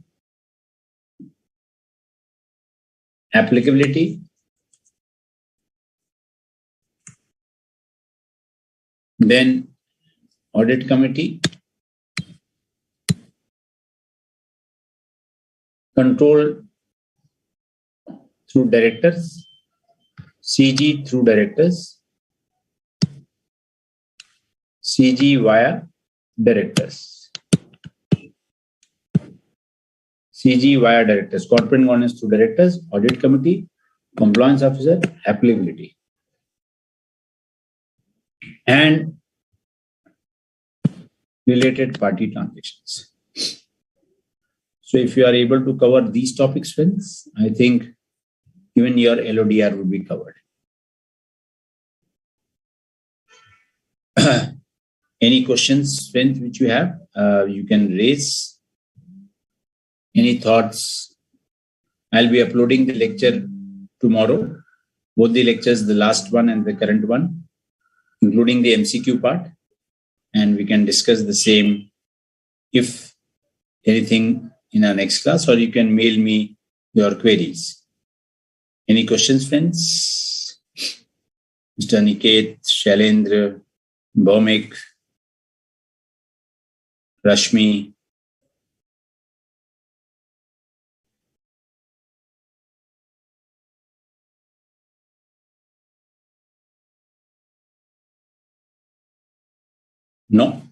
applicability, then audit committee, control through directors, CG through directors, CG via directors. CG via directors, corporate governance through directors, audit committee, compliance officer, applicability. And related party transactions. So if you are able to cover these topics, friends, I think even your LODR will be covered. Any questions, friends, which you have, you can raise. Any thoughts? I'll be uploading the lecture tomorrow, both the lectures, the last one and the current one, including the MCQ part, and we can discuss the same if anything in our next class, or you can mail me your queries. Any questions, friends? Mr. Niket, Shailendra, Bhaumik, Rashmi. No?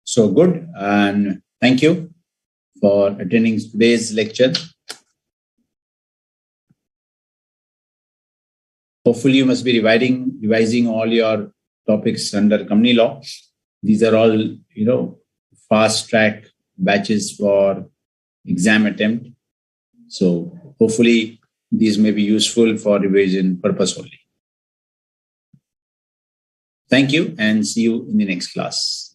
So good, and thank you for attending today's lecture. Hopefully you must be revising all your topics under company law. These are all, fast track batches for exam attempt. So hopefully these may be useful for revision purpose only. Thank you and see you in the next class.